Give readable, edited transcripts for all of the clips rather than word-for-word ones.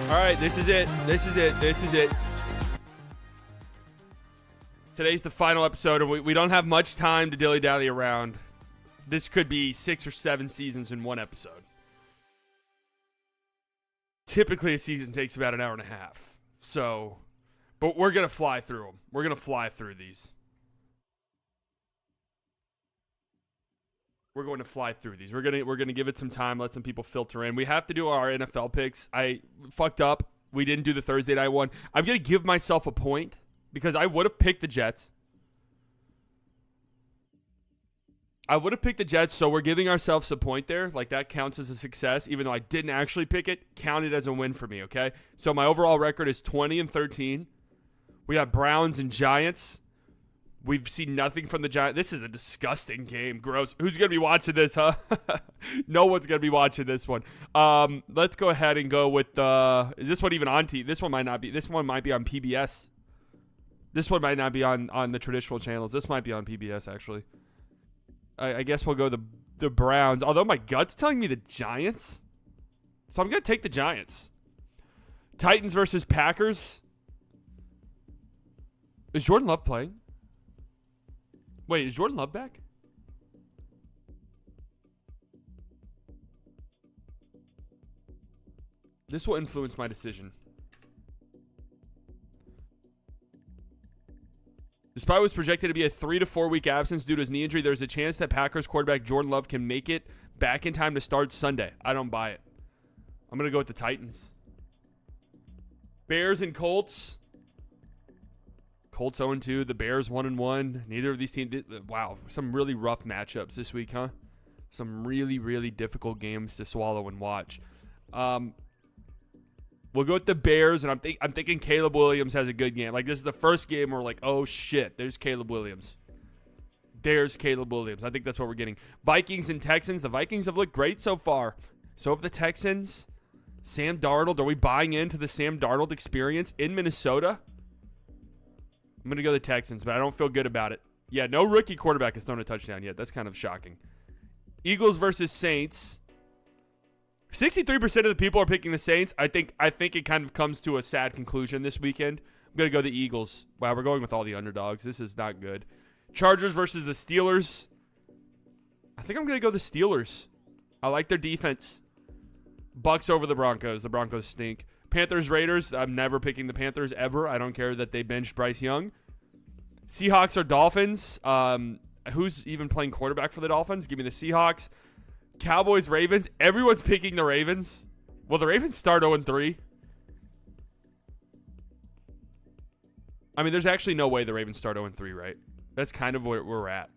All right, this is it. This is it. This is it. Today's the final episode, and we don't have much time to dilly-dally around. This could be 6 or 7 seasons in one episode. Typically, a season takes about an hour and a half. So, but we're going to fly through them. We're going to fly through these. We're going to fly through these. We're gonna give it some time, let some people filter in. We have to do our NFL picks. I fucked up. We didn't do the Thursday night one. I'm gonna give myself a point because I would have picked the Jets. So we're giving ourselves a point there. Like, that counts as a success, even though I didn't actually pick it. Counted as a win for me, okay? So my overall record is 20-13. We have Browns and Giants. We've seen nothing from the Giants. This is a disgusting game. Gross. Who's going to be watching this, huh? No one's going to be watching this one. Let's go ahead and go with is this one even on TV? This one might not be. This one might be on PBS. This one might not be on the traditional channels. This might be on PBS, actually. I guess we'll go the Browns. Although my gut's telling me the Giants. So I'm going to take the Giants. Titans versus Packers. Is Jordan Love playing? Wait, is Jordan Love back? This will influence my decision. Despite what's projected to be a 3 to 4 week absence due to his knee injury, there's a chance that Packers quarterback Jordan Love can make it back in time to start Sunday. I don't buy it. I'm going to go with the Titans. Bears and Colts. Colts 0-2. The Bears 1-1. Neither of these teams. Wow, some really rough matchups this week, huh? Some really, really difficult games to swallow and watch. We'll go with the Bears, and I'm thinking Caleb Williams has a good game. Like, this is the first game where we're like, oh shit, there's Caleb Williams. There's Caleb Williams. I think that's what we're getting. Vikings and Texans. The Vikings have looked great so far. So have the Texans. Sam Darnold. Are we buying into the Sam Darnold experience in Minnesota? I'm going to go the Texans, but I don't feel good about it. Yeah, no rookie quarterback has thrown a touchdown yet. That's kind of shocking. Eagles versus Saints. 63% of the people are picking the Saints. I think it kind of comes to a sad conclusion this weekend. I'm going to go the Eagles. Wow, we're going with all the underdogs. This is not good. Chargers versus the Steelers. I think I'm going to go the Steelers. I like their defense. Bucks over the Broncos. The Broncos stink. Panthers, Raiders. I'm never picking the Panthers ever. I don't care that they benched Bryce Young. Seahawks or Dolphins. Who's even playing quarterback for the Dolphins? Give me the Seahawks. Cowboys, Ravens. Everyone's picking the Ravens. Will the Ravens start 0-3? I mean, there's actually no way the Ravens start 0-3, right? That's kind of where we're at.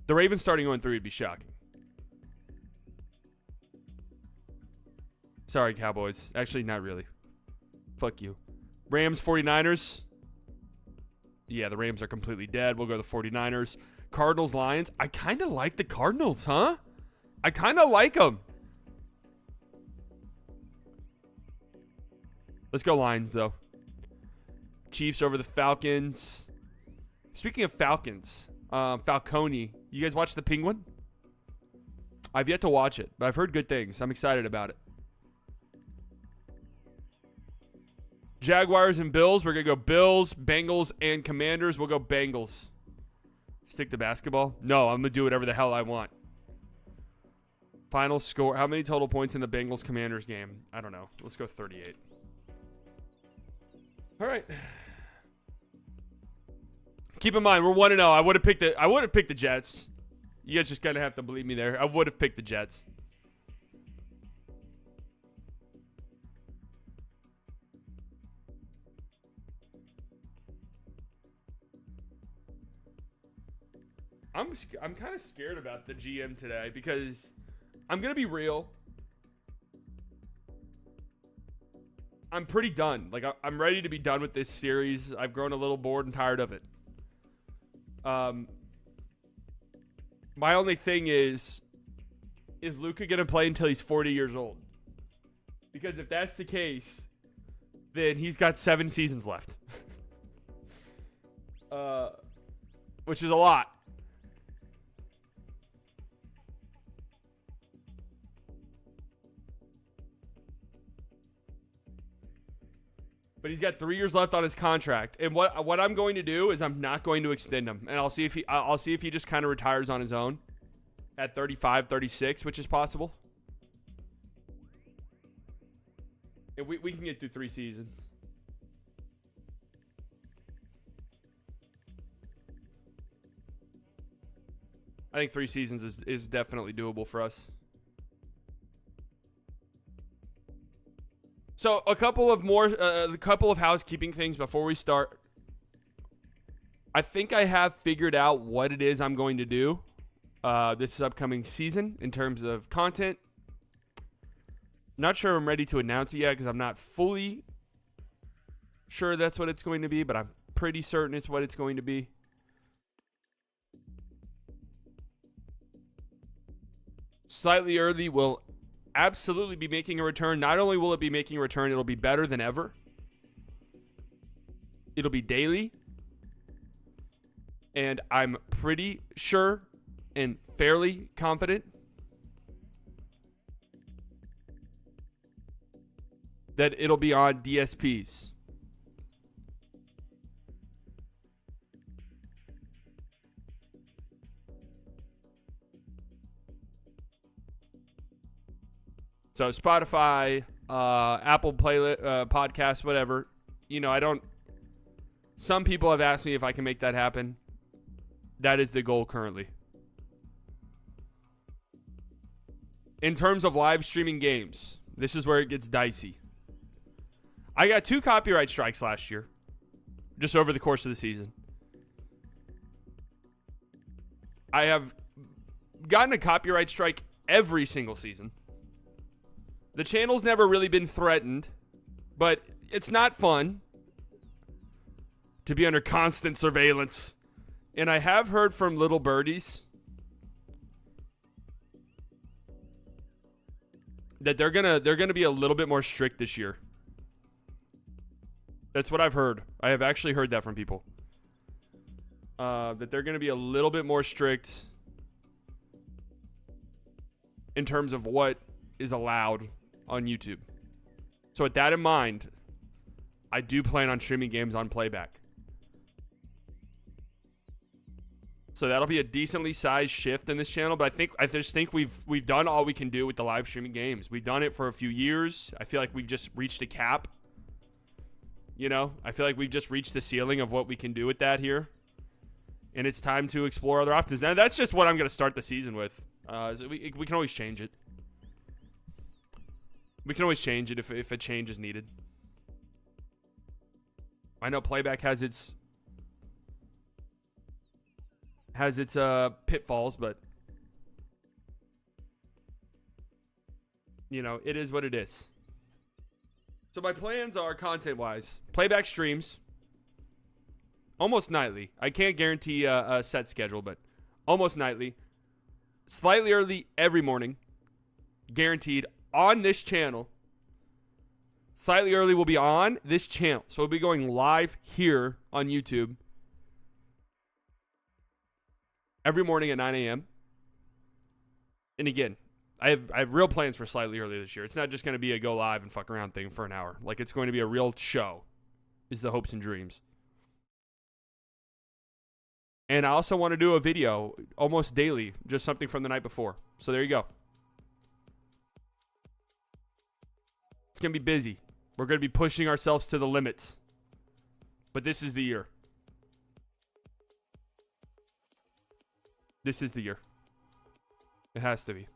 The Ravens starting 0-3 would be shocking. Sorry, Cowboys. Actually, not really. Fuck you. Rams, 49ers. Yeah, the Rams are completely dead. We'll go the 49ers. Cardinals, Lions. I kind of like the Cardinals, huh? I kind of like them. Let's go Lions, though. Chiefs over the Falcons. Speaking of Falcons, Falcone. You guys watch The Penguin? I've yet to watch it, but I've heard good things. I'm excited about it. Jaguars and Bills. We're going to go Bills, Bengals, and Commanders. We'll go Bengals. Stick to basketball? No, I'm going to do whatever the hell I want. Final score. How many total points in the Bengals-Commanders game? I don't know. Let's go 38. All right. Keep in mind, we're 1-0. I would have picked the Jets. You guys just gotta have to believe me there. I would have picked the Jets. I'm kind of scared about the GM today because I'm gonna be real. I'm pretty done. Like, I'm ready to be done with this series. I've grown a little bored and tired of it. My only thing is Luka going to play until he's 40 years old? Because if that's the case, then he's got 7 seasons left. Which is a lot. But he's got 3 years left on his contract, and what I'm going to do is I'm not going to extend him, and I'll see if he just kind of retires on his own at 35, 36, which is possible. And we can get through 3 seasons. I think 3 seasons is definitely doable for us. So a couple of housekeeping things before we start. I think I have figured out what it is I'm going to do this upcoming season in terms of content. Not sure I'm ready to announce it yet because I'm not fully sure that's what it's going to be, but I'm pretty certain it's what it's going to be. Slightly Early will absolutely be making a return. Not only will it be making a return, it'll be better than ever. It'll be daily. And I'm pretty sure and fairly confident that it'll be on DSPs. So Spotify, Apple Podcasts, whatever. You know, some people have asked me if I can make that happen. That is the goal currently. In terms of live streaming games, this is where it gets dicey. I got 2 copyright strikes last year, just over the course of the season. I have gotten a copyright strike every single season. The channel's never really been threatened, but it's not fun to be under constant surveillance. And I have heard from little birdies that they're gonna be a little bit more strict this year. That's what I've heard. I have actually heard that from people. That they're gonna be a little bit more strict in terms of what is allowed on YouTube. So with that in mind, I do plan on streaming games on playback. So that'll be a decently sized shift in this channel, but I just think we've done all we can do with the live streaming games. We've done it for a few years. I feel like we've just reached a cap. You know, I feel like we've just reached the ceiling of what we can do with that here. And it's time to explore other options. Now, that's just what I'm going to start the season with. We can always change it. We can always change it if a change is needed. I know playback has its pitfalls, but you know, it is what it is. So my plans are content-wise, playback streams almost nightly. I can't guarantee a set schedule, but almost nightly. Slightly early every morning, guaranteed on this channel. Slightly early will be on this channel. So we'll be going live here on YouTube every morning at 9 a.m. And again, I have real plans for slightly early this year. It's not just going to be a go live and fuck around thing for an hour. Like, it's going to be a real show, is the hopes and dreams. And I also want to do a video almost daily, just something from the night before. So there you go. It's going to be busy. We're going to be pushing ourselves to the limits. But this is the year. This is the year. It has to be.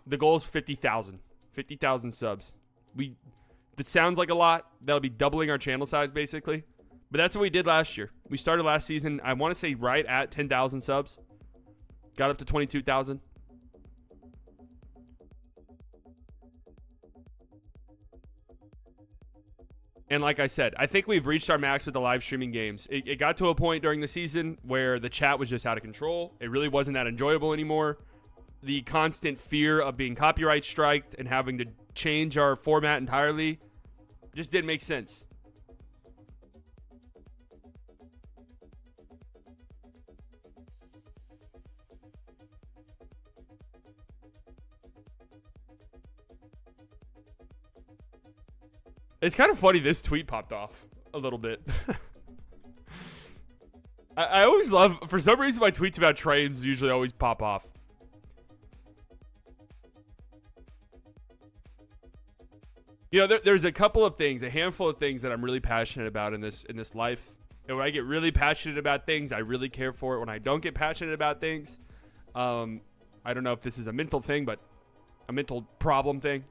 The goal is 50,000. 50,000 subs. That sounds like a lot. That'll be doubling our channel size, basically. But that's what we did last year. We started last season, I want to say right at 10,000 subs. Got up to 22,000. And like I said, I think we've reached our max with the live streaming games. It got to a point during the season where the chat was just out of control. It really wasn't that enjoyable anymore. The constant fear of being copyright striked and having to change our format entirely just didn't make sense. It's kind of funny this tweet popped off a little bit. I always love, for some reason, my tweets about trains usually always pop off. You know, there's a couple of things, a handful of things that I'm really passionate about in this life. And when I get really passionate about things, I really care for it. When I don't get passionate about things, I don't know if this is a mental thing, but a mental problem thing.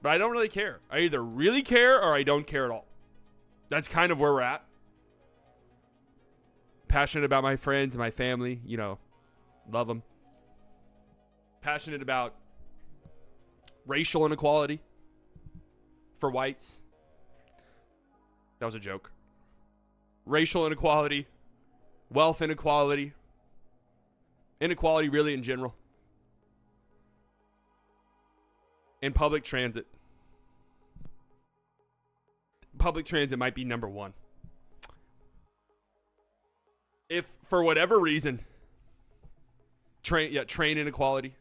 But I don't really care. I either really care or I don't care at all. That's kind of where we're at. Passionate about my friends and my family, you know, love them. Passionate about racial inequality for whites. That was a joke. Racial inequality, wealth inequality, inequality really in general. And public transit. Public transit might be number one. If for whatever reason, train inequality.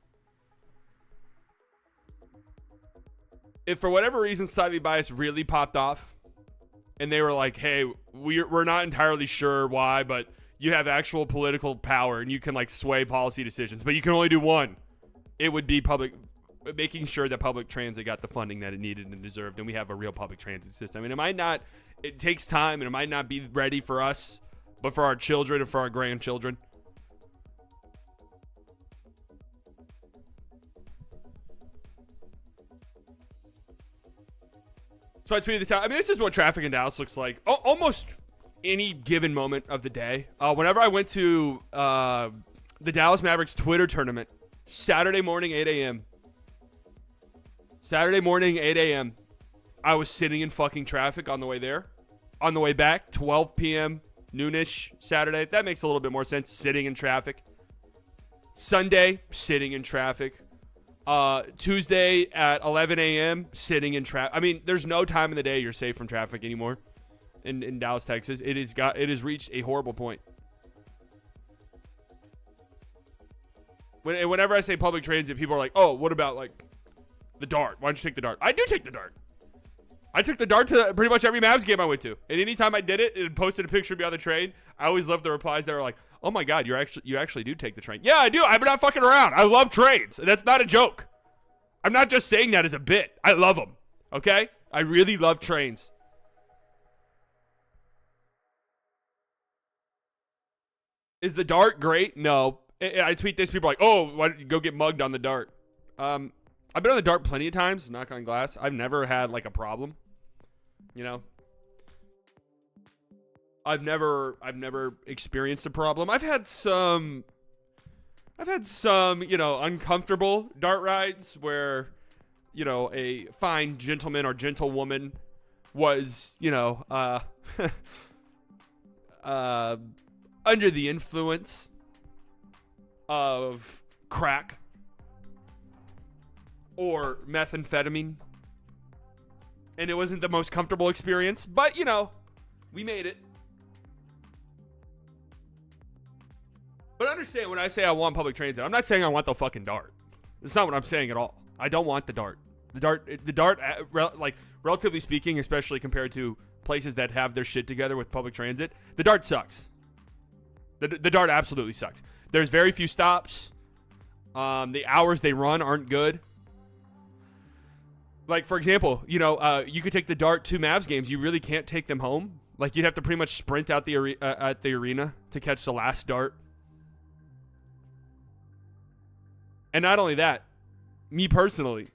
If for whatever reason Slightly Biased really popped off, and they were like, "Hey, we're not entirely sure why, but you have actual political power and you can like sway policy decisions, but you can only do one," it would be making sure that public transit got the funding that it needed and deserved, and we have a real public transit system. And it takes time, and it might not be ready for us, but for our children and for our grandchildren. So I tweeted this out. I mean, this is what traffic in Dallas looks like. Almost any given moment of the day. Whenever I went to the Dallas Mavericks Twitter tournament, Saturday morning, 8 a.m., Saturday morning, 8 a.m., I was sitting in fucking traffic on the way there. On the way back, 12 p.m., noonish Saturday. That makes a little bit more sense, sitting in traffic. Sunday, sitting in traffic. Tuesday at 11 a.m. sitting in traffic. I mean, there's no time in the day you're safe from traffic anymore in Dallas, Texas. It has reached a horrible point. Whenever I say public transit, people are like, "Oh, what about like the Dart? Why don't you take the Dart?" I do take the Dart. I took the Dart to pretty much every Mavs game I went to, and anytime I did it and posted a picture of me on the train, I always loved the replies that were like, "Oh my God, you actually do take the train." Yeah, I do. I'm not fucking around. I love trains. That's not a joke. I'm not just saying that as a bit. I love them. Okay, I really love trains. Is the Dart great? No. I tweet this. People are like, "Oh, why don't you go get mugged on the Dart?" I've been on the Dart plenty of times. Knock on glass. I've never had like a problem. You know, I've never experienced a problem. I've had some, uncomfortable Dart rides where, a fine gentleman or gentlewoman was, under the influence of crack or methamphetamine. And it wasn't the most comfortable experience, but, we made it. But understand, when I say I want public transit, I'm not saying I want the fucking Dart. That's not what I'm saying at all. I don't want the Dart. The Dart, relatively speaking, especially compared to places that have their shit together with public transit, the Dart sucks. The Dart absolutely sucks. There's very few stops. The hours they run aren't good. Like, for example, you could take the Dart to Mavs games. You really can't take them home. Like, you'd have to pretty much sprint out at the arena to catch the last Dart. And not only that, me personally,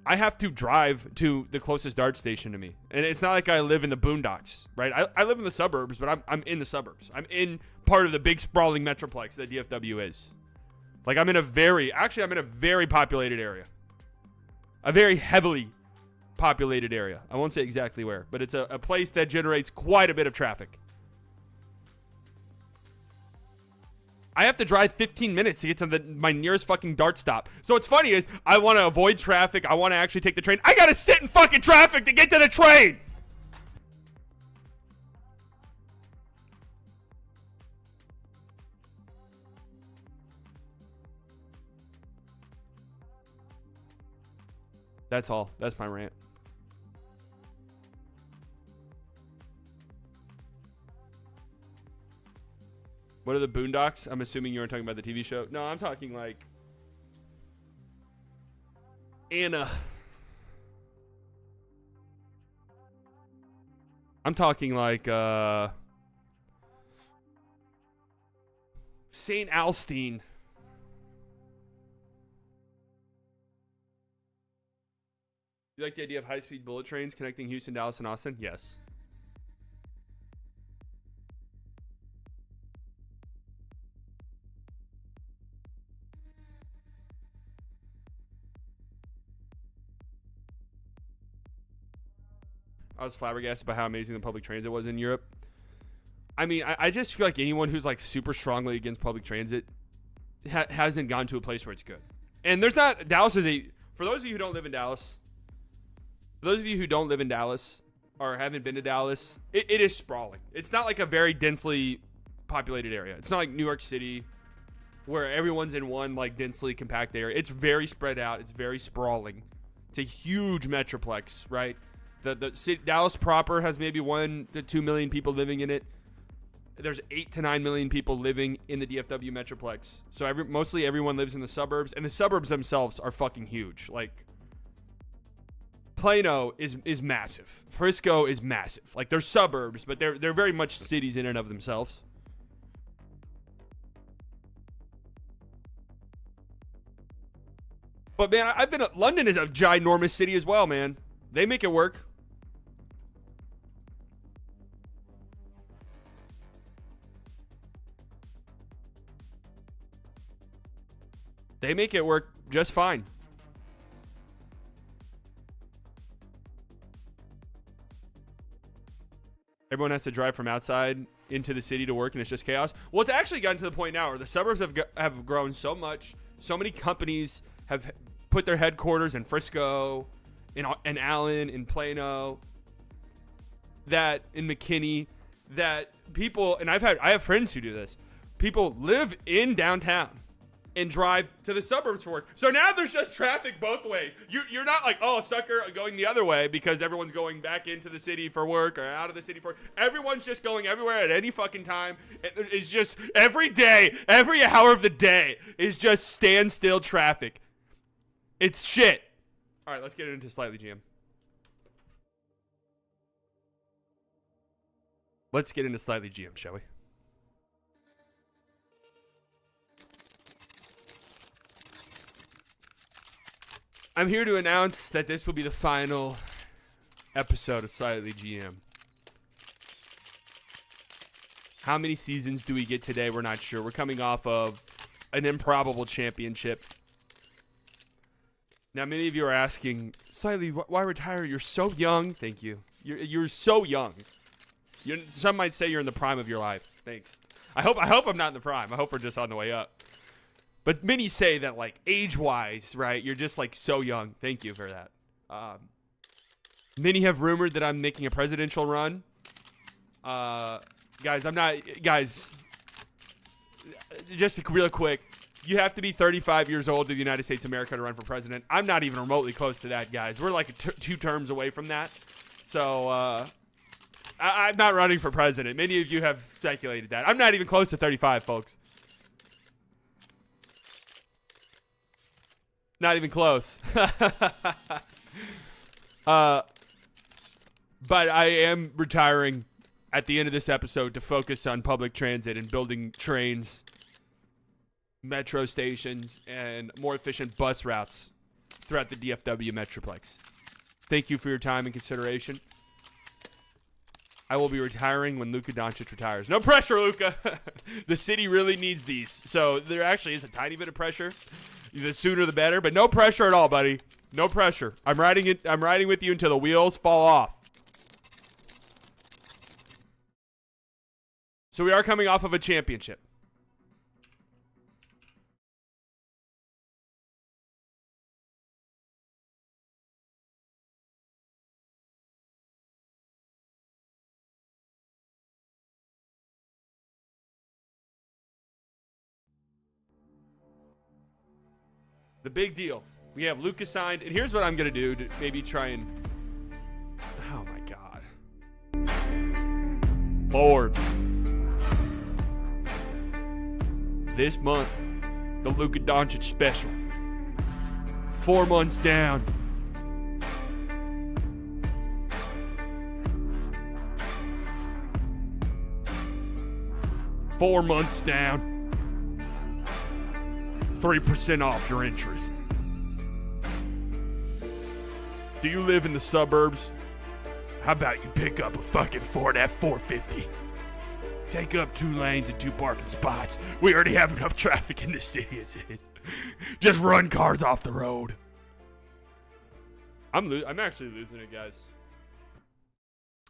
I have to drive to the closest Dart station to me. And it's not like I live in the boondocks, right? I live in the suburbs, but I'm in the suburbs. I'm in part of the big sprawling metroplex that DFW is. Like, I'm in a very populated area. A very heavily populated area. I won't say exactly where, but it's a place that generates quite a bit of traffic. I have to drive 15 minutes to get to my nearest fucking Dart stop. So what's funny is I want to avoid traffic. I want to actually take the train. I got to sit in fucking traffic to get to the train. That's all. That's my rant. What are the Boondocks? I'm assuming you weren't talking about the TV show. No, I'm talking like Anna. I'm talking like St. Alstine. You like the idea of high-speed bullet trains connecting Houston, Dallas, and Austin? Yes. I was flabbergasted by how amazing the public transit was in Europe. I mean, I just feel like anyone who's like super strongly against public transit hasn't gone to a place where it's good. And there's not, Dallas is for those of you who don't live in Dallas, or haven't been to Dallas, it is sprawling. It's not like a very densely populated area. It's not like New York City where everyone's in one like densely compact area. It's very spread out. It's very sprawling. It's a huge metroplex, right? The city, Dallas proper has maybe 1 to 2 million people living in it. There's 8 to 9 million people living in the DFW metroplex. So mostly everyone lives in the suburbs, and the suburbs themselves are fucking huge. Like, Plano is massive. Frisco is massive. Like, they're suburbs, but they're very much cities in and of themselves. But man, London is a ginormous city as well, man. They make it work. They make it work just fine. Everyone has to drive from outside into the city to work, and it's just chaos. Well, it's actually gotten to the point now where the suburbs have grown so much. So many companies have put their headquarters in Frisco, in Allen, in Plano, that in McKinney, that people, and I have friends who do this. People live in downtown and drive to the suburbs for work. So now there's just traffic both ways. You're not like, oh, sucker, going the other way because everyone's going back into the city for work or out of the city for work. Everyone's just going everywhere at any fucking time. It's just every day, every hour of the day is just standstill traffic. It's shit. All right, let's get into Slightly GM. Let's get into Slightly GM, shall we? I'm here to announce that this will be the final episode of Slightly GM. How many seasons do we get today? We're not sure. We're coming off of an improbable championship. Now, many of you are asking, Slightly, why retire? You're so young. Thank you. You're so young. Some might say you're in the prime of your life. Thanks. I hope I'm not in the prime. I hope we're just on the way up. But many say that, like, age-wise, right, you're just, like, so young. Thank you for that. Many have rumored that I'm making a presidential run. Guys, I'm not... Guys, just real quick, you have to be 35 years old in the United States of America to run for president. I'm not even remotely close to that, guys. We're, like, 2 terms away from that. So, I'm not running for president. Many of you have speculated that. I'm not even close to 35, folks. Not even close. But I am retiring at the end of this episode to focus on public transit and building trains, metro stations, and more efficient bus routes throughout the DFW Metroplex. Thank you for your time and consideration. I will be retiring when Luka Doncic retires. No pressure, Luka. The city really needs these. So there actually is a tiny bit of pressure. The sooner the better, but no pressure at all, buddy. No pressure. I'm riding with you until the wheels fall off. So we are coming off of a championship. The big deal. We have Luka signed, and here's what I'm going to do to maybe try and... Oh, my God. Lord. This month, the Luka Doncic special. 4 months down. Four months down. 3% off your interest. Do you live in the suburbs? How about you pick up a fucking Ford F-450? Take up 2 lanes and 2 parking spots. We already have enough traffic in this city as it is. Just run cars off the road. I'm actually losing it, guys.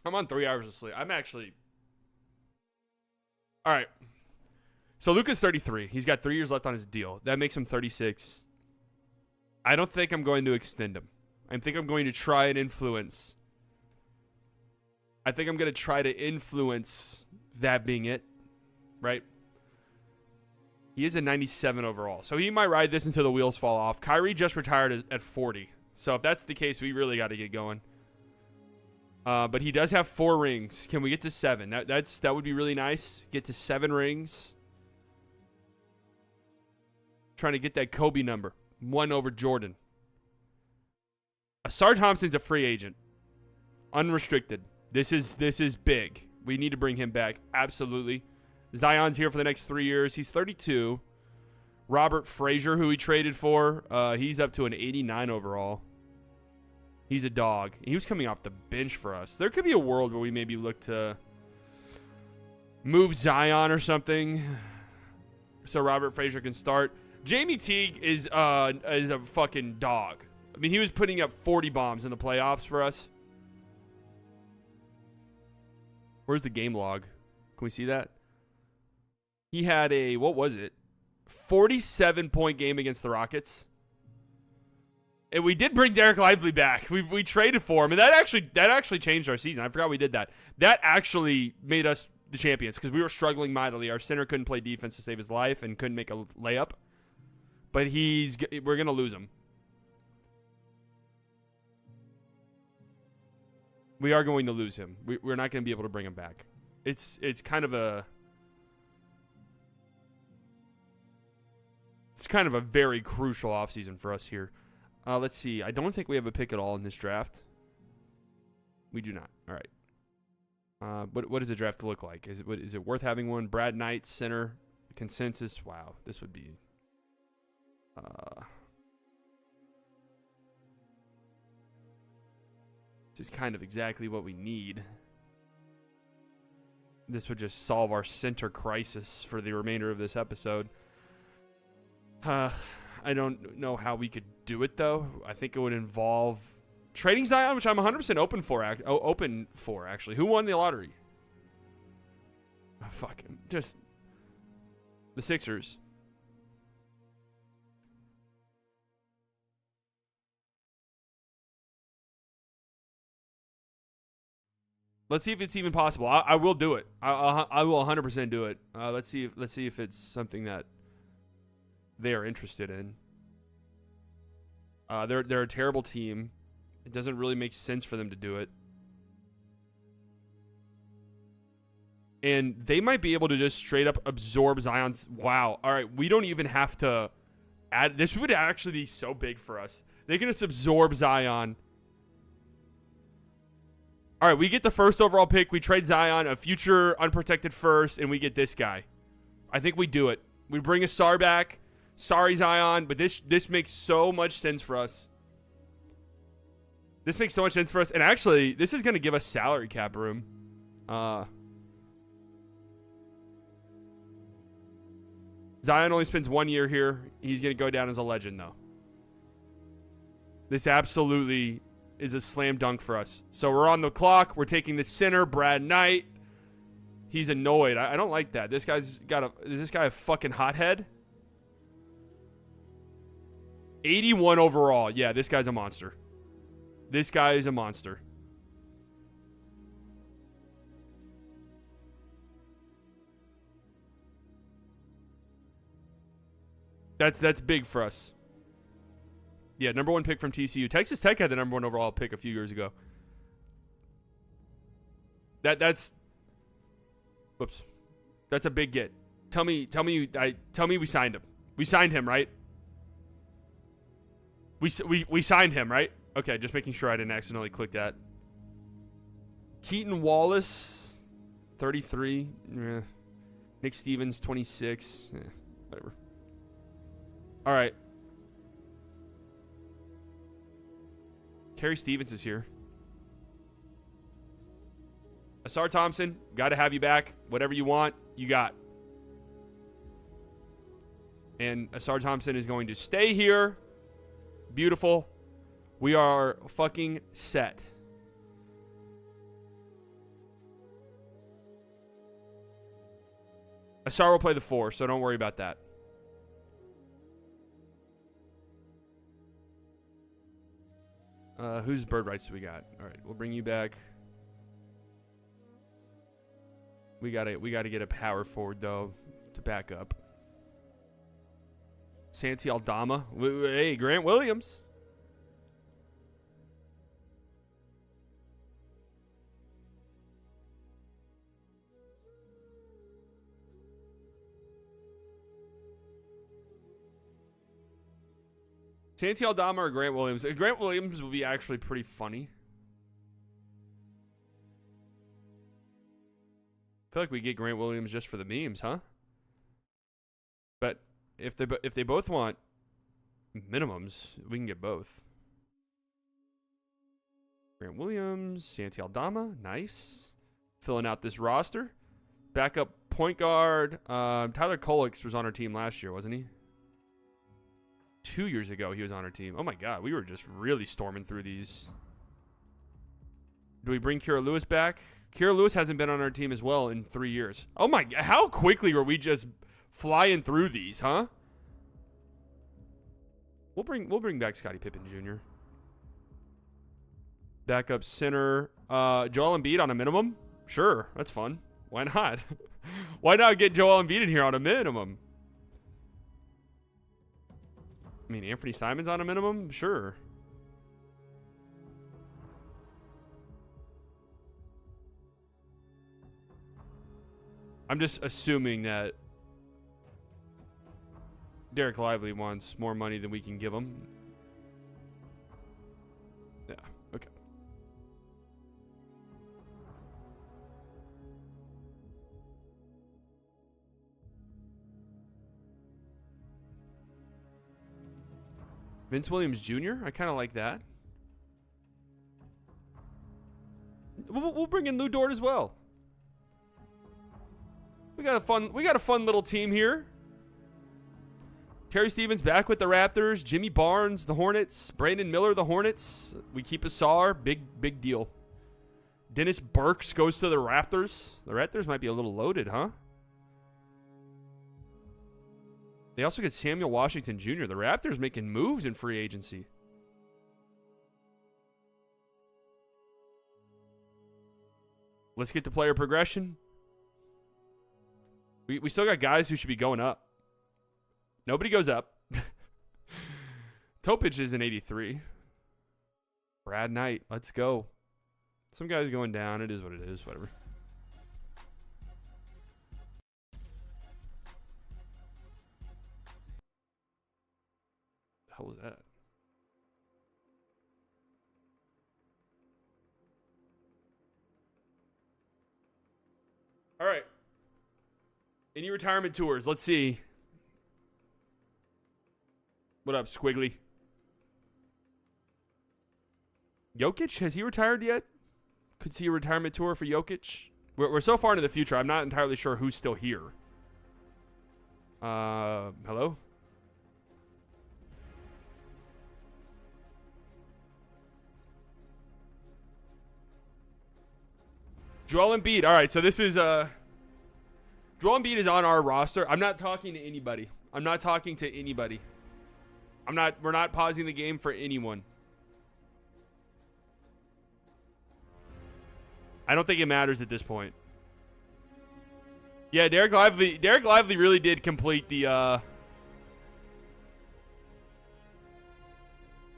I'm on 3 hours of sleep. I'm actually... All right. So Luka's 33. He's got 3 years left on his deal. That makes him 36. I don't think I'm going to extend him. I think I'm going to try and influence. I think I'm going to try to influence that being it, right? He is a 97 overall. So he might ride this until the wheels fall off. Kyrie just retired at 40. So if that's the case, we really got to get going. But he does have 4 rings. Can we get to 7? That would be really nice. Get to 7 rings. Trying to get that Kobe number. 1 over Jordan. Asar Thompson's a free agent. Unrestricted. This is big. We need to bring him back. Absolutely. Zion's here for the next 3 years. He's 32. Robert Frazier, who we traded for, he's up to an 89 overall. He's a dog. He was coming off the bench for us. There could be a world where we maybe look to move Zion or something so Robert Frazier can start. Jamie Teague is a fucking dog. I mean, he was putting up 40 bombs in the playoffs for us. Where's the game log? Can we see that? He had a, what was it? 47-point game against the Rockets. And we did bring Derek Lively back. We traded for him, and that actually changed our season. I forgot we did that. That actually made us the champions because we were struggling mightily. Our center couldn't play defense to save his life and couldn't make a layup. But we're gonna lose him. We are going to lose him. We're not going to be able to bring him back. It's kind of a very crucial offseason for us here. Let's see. I don't think we have a pick at all in this draft. We do not. All right. What does the draft look like? Is it worth having one? Brad Knight, center, consensus. Wow, this would be. Just kind of exactly what we need. This would just solve our center crisis for the remainder of this episode. I don't know how we could do it, though. I think it would involve trading Zion, which I'm 100% open for, actually. Who won the lottery? Oh, fucking just the Sixers. Let's see if it's even possible. I will do it. I will 100% do it. Let's see if it's something that they are interested in. They're a terrible team. It doesn't really make sense for them to do it. And they might be able to just straight up absorb Zion's. Wow. All right. We don't even have to add. This would actually be so big for us. They can just absorb Zion. All right. We get the first overall pick. We trade Zion, a future unprotected first, and we get this guy. I think we do it. We bring Asar back. Sorry, Zion, but this makes so much sense for us. This makes so much sense for us. And actually, this is going to give us salary cap room. Zion only spends 1 year here. He's going to go down as a legend, though. This absolutely is a slam dunk for us. So we're on the clock. We're taking the center, Brad Knight. He's annoyed. I don't like that. Is this guy a fucking hothead? 81 overall. Yeah, this guy's a monster. This guy is a monster. That's big for us. Yeah, number 1 pick from TCU. Texas Tech had the number 1 overall pick a few years ago. That's a big get. Tell me we signed him. We signed him, right? We signed him, right? Okay, just making sure I didn't accidentally click that. Keaton Wallace, 33. Nick Stevens, 26. Whatever. All right. Kerry Stevens is here. Asar Thompson, got to have you back. Whatever you want, you got. And Asar Thompson is going to stay here. Beautiful. We are fucking set. Asar will play the 4, so don't worry about that. Whose bird rights do we got? All right, we'll bring you back. We gotta get a power forward though to back up. Santi Aldama. Hey, Grant Williams. Santi Aldama or Grant Williams? Grant Williams would be actually pretty funny. I feel like we get Grant Williams just for the memes, huh? But if they both want minimums, we can get both. Grant Williams, Santi Aldama, nice. Filling out this roster. Backup point guard. Tyler Kolix was on our team last year, wasn't he? 2 years ago, he was on our team. Oh my God, we were just really storming through these. Do we bring Kira Lewis back? Kira Lewis hasn't been on our team as well in 3 years. Oh my God, how quickly were we just flying through these, huh? We'll bring back Scottie Pippen Jr. Backup center. Joel Embiid on a minimum? Sure, that's fun. Why not? Why not get Joel Embiid in here on a minimum? I mean, Anthony Simons on a minimum? Sure. I'm just assuming that Derek Lively wants more money than we can give him. Yeah, okay. Vince Williams Jr.? I kind of like that. We'll bring in Lou Dort as well. We got a fun little team here. Terry Stevens back with the Raptors. Jimmy Barnes, the Hornets. Brandon Miller, the Hornets. We keep Asar. Big deal. Dennis Burks goes to the Raptors. The Raptors might be a little loaded, huh? They also get Samuel Washington Jr. The Raptors making moves in free agency. Let's get to player progression. We still got guys who should be going up. Nobody goes up. Topic is an 83. Brad Knight, let's go. Some guys going down. It is what it is. Whatever. The hell was that? All right. Any retirement tours? Let's see. What up, Squiggly? Jokic, has he retired yet? Could see a retirement tour for Jokic. We're so far into the future, I'm not entirely sure who's still here. Hello? Joel Embiid. All right, so this is Joel Embiid is on our roster. I'm not talking to anybody. We're not pausing the game for anyone. I don't think it matters at this point. Yeah, Derek Lively really did complete the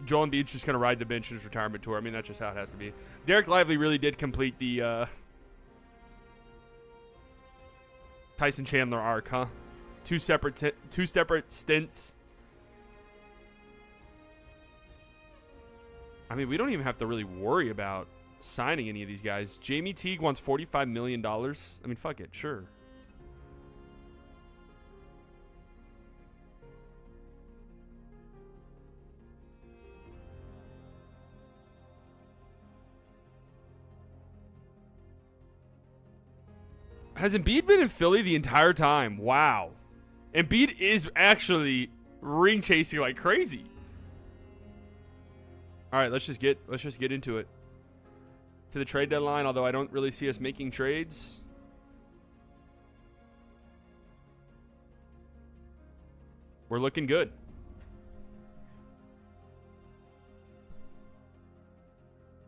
Joel Embiid's just gonna ride the bench in his retirement tour. I mean, that's just how it has to be. Derek Lively really did complete the Tyson Chandler arc, huh? Two separate stints. I mean, we don't even have to really worry about signing any of these guys. Jamie Teague wants $45 million. I mean, fuck it, sure. Has Embiid been in Philly the entire time? Wow. Embiid is actually ring chasing like crazy. All right, let's just get into it. To the trade deadline, although I don't really see us making trades. We're looking good.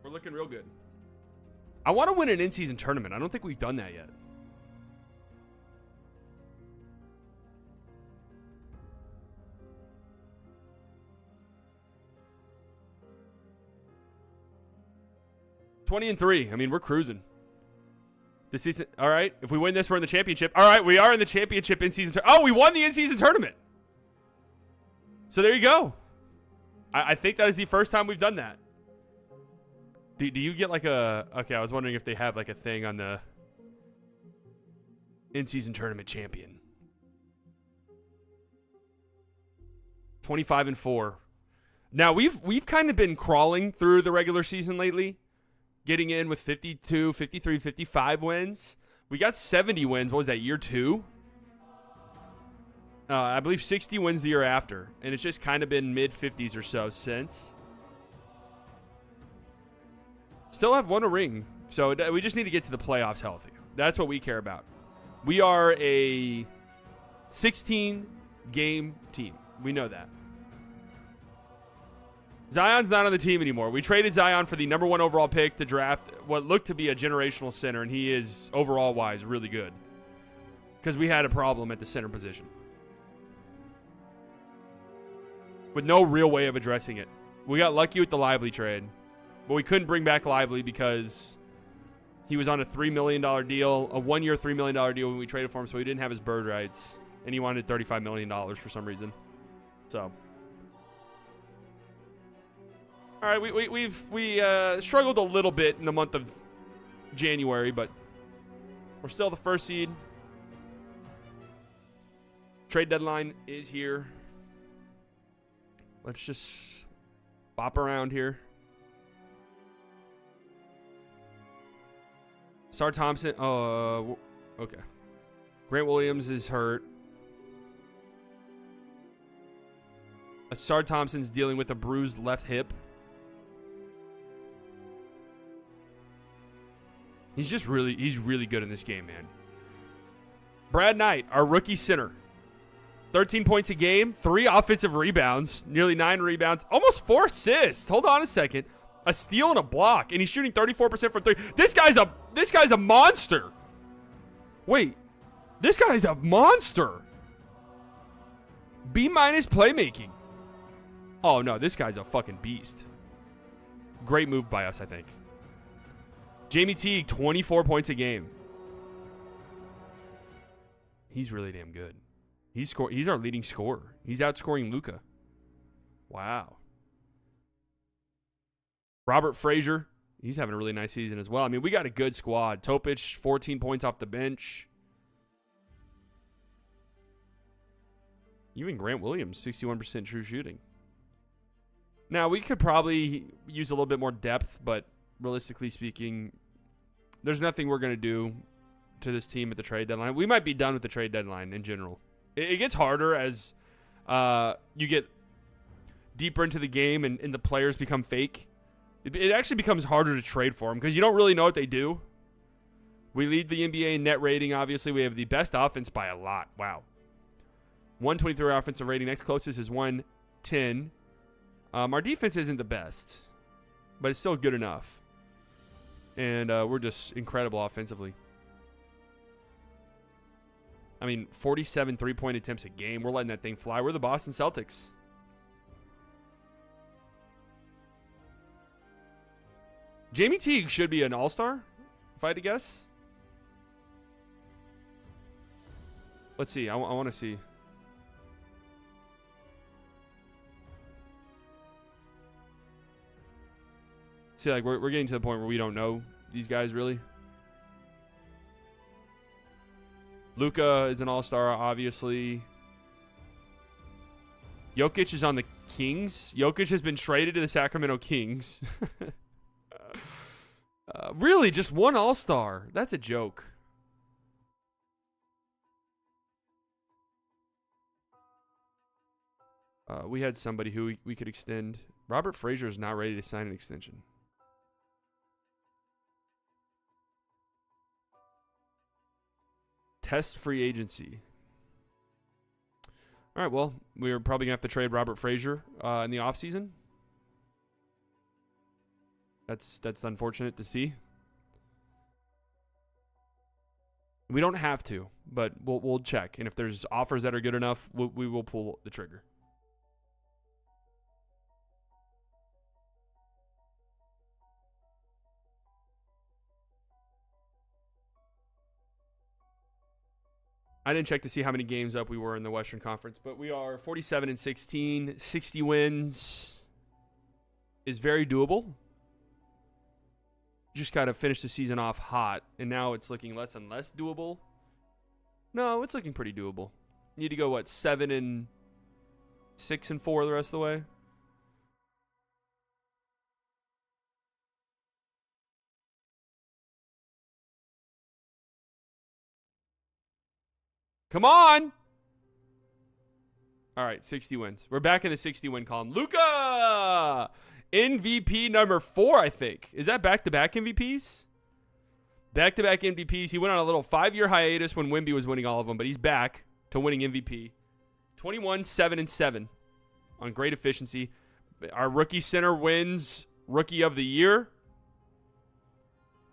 We're looking real good. I want to win an in-season tournament. I don't think we've done that yet. (20-3). I mean, we're cruising. This season, all right. If we win this, we're in the championship. All right, we are in the championship in-season. Oh, we won the in-season tournament. So there you go. I think that is the first time we've done that. Do you get like a... Okay, I was wondering if they have like a thing on the in-season tournament champion. 25-4. Now, we've kind of been crawling through the regular season lately. Getting in with 52, 53, 55 wins. We got 70 wins. What was that, year 2? I believe 60 wins the year after. And it's just kind of been mid-50s or so since. Still have won a ring. So we just need to get to the playoffs healthy. That's what we care about. We are a 16-game team. We know that. Zion's not on the team anymore. We traded Zion for the #1 overall pick to draft what looked to be a generational center, and he is, overall-wise, really good. Because we had a problem at the center position. With no real way of addressing it. We got lucky with the Lively trade. But we couldn't bring back Lively because he was on a $3 million deal, a one-year $3 million deal when we traded for him, so he didn't have his bird rights. And he wanted $35 million for some reason. So... All right, we've struggled a little bit in the month of January, but we're still the first seed. Trade deadline is here. Let's just bop around here. Sar Thompson. Oh, okay. Grant Williams is hurt. Sar Thompson's dealing with a bruised left hip. He's really good in this game, man. Brad Knight, our rookie center. 13 points a game, 3 offensive rebounds, nearly 9 rebounds, almost 4 assists. Hold on a second. A steal and a block, and he's shooting 34% from 3. This guy's a monster. Wait. This guy's a monster. B- playmaking. Oh, no, this guy's a fucking beast. Great move by us, I think. Jamie Teague, 24 points a game. He's really damn good. He's our leading scorer. He's outscoring Luka. Wow. Robert Frazier, he's having a really nice season as well. I mean, we got a good squad. Topic, 14 points off the bench. Even Grant Williams, 61% true shooting. Now, we could probably use a little bit more depth, but realistically speaking, there's nothing we're going to do to this team at the trade deadline. We might be done with the trade deadline in general. It gets harder as you get deeper into the game and the players become fake. It actually becomes harder to trade for them because you don't really know what they do. We lead the NBA in net rating, obviously. We have the best offense by a lot. Wow. 123 offensive rating. Next closest is 110. Our defense isn't the best, but it's still good enough. And we're just incredible offensively. I mean, 47 three-point attempts a game. We're letting that thing fly. We're the Boston Celtics. Jamie Teague should be an all-star, if I had to guess. Let's see. I want to see. See, like, we're getting to the point where we don't know these guys, really. Luka is an all-star, obviously. Jokic is on the Kings. Jokic has been traded to the Sacramento Kings. Really, just one all-star. That's a joke. We had somebody who we could extend. Robert Frazier is not ready to sign an extension. Test free agency. All right, well, we're probably going to have to trade Robert Frazier in the offseason. That's unfortunate to see. We don't have to, but we'll check. And if there's offers that are good enough, we will pull the trigger. I didn't check to see how many games up we were in the Western Conference, but we are 47-16. 60 wins is very doable. Just got to finish the season off hot, and now it's looking less and less doable. No, it's looking pretty doable. Need to go, 7-6-4 the rest of the way? Come on! All right, 60 wins. We're back in the 60-win column. Luka! MVP number 4, I think. Is that back-to-back MVPs? Back-to-back MVPs. He went on a little 5-year hiatus when Wemby was winning all of them, but he's back to winning MVP. 21, 7, and 7 on great efficiency. Our rookie center wins Rookie of the Year.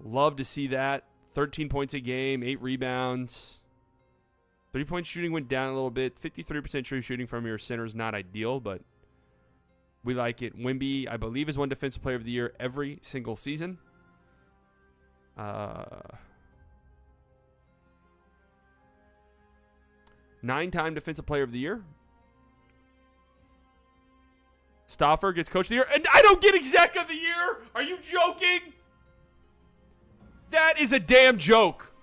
Love to see that. 13 points a game, 8 rebounds. 3-point shooting went down a little bit. 53% true shooting from your center is not ideal, but we like it. Wemby, I believe, is won Defensive Player of the Year every single season. 9-time Defensive Player of the Year. Stauffer gets Coach of the Year. And I don't get Exec of the Year. Are you joking? That is a damn joke.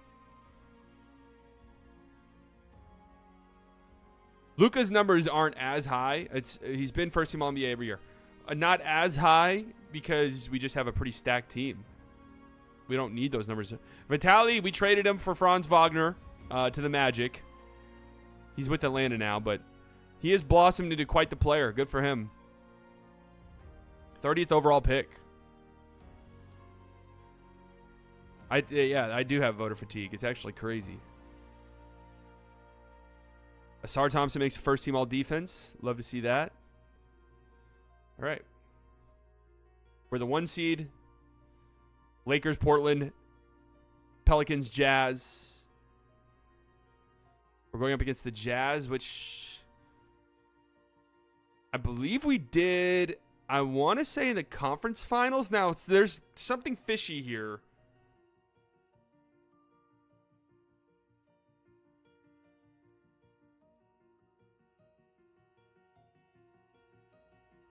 Luka's numbers aren't as high. He's been first team All-NBA every year. Not as high because we just have a pretty stacked team. We don't need those numbers. Vitaly, we traded him for Franz Wagner to the Magic. He's with Atlanta now, but he has blossomed into quite the player. Good for him. 30th overall pick. I do have voter fatigue. It's actually crazy. Asar Thompson makes first team all defense. Love to see that. All right. We're the 1 seed. Lakers, Portland, Pelicans, Jazz. We're going up against the Jazz, which I believe we did, I want to say, in the conference finals. Now, there's something fishy here.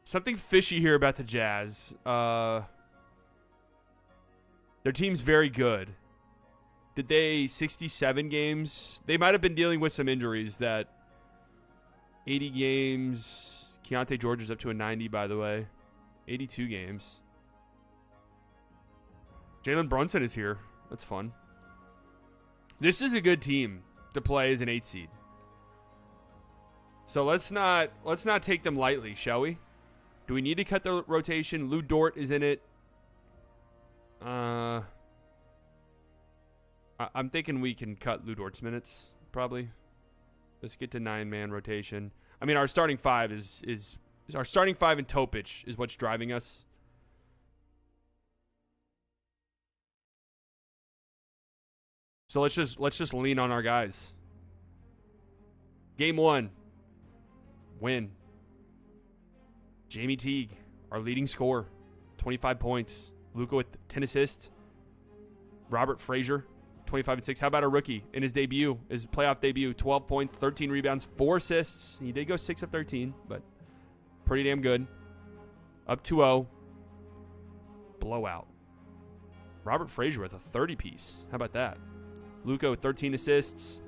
Something fishy here about the Jazz. Their team's very good. Did they 67 games? They might have been dealing with some injuries. That 80 games. Keontae George is up to a 90, by the way. 82 games. Jalen Brunson is here. That's fun. This is a good team to play as an 8 seed. So let's not take them lightly, shall we? Do we need to cut the rotation? Lou Dort is in it. I'm thinking we can cut Lou Dort's minutes, probably. Let's get to 9-man rotation. I mean, our starting 5 is our starting 5 and Topic is what's driving us. So let's just lean on our guys. Game 1. Win. Jamie Teague, our leading scorer, 25 points. Luka with 10 assists. Robert Frazier, 25 and 6. How about a rookie in his debut, his playoff debut? 12 points, 13 rebounds, 4 assists. He did go 6 of 13, but pretty damn good. Up 2-0. Blowout. Robert Frazier with a 30-piece. How about that? Luka with 13 assists.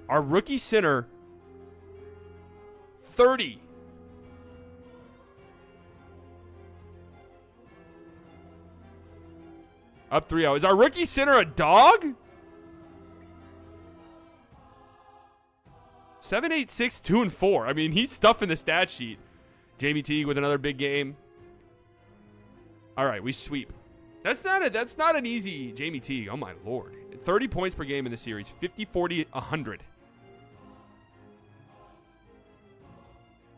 Our rookie center, 30. Up 3-0. Is our rookie center a dog? 7, 8, 6, 2, and 4. I mean, he's stuffing the stat sheet. Jamie Teague with another big game. All right, we sweep. That's not an easy Jamie Teague. Oh my lord. 30 points per game in the series. 50, 40, 100.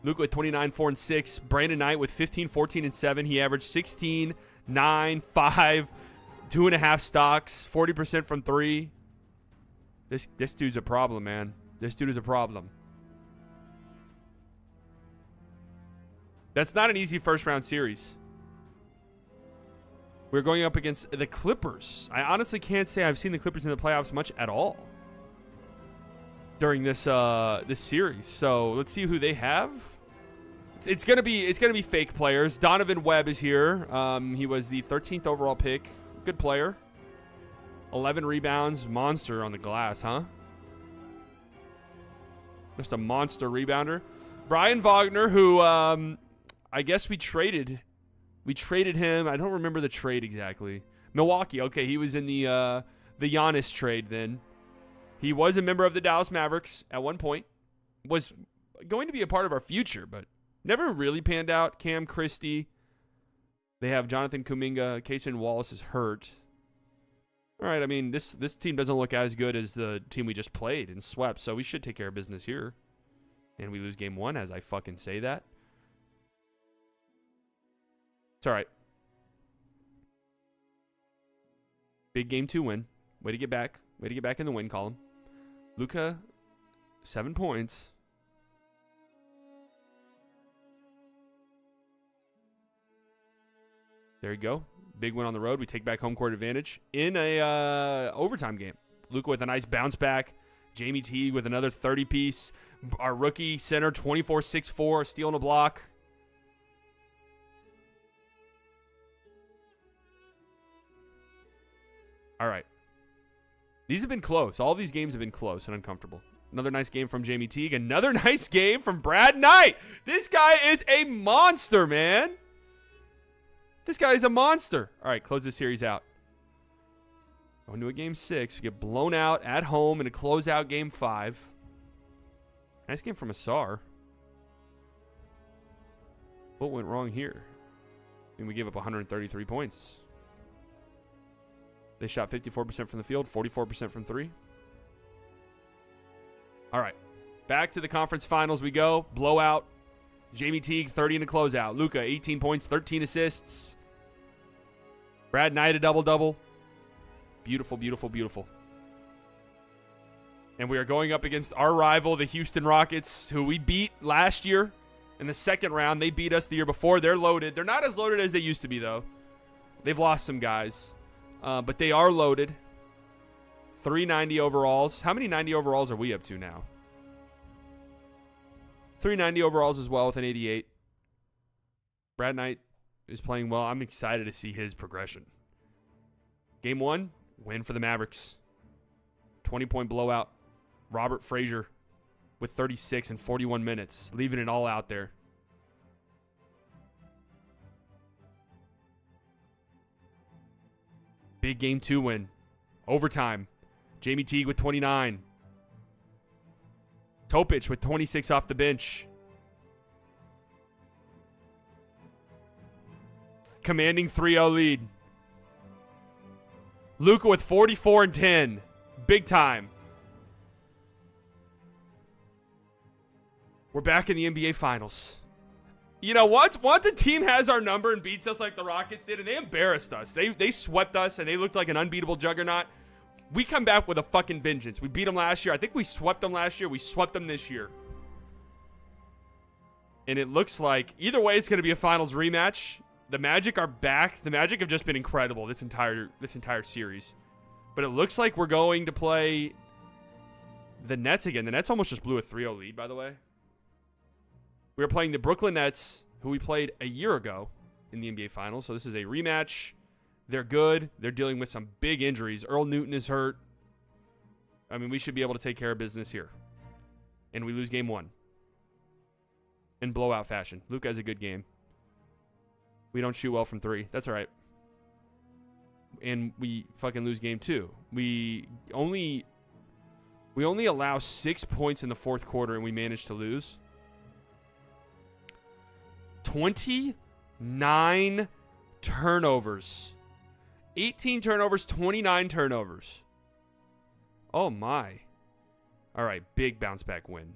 Luke with 29, 4, and 6. Brandon Knight with 15, 14, and 7. He averaged 16, 9, 5, 2.5 stocks, 40% from 3. This dude's a problem, man. This dude is a problem. That's not an easy first-round series. We're going up against the Clippers. I honestly can't say I've seen the Clippers in the playoffs much at all during this series. So let's see who they have. It's gonna be fake players. Donovan Webb is here. He was the 13th overall pick. Good player. 11 rebounds. Monster on the glass, huh? Just a monster rebounder. Brian Wagner, who I guess we traded. We traded him. I don't remember the trade exactly. Milwaukee. Okay, he was in the Giannis trade then. He was a member of the Dallas Mavericks at one point. Was going to be a part of our future, but never really panned out. Cam Christie. They have Jonathan Kuminga. Cason Wallace is hurt. All right, I mean, this team doesn't look as good as the team we just played and swept, so we should take care of business here. And we lose game 1 as I fucking say that. It's all right. Big game 2 win. Way to get back. Way to get back in the win column. Luka, 7 points. There you go. Big win on the road. We take back home court advantage in a overtime game. Luka with a nice bounce back. Jamie Teague with another 30-piece. Our rookie center, 24-6-4, stealing a block. All right. These have been close. All these games have been close and uncomfortable. Another nice game from Jamie Teague. Another nice game from Brad Knight. This guy is a monster, man. This guy is a monster. All right, close this series out. Going to a game 6. We get blown out at home in a closeout game 5. Nice game from Asar. What went wrong here? I mean, we gave up 133 points. They shot 54% from the field, 44% from 3. All right. Back to the conference finals we go. Blowout. Jamie Teague, 30 in a closeout. Luka, 18 points, 13 assists. Brad Knight, a double-double. Beautiful, beautiful, beautiful. And we are going up against our rival, the Houston Rockets, who we beat last year in the second round. They beat us the year before. They're loaded. They're not as loaded as they used to be, though. They've lost some guys. But they are loaded. 390 overalls. How many 90 overalls are we up to now? 390 overalls as well with an 88. Brad Knight is playing well. I'm excited to see his progression. Game 1, win for the Mavericks. 20-point blowout. Robert Frazier with 36 in 41 minutes, leaving it all out there. Big game 2 win. Overtime. Jamie Teague with 29. Topic with 26 off the bench. Commanding 3-0 lead. Luka with 44 and 10. Big time. We're back in the NBA Finals. You know, once a team has our number and beats us like the Rockets did, and they embarrassed us. They swept us, and they looked like an unbeatable juggernaut. We come back with a fucking vengeance. We beat them last year. I think we swept them last year. We swept them this year. And it looks like either way it's going to be a finals rematch. The Magic are back. The Magic have just been incredible this entire series. But it looks like we're going to play the Nets again. The Nets almost just blew a 3-0 lead, by the way. We were playing the Brooklyn Nets, who we played a year ago in the NBA Finals. So this is a rematch. They're good. They're dealing with some big injuries. Earl Newton is hurt. I mean, we should be able to take care of business here. And we lose game 1 in blowout fashion. Luka has a good game. We don't shoot well from 3. That's all right. And we fucking lose game 2. We only allow 6 points in the fourth quarter, and we manage to lose. 29 turnovers. 18 turnovers, 29 turnovers. Oh, my. All right, big bounce back win.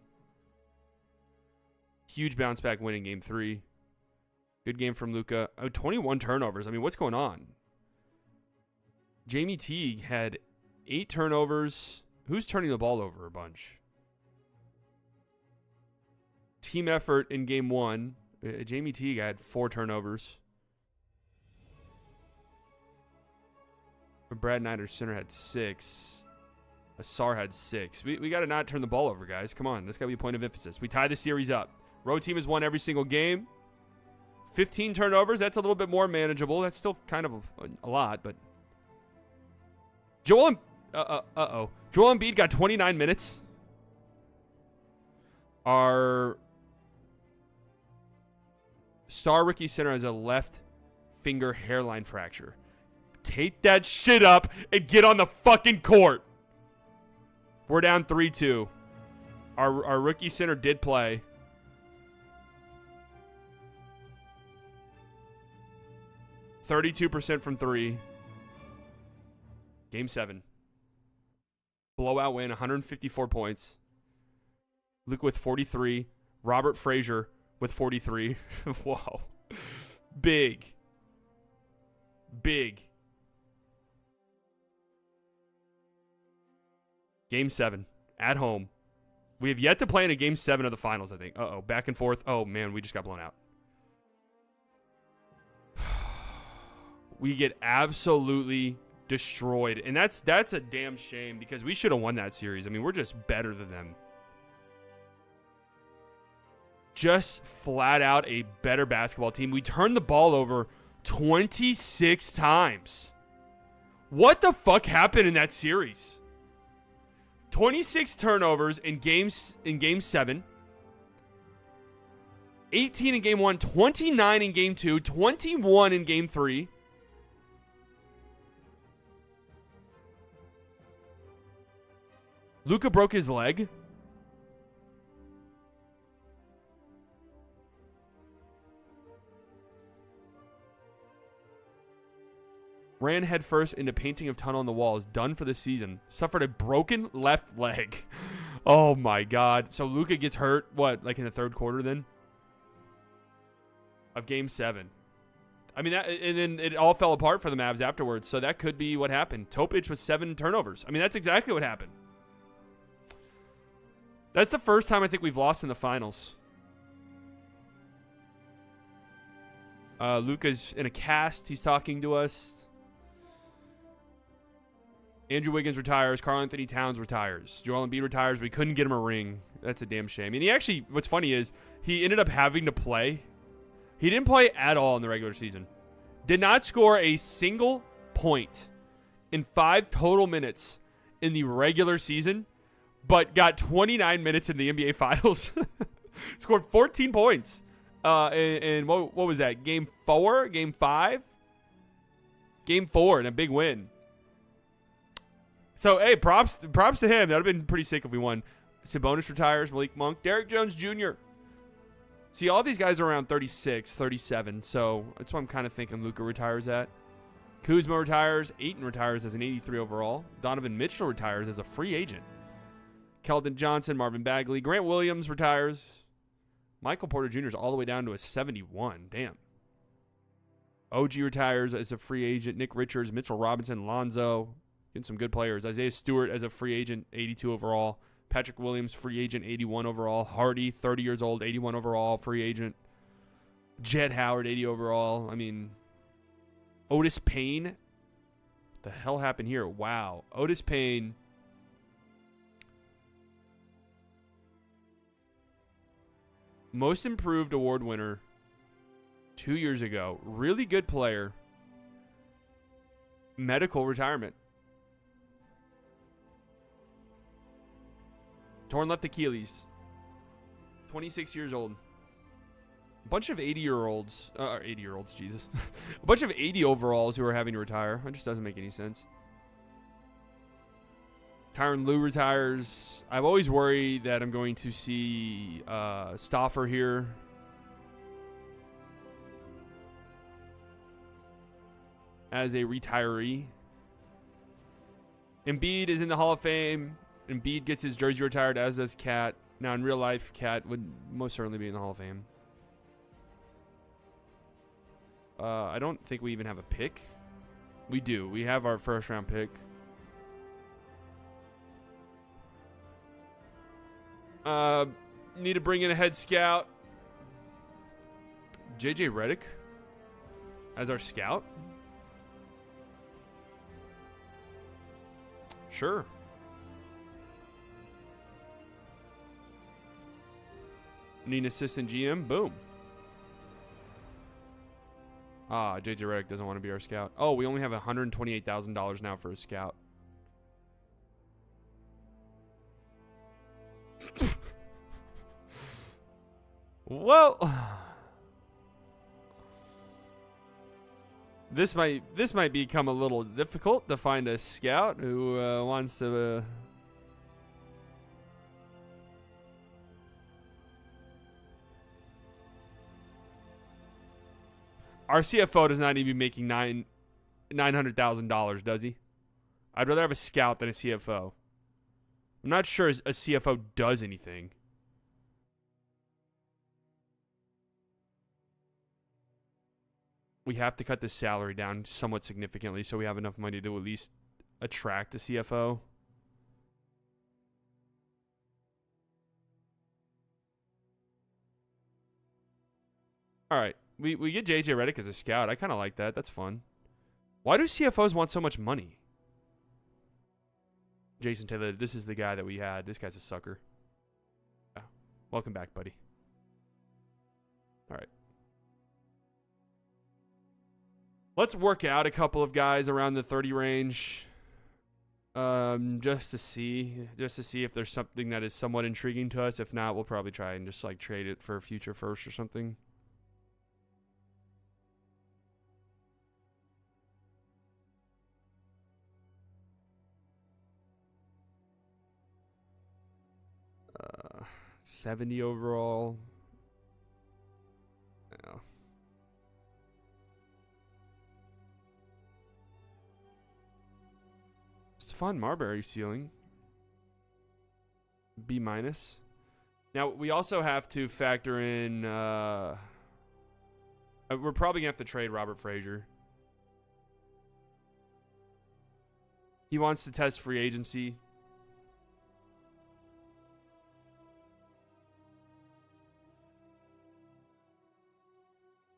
Huge bounce back win in game 3. Good game from Luka. Oh, 21 turnovers. I mean, what's going on? Jamie Teague had 8 turnovers. Who's turning the ball over a bunch? Team effort in game 1. Jamie Teague had 4 turnovers. Brad Knight, our center, had 6. Asar had 6. We got to not turn the ball over, guys. Come on. That's got to be a point of emphasis. We tie the series up. Road team has won every single game. 15 turnovers. That's a little bit more manageable. That's still kind of a lot, but... Joel Embiid got 29 minutes. Our star rookie center has a left finger hairline fracture. Take that shit up and get on the fucking court. We're down 3-2. Our rookie center did play. %32 from 3. Game 7. Blowout win, 154 points. Luke with 43. Robert Frazier with 43. Whoa. Big. Big. Game 7 at home. We have yet to play in a Game 7 of the finals, I think. Uh-oh, back and forth. Oh, man, we just got blown out. We get absolutely destroyed. And that's a damn shame because we should have won that series. I mean, we're just better than them. Just flat out a better basketball team. We turned the ball over 26 times. What the fuck happened in that series? 26 turnovers in game 7. 18 in game 1, 29 in game 2, 21 in game 3. Luka broke his leg. Ran headfirst into painting of tunnel on the wall. Is done for the season. Suffered a broken left leg. Oh my God. So Luka gets hurt, what, like in the third quarter then? Of game 7. I mean, and then it all fell apart for the Mavs afterwards. So that could be what happened. Topic with 7 turnovers. I mean, that's exactly what happened. That's the first time I think we've lost in the finals. Luka's in a cast. He's talking to us. Andrew Wiggins retires. Karl Anthony Towns retires. Joel Embiid retires. We couldn't get him a ring. That's a damn shame. And he actually, what's funny is he ended up having to play. He didn't play at all in the regular season. Did not score a single point in 5 total minutes in the regular season, but got 29 minutes in the NBA Finals. Scored 14 points. And what was that? Game 4? Game 5? Game 4 and a big win. So, hey, props to him. That would have been pretty sick if we won. Sabonis retires. Malik Monk. Derrick Jones Jr. See, all these guys are around 36, 37. So, that's what I'm kind of thinking Luka retires at. Kuzma retires. Ayton retires as an 83 overall. Donovan Mitchell retires as a free agent. Keldon Johnson, Marvin Bagley. Grant Williams retires. Michael Porter Jr. is all the way down to a 71. Damn. OG retires as a free agent. Nick Richards, Mitchell Robinson, Lonzo. Getting some good players. Isaiah Stewart as a free agent, 82 overall. Patrick Williams, free agent, 81 overall. Hardy, 30 years old, 81 overall, free agent. Jed Howard, 80 overall. I mean, Otis Payne. What the hell happened here? Wow. Otis Payne. Most Improved Award winner 2 years ago. Really good player. Medical retirement. Torn left Achilles. 26 years old. A bunch of 80-year-olds. 80-year-olds, Jesus. A bunch of 80 overalls who are having to retire. That just doesn't make any sense. Tyronn Lue retires. I've always worried that I'm going to see Stauffer here. As a retiree. Embiid is in the Hall of Fame. Embiid gets his jersey retired, as does Cat. Now, in real life, Cat would most certainly be in the Hall of Fame. I don't think we even have a pick. We do. We have our first-round pick. Need to bring in a head scout. JJ Redick as our scout? Sure. Need an assistant GM? Boom. JJ Redick doesn't want to be our scout. Oh, we only have $128,000 now for a scout. Well, this might become a little difficult to find a scout who wants to. Our CFO does not even be making $900,000, does he? I'd rather have a scout than a CFO. I'm not sure a CFO does anything. we have to cut the salary down somewhat significantly so we have enough money to at least attract a CFO. All right. We get JJ Redick as a scout. I kind of like that. That's fun. Why do CFOs want so much money? Jason Taylor, this is the guy that we had. This guy's a sucker. Yeah. Welcome back, buddy. All right. Let's work out a couple of guys around the 30 range. Just to see if there's something that is somewhat intriguing to us. If not, we'll probably try and just like trade it for a future first or something. Uh, 70 overall. Yeah. Stephon Marbury ceiling. B-. Now, we also have to factor in... we're probably going to have to trade Robert Frazier. He wants to test free agency.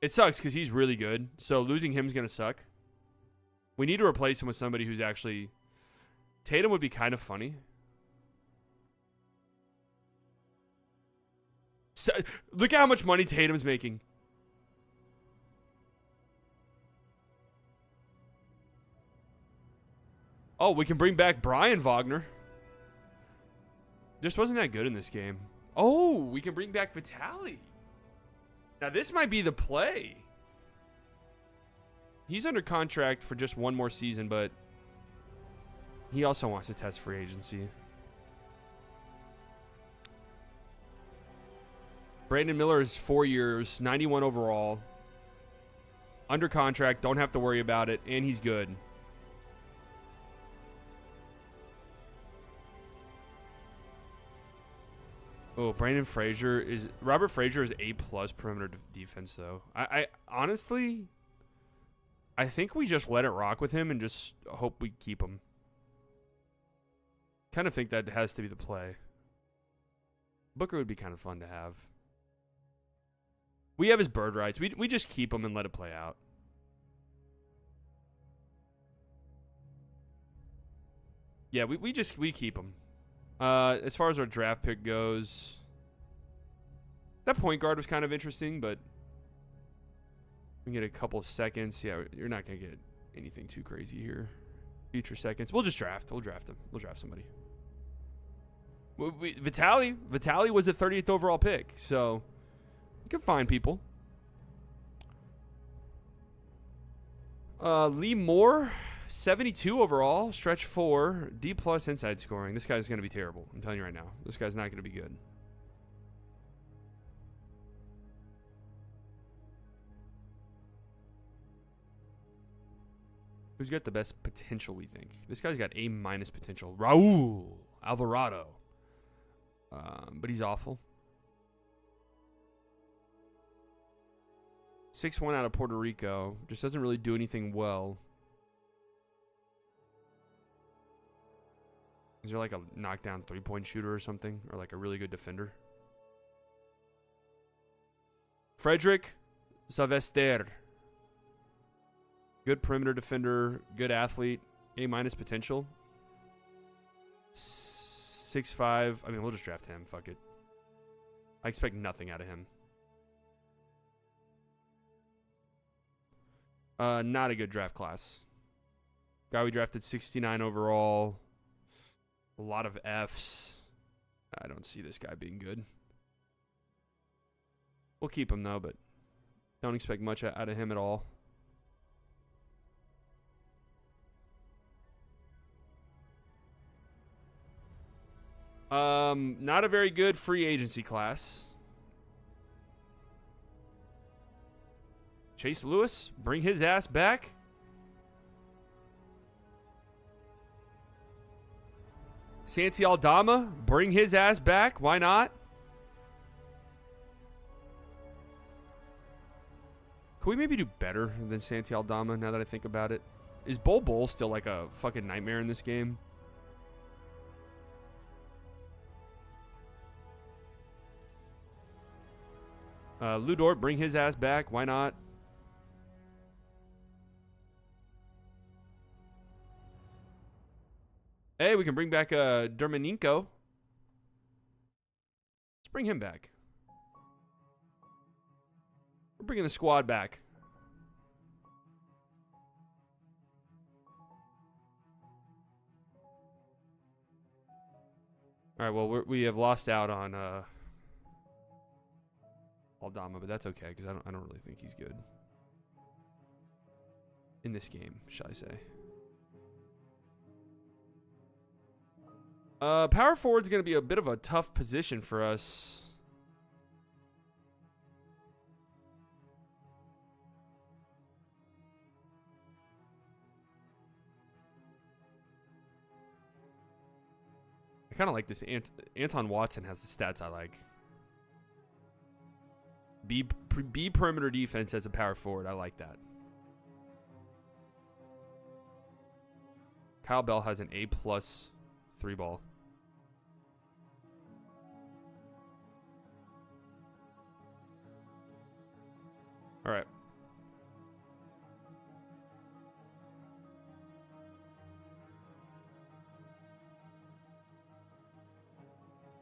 It sucks because he's really good. So losing him is going to suck. We need to replace him with somebody who's actually... Tatum would be kind of funny. So, look at how much money Tatum's making. Oh, we can bring back Brian Wagner. Just wasn't that good in this game. Oh, we can bring back Vitali. Now, this might be the play. He's under contract for just one more season, but he also wants to test free agency. Brandon Miller is 4 years, 91 overall. Under contract, don't have to worry about it, and he's good. Oh, Robert Frazier is A+ perimeter defense, though. I honestly, I think we just let it rock with him and just hope we keep him. Kind of think that has to be the play. Booker would be kind of fun to have. We have his bird rights. We just keep him and let it play out. Yeah, we keep him. As far as our draft pick goes, that point guard was kind of interesting, but we can get a couple of seconds. Yeah, you're not going to get anything too crazy here. Future seconds. We'll just draft. We'll draft him. We'll draft somebody. Vitali was the 30th overall pick, so you can find people. Lee Moore, 72 overall, stretch 4, D+ inside scoring. This guy's going to be terrible. I'm telling you right now. This guy's not going to be good. Who's got the best potential, we think? This guy's got A- potential. Raul Alvarado. But he's awful. 6'1" out of Puerto Rico. Just doesn't really do anything well. Is there like a knockdown three-point shooter or something? Or like a really good defender? Frederick Savester. Good perimeter defender. Good athlete. A- potential. 6'5". I mean, we'll just draft him. Fuck it. I expect nothing out of him. Not a good draft class. Guy we drafted 69 overall. A lot of Fs. I don't see this guy being good. We'll keep him, though, but don't expect much out of him at all. Not a very good free agency class. Chase Lewis, bring his ass back. Santi Aldama, bring his ass back. Why not? Could we maybe do better than Santi Aldama now that I think about it? Is Bol still like a fucking nightmare in this game? Ludort, bring his ass back. Why not? Hey, we can bring back Dermaninko. Let's bring him back. We're bringing the squad back. All right, well, we have lost out on Aldama, but that's okay because I don't really think he's good in this game, shall I say? Power forward's gonna be a bit of a tough position for us. I kind of like this. Anton Watson has the stats I like. B perimeter defense as a power forward. I like that. Kyle Bell has an A+ 3-ball. All right.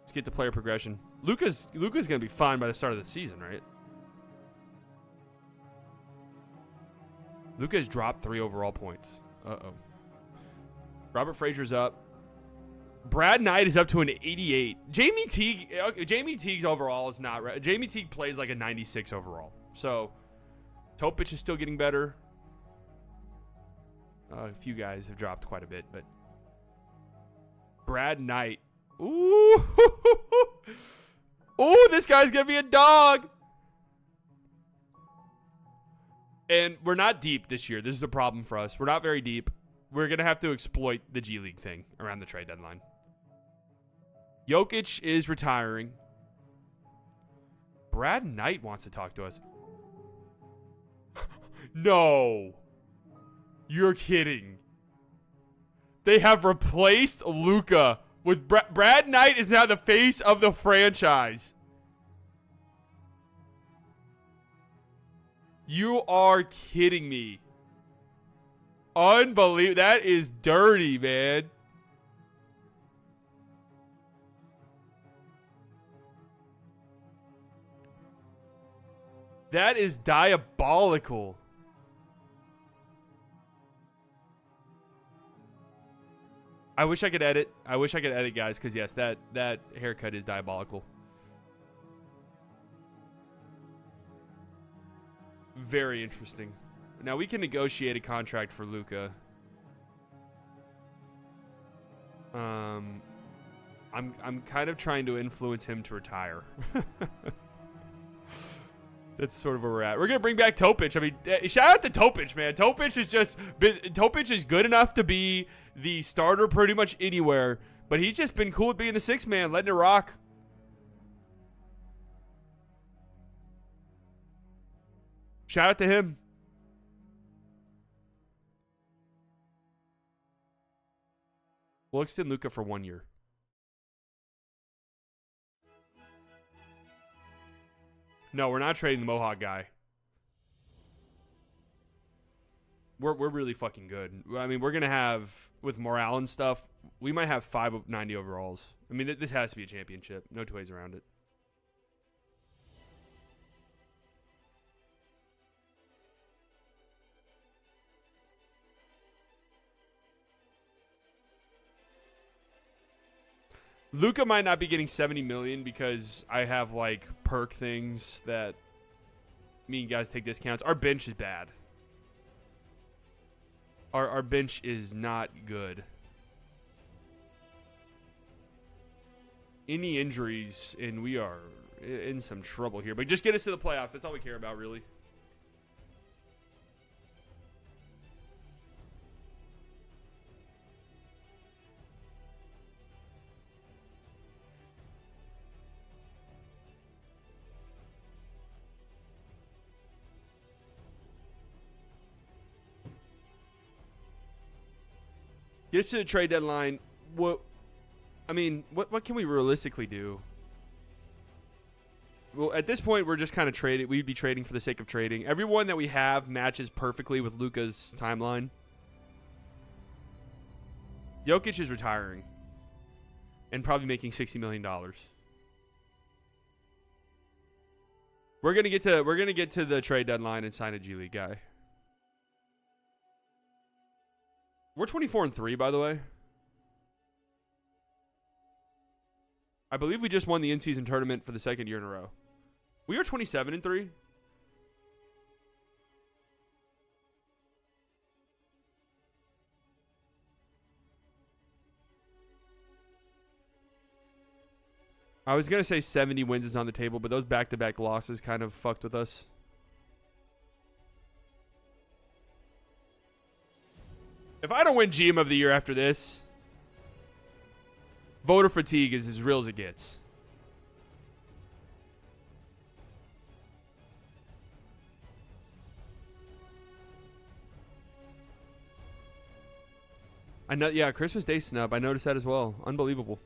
Let's get the player progression. Luka's gonna be fine by the start of the season, right? Luka has dropped 3 overall points. Uh-oh. Robert Frazier's up. Brad Knight is up to an 88. Jamie Teague's overall is not right. Jamie Teague plays like a 96 overall. So Topic is still getting better. A few guys have dropped quite a bit, but Brad Knight. Ooh. Ooh, this guy's going to be a dog. And we're not deep this year. This is a problem for us. We're not very deep. We're going to have to exploit the G League thing around the trade deadline. Jokic is retiring. Brad Knight wants to talk to us. No. You're kidding. They have replaced Luka with Brad Knight is now the face of the franchise. You are kidding me. Unbelievable. That is dirty, man. That is diabolical. I wish I could edit. I wish I could edit, guys, because yes, that haircut is diabolical. Very interesting. Now we can negotiate a contract for Luka. I'm kind of trying to influence him to retire. That's sort of where we're at. We're gonna bring back Topic. I mean, shout out to Topic, man. Topic is good enough to be the starter pretty much anywhere, but he's just been cool with being the 6th man, letting it rock. Shout out to him. We'll extend Luka for 1 year. No, we're not trading the Mohawk guy. We're really fucking good. I mean, we're going to have, with morale and stuff, we might have 5 of 90 overalls. I mean, this has to be a championship. No two ways around it. Luka might not be getting 70 million because I have like perk things that me and guys take discounts. Our bench is bad. Our bench is not good. Any injuries and we are in some trouble here. But just get us to the playoffs. That's all we care about, really. Get us to the trade deadline. What can we realistically do? Well, at this point, we're just kind of trading. We'd be trading for the sake of trading. Everyone that we have matches perfectly with Luka's timeline. Jokic is retiring and probably making $60 million. We're gonna get to the trade deadline and sign a G League guy. We're 24-3, by the way. I believe we just won the in-season tournament for the second year in a row. We are 27-3. I was going to say 70 wins is on the table, but those back-to-back losses kind of fucked with us. If I don't win GM of the year after this, voter fatigue is as real as it gets. I know, yeah, Christmas Day snub. I noticed that as well. Unbelievable.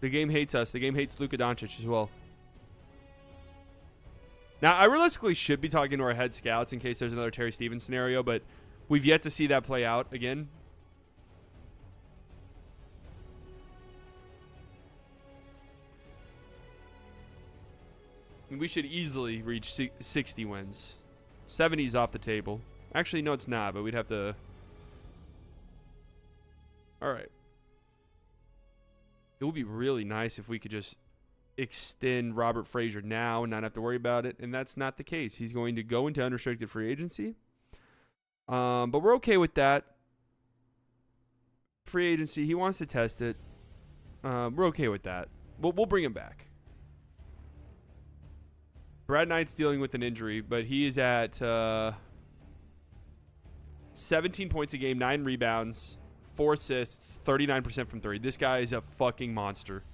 The game hates us. The game hates Luka Doncic as well. Now, I realistically should be talking to our head scouts in case there's another Terry Stevens scenario, but we've yet to see that play out again. I mean, we should easily reach 60 wins. 70's off the table. Actually, no, it's not, but we'd have to... All right. It would be really nice if we could just extend Robert Frazier now and not have to worry about it, and that's not the case. He's going to go into unrestricted free agency. But we're okay with that. Free agency, he wants to test it. We're okay with that. We'll bring him back. Brad Knight's dealing with an injury, but he is at 17 points a game, 9 rebounds, 4 assists, 39% from 3. This guy is a fucking monster.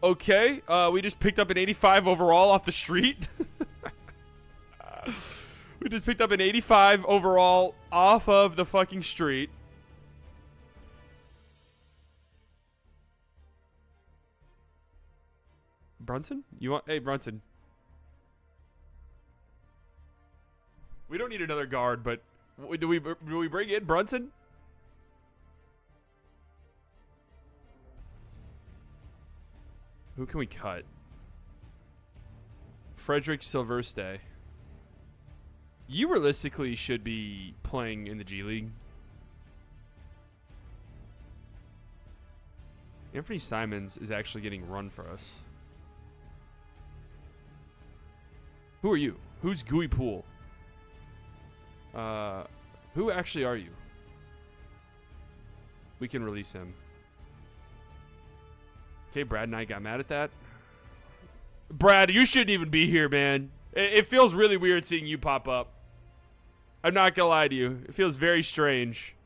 Okay, we just picked up an 85 overall off the street. We just picked up an 85 overall off of the fucking street. Brunson? You want? Hey, Brunson. We don't need another guard, but do we bring in Brunson? Who can we cut? Frederick Silverstay. You realistically should be playing in the G League. Anthony Simons is actually getting run for us. Who are you? Who's Gooey Pool? Who actually are you? We can release him. Okay, Brad Knight got mad at that. Brad, you shouldn't even be here, man. It feels really weird seeing you pop up. I'm not gonna lie to you. It feels very strange.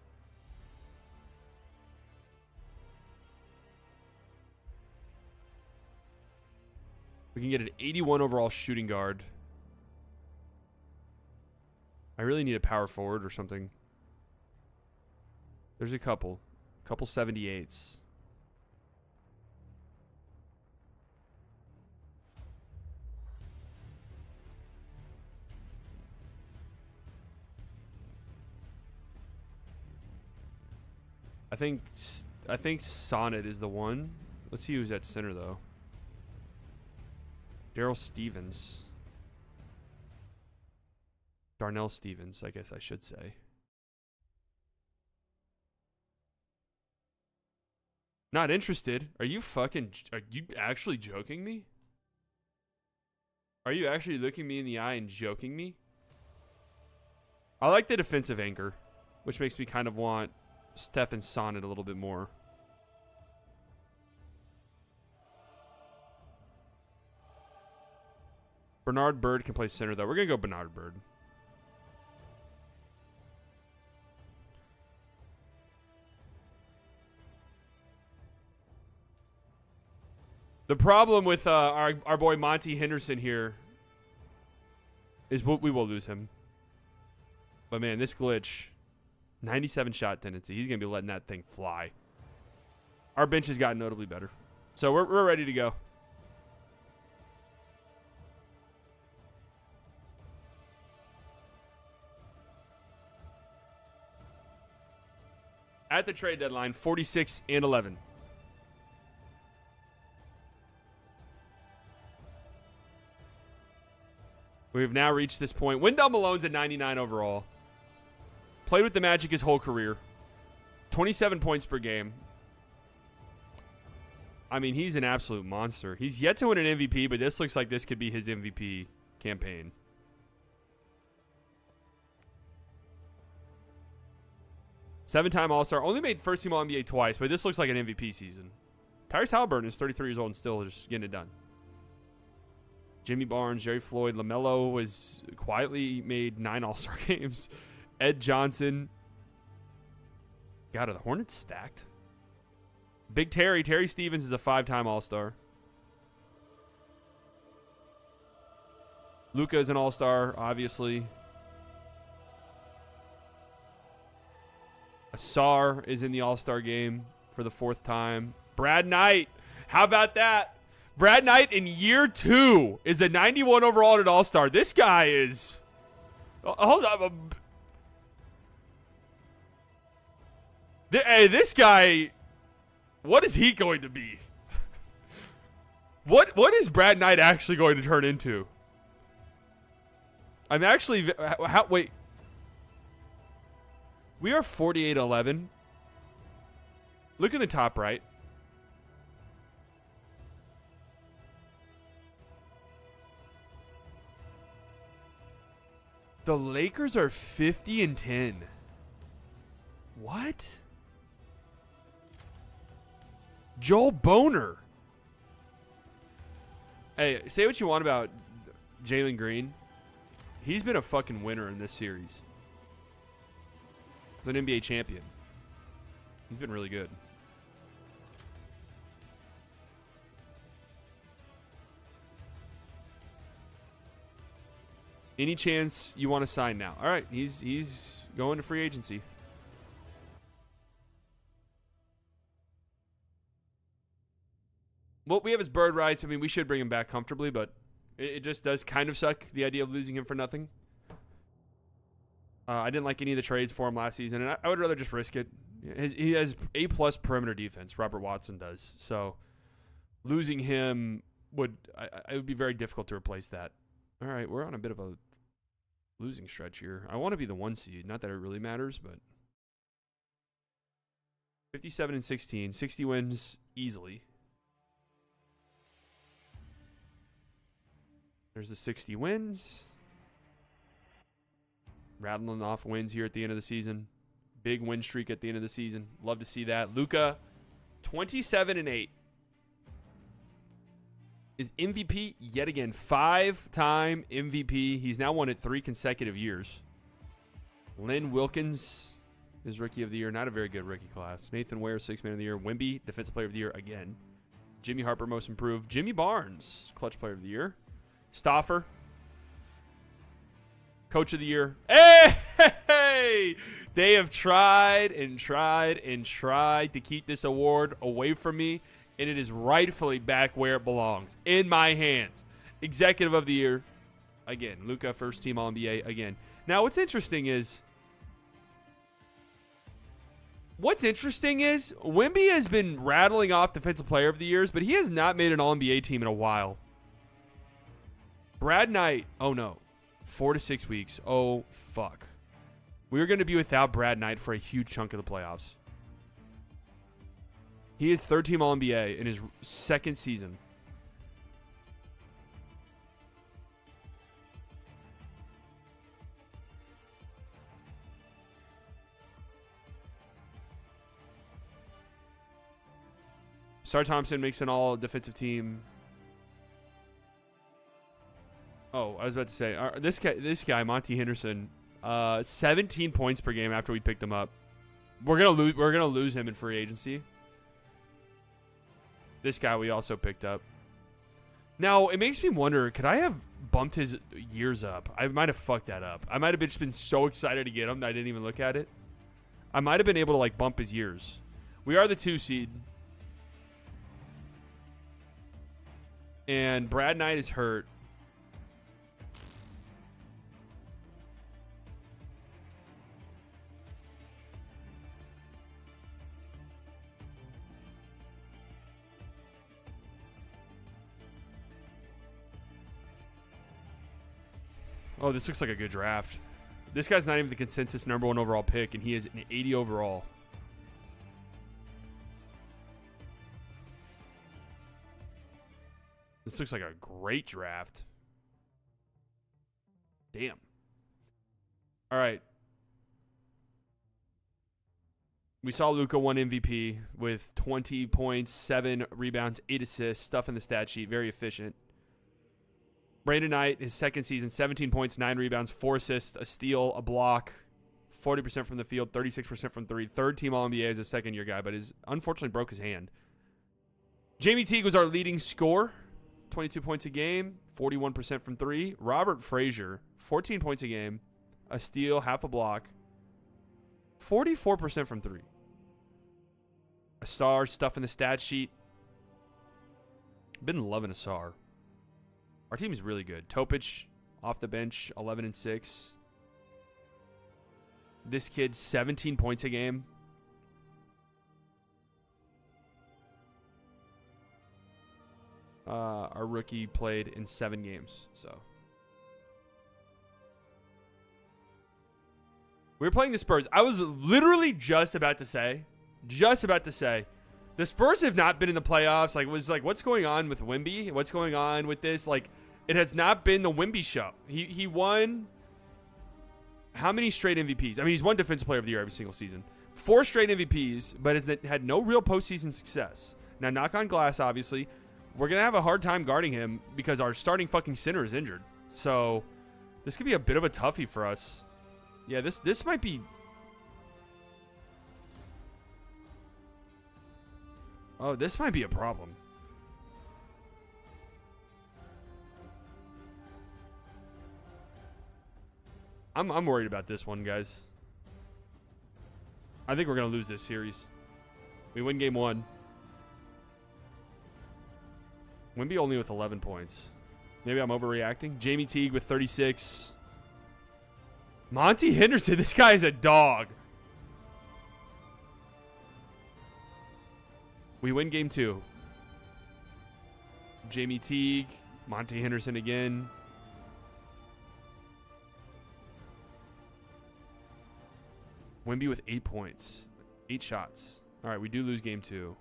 We can get an 81 overall shooting guard. I really need a power forward or something. There's a couple 78s. I think Sonnet is the one. Let's see who's at center though. Darrell Stevens. Darnell Stevens, I guess I should say. Not interested. Are you actually joking me? Are you actually looking me in the eye and joking me? I like the defensive anchor, which makes me kind of want Steph and Sonnet a little bit more. Bernard Bird can play center, though. We're going to go Bernard Bird. The problem with our boy Monty Henderson here is we will lose him. But, man, this glitch, 97 shot tendency. He's going to be letting that thing fly. Our bench has gotten notably better. So we're ready to go. At the trade deadline, 46-11. We've now reached this point. Wendell Malone's at 99 overall. Played with the Magic his whole career. 27 points per game. I mean, he's an absolute monster. He's yet to win an MVP, but this looks like this could be his MVP campaign. Seven-time All-Star. Only made first-team All-NBA twice, but this looks like an MVP season. Tyrese Halliburton is 33 years old and still just getting it done. Jimmy Barnes, Jerry Floyd, LaMelo was quietly made 9 All-Star games. Ed Johnson. God, are the Hornets stacked? Big Terry. Terry Stevens is a 5-time All-Star. Luka is an All-Star, obviously. Asar is in the All-Star game for the 4th time. Brad Knight. How about that? Brad Knight in year 2 is a 91 overall at All-Star. This guy is... Hold on. Hey, this guy... What is he going to be? What is Brad Knight actually going to turn into? I'm actually... Wait. We are 48-11. Look in the top right. The Lakers are 50-10. What? Joel Boner. Hey, say what you want about Jalen Green. He's been a fucking winner in this series. He's an NBA champion. He's been really good. Any chance you want to sign now? All right, he's going to free agency. Well, we have his bird rights. I mean, we should bring him back comfortably, but it just does kind of suck, the idea of losing him for nothing. I didn't like any of the trades for him last season, and I would rather just risk it. He has A+ perimeter defense. Robert Watson does. So losing him it would be very difficult to replace that. All right, we're on a bit of a losing stretch here. I want to be the 1 seed. Not that it really matters, but 57-16, 60 wins easily. There's the 60 wins. Rattling off wins here at the end of the season. Big win streak at the end of the season. Love to see that. Luka, 27-8. Is MVP yet again. 5-time MVP. He's now won it 3 consecutive years. Lynn Wilkins is Rookie of the Year. Not a very good rookie class. Nathan Ware, 6th Man of the Year. Wemby, Defensive Player of the Year again. Jimmy Harper, Most Improved. Jimmy Barnes, Clutch Player of the Year. Stauffer, Coach of the Year. Hey! They have tried and tried and tried to keep this award away from me, and it is rightfully back where it belongs, in my hands. Executive of the Year, again. Luka, first team All-NBA, again. Now, what's interesting is Wemby has been rattling off Defensive Player of the Years, but he has not made an All-NBA team in a while. Brad Knight, oh no, 4 to 6 weeks. Oh, fuck. We're going to be without Brad Knight for a huge chunk of the playoffs. He is 3rd-team All-NBA in his 2nd season. Star Thompson makes an all defensive team. Oh, I was about to say this guy Monty Henderson, 17 points per game after we picked him up. We're gonna lose him in free agency. This guy we also picked up. Now it makes me wonder, could I have bumped his years up? I might have fucked that up. I might have just been so excited to get him that I didn't even look at it. I might have been able to like bump his years. We are the 2 seed. And Brad Knight is hurt. Oh, this looks like a good draft. This guy's not even the consensus #1 overall pick, and he is an 80 overall. This looks like a great draft. Damn. All right. We saw Luka won MVP with 20 points, 7 rebounds, 8 assists, stuff in the stat sheet, very efficient. Brandon Knight, his second season, 17 points, 9 rebounds, 4 assists, a steal, a block, 40% from the field, 36% from 3. Third team All-NBA as a second-year guy, but unfortunately broke his hand. Jamie Teague was our leading scorer, 22 points a game, 41% from 3. Robert Frazier, 14 points a game, a steal, half a block, 44% from 3. A star, stuff in the stat sheet. Been loving Asar. Our team is really good. Topic off the bench, 11-6. This kid, 17 points a game. Our rookie played in 7 games, so. We were playing the Spurs. I was literally just about to say, the Spurs have not been in the playoffs. What's going on with Wemby? What's going on with this? It has not been the Wemby show. He won how many straight MVPs? I mean, he's won Defensive Player of the Year every single season. 4 straight MVPs, but has had no real postseason success. Now, knock on glass, obviously. We're going to have a hard time guarding him because our starting fucking center is injured. So, this could be a bit of a toughie for us. Yeah, this might be... Oh, this might be a problem. I'm worried about this one, guys. I think we're going to lose this series. We win game 1. Wemby only with 11 points. Maybe I'm overreacting. Jamie Teague with 36. Monty Henderson, this guy is a dog. We win game 2. Jamie Teague, Monty Henderson again. Wemby with 8 points. 8 shots. All right, we do lose game 2.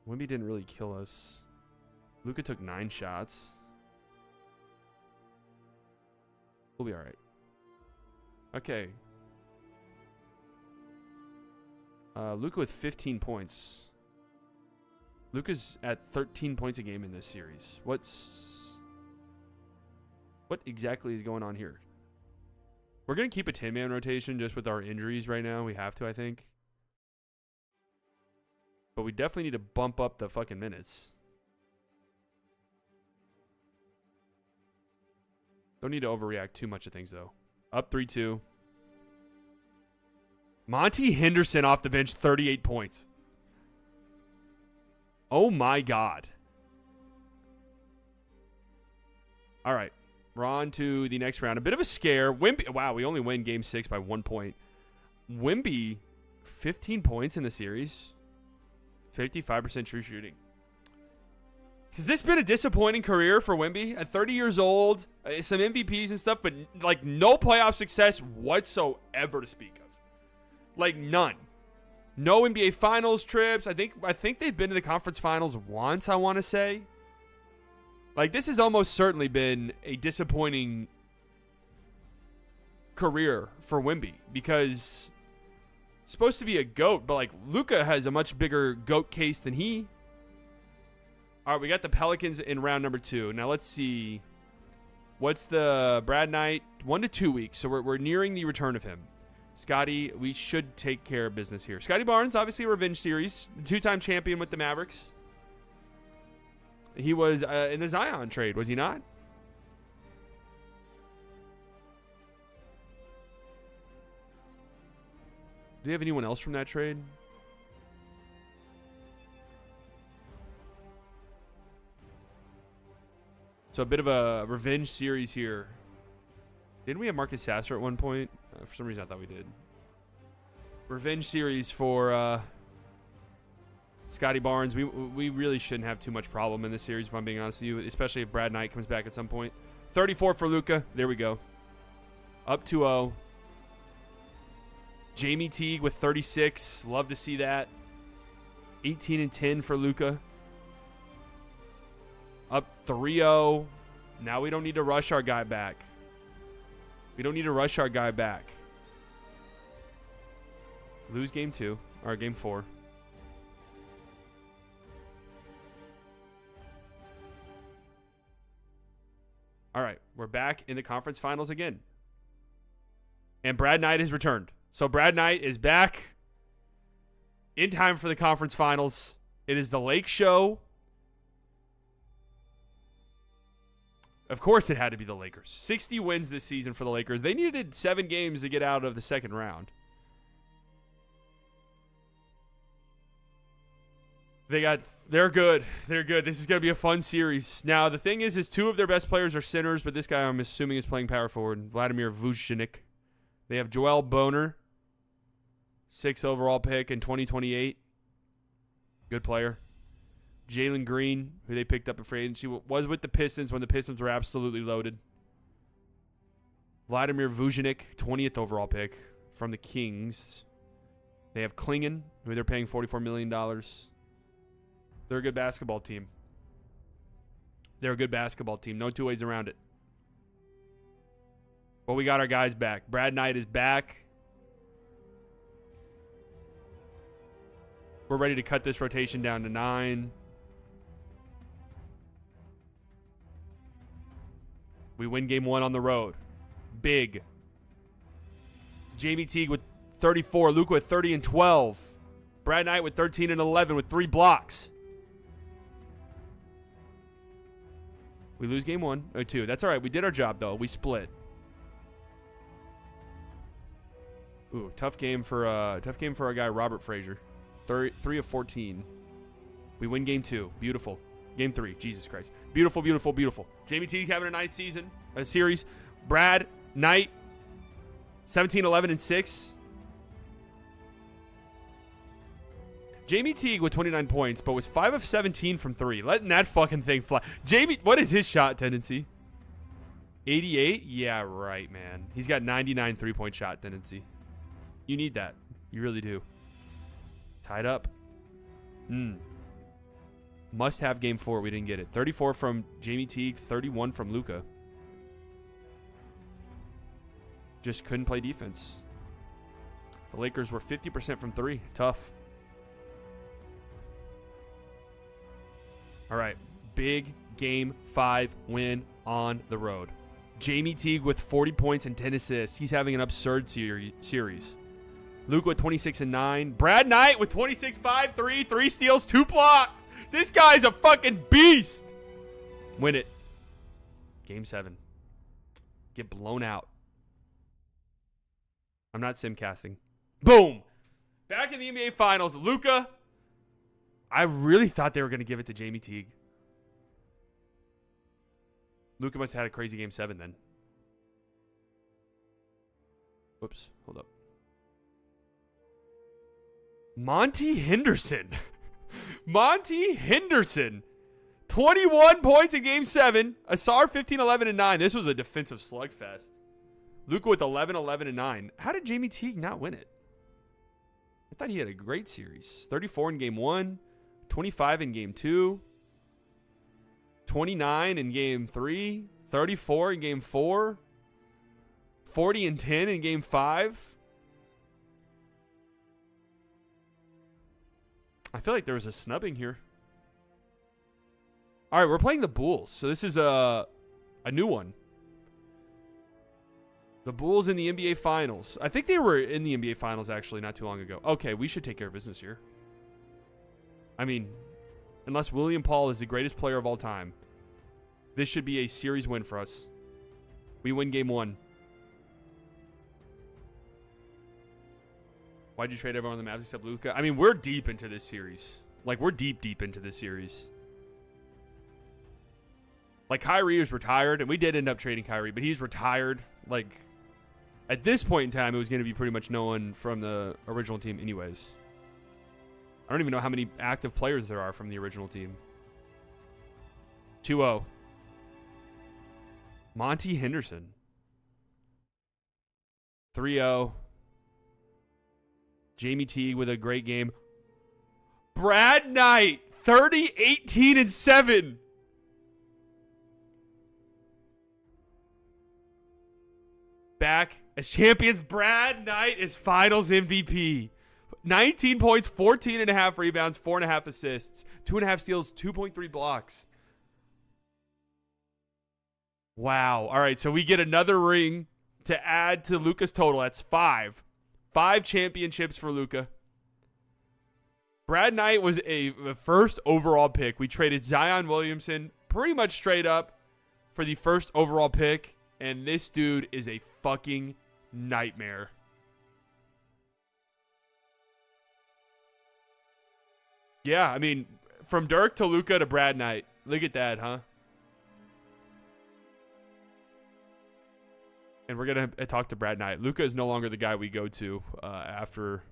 Wemby didn't really kill us. Luka took 9 shots. We'll be all right. Okay. Luka with 15 points. Luka's at 13 points a game in this series. What exactly is going on here? We're going to keep a 10-man rotation just with our injuries right now. We have to, I think. But we definitely need to bump up the fucking minutes. Don't need to overreact too much to things, though. Up 3-2. Monty Henderson off the bench, 38 points. Oh, my God. All right. We're on to the next round. A bit of a scare. Wemby, wow, we only win game 6 by 1 point. Wemby, 15 points in the series. 55% true shooting. Has this been a disappointing career for Wemby? At 30 years old, some MVPs and stuff, but no playoff success whatsoever to speak of. None. No NBA Finals trips. I think they've been to the conference finals once, I want to say. This has almost certainly been a disappointing career for Wemby because supposed to be a GOAT, but like Luka has a much bigger GOAT case than he. All right, we got the Pelicans in round number 2. Now let's see. What's the Brad Knight? 1 to 2 weeks. So we're nearing the return of him. Scotty, we should take care of business here. Scotty Barnes, obviously a revenge series. 2-time champion with the Mavericks. He was in the Zion trade, was he not? Do you have anyone else from that trade? So a bit of a revenge series here. Didn't we have Marcus Sasser at one point? For some reason, I thought we did. Revenge series for Scotty Barnes. We really shouldn't have too much problem in this series, if I'm being honest with you, especially if Brad Knight comes back at some point. 34 for Luka. There we go. Up 2-0. Jamie Teague with 36. Love to see that. 18 and 10 for Luka. Up 3-0. Now we don't need to rush our guy back. We don't need to rush our guy back. Lose game 2. Or game 4. All right. We're back in the conference finals again. And Brad Knight has returned. So Brad Knight is back in time for the conference finals. It is the Lake Show. Of course it had to be the Lakers. 60 wins this season for the Lakers. They needed 7 games to get out of the second round. They're good. They're good. This is going to be a fun series. Now, the thing is 2 of their best players are centers, but this guy I'm assuming is playing power forward, Vladimir Vucinic. They have Joel Boner, 6th overall pick in 2028. Good player. Jalen Green, who they picked up in free agency, was with the Pistons when the Pistons were absolutely loaded. Vladimir Vucinic, 20th overall pick from the Kings. They have Klingon, who they're paying $44 million. They're a good basketball team. They're a good basketball team. No two ways around it. But we got our guys back. Brad Knight is back. We're ready to cut this rotation down to 9. We win game 1 on the road. Big. Jamie Teague with 34. Luka with 30 and 12. Brad Knight with 13 and 11 with 3 blocks. We lose game 1 or 2. That's all right. We did our job, though. We split. Ooh, tough game for our guy Robert Frazier. 3 of 14. We win game 2. Beautiful. Game 3. Jesus Christ. Beautiful, beautiful, beautiful. Jamie Teague having a nice series. Brad Knight, 17, 11, and 6. Jamie Teague with 29 points, but was 5 of 17 from 3. Letting that fucking thing fly. Jamie, what is his shot tendency? 88? Yeah, right, man. He's got 99 3-point shot tendency. You need that. You really do. Tied up. Must have game 4. We didn't get it. 34 from Jamie Teague, 31 from Luka. Just couldn't play defense. The Lakers were 50% from 3. Tough. All right. Big game 5 win on the road. Jamie Teague with 40 points and 10 assists. He's having an absurd series. Luka with 26 and 9. Brad Knight with 26, 5, 3 steals, 2 blocks. This guy's a fucking beast. Win it. Game 7. Get blown out. I'm not simcasting. Boom. Back in the NBA Finals. Luka. I really thought they were going to give it to Jamie Teague. Luka must have had a crazy game 7 then. Whoops. Hold up. Monty Henderson. Monty Henderson. 21 points in game 7. Asar 15, 11, and 9. This was a defensive slugfest. Luka with 11, 11, and 9. How did Jamie Teague not win it? I thought he had a great series. 34 in game 1. 25 in game 2. 29 in game 3. 34 in game 4. 40 and 10 in game 5. I feel like there was a snubbing here. All right, we're playing the Bulls. So this is a new one. The Bulls in the NBA Finals. I think they were in the NBA Finals actually not too long ago. Okay, we should take care of business here. I mean, unless William Paul is the greatest player of all time, this should be a series win for us. We win game 1. Why'd you trade everyone on the Mavs except Luka? I mean, we're deep into this series. Like, we're deep into this series. Like, Kyrie is retired, and we did end up trading Kyrie, but he's retired. Like, at this point in time, it was going to be pretty much no one from the original team anyways. I don't even know how many active players there are from the original team. 2-0. Monty Henderson. 3-0. Jamie Teague with a great game. Brad Knight, 30, 18, and 7. Back as champions, Brad Knight is finals MVP. 19 points, 14.5 rebounds, 4.5 assists, 2.5 steals, 2.3 blocks. Wow. All right, so we get another ring to add to Luka's total. That's 5. 5 championships for Luka. Brad Knight was a first overall pick. We traded Zion Williamson pretty much straight up for the first overall pick, and this dude is a fucking nightmare. Yeah, I mean, from Dirk to Luka to Brad Knight. Look at that, huh? And we're going to talk to Brad Knight. Luka is no longer the guy we go to after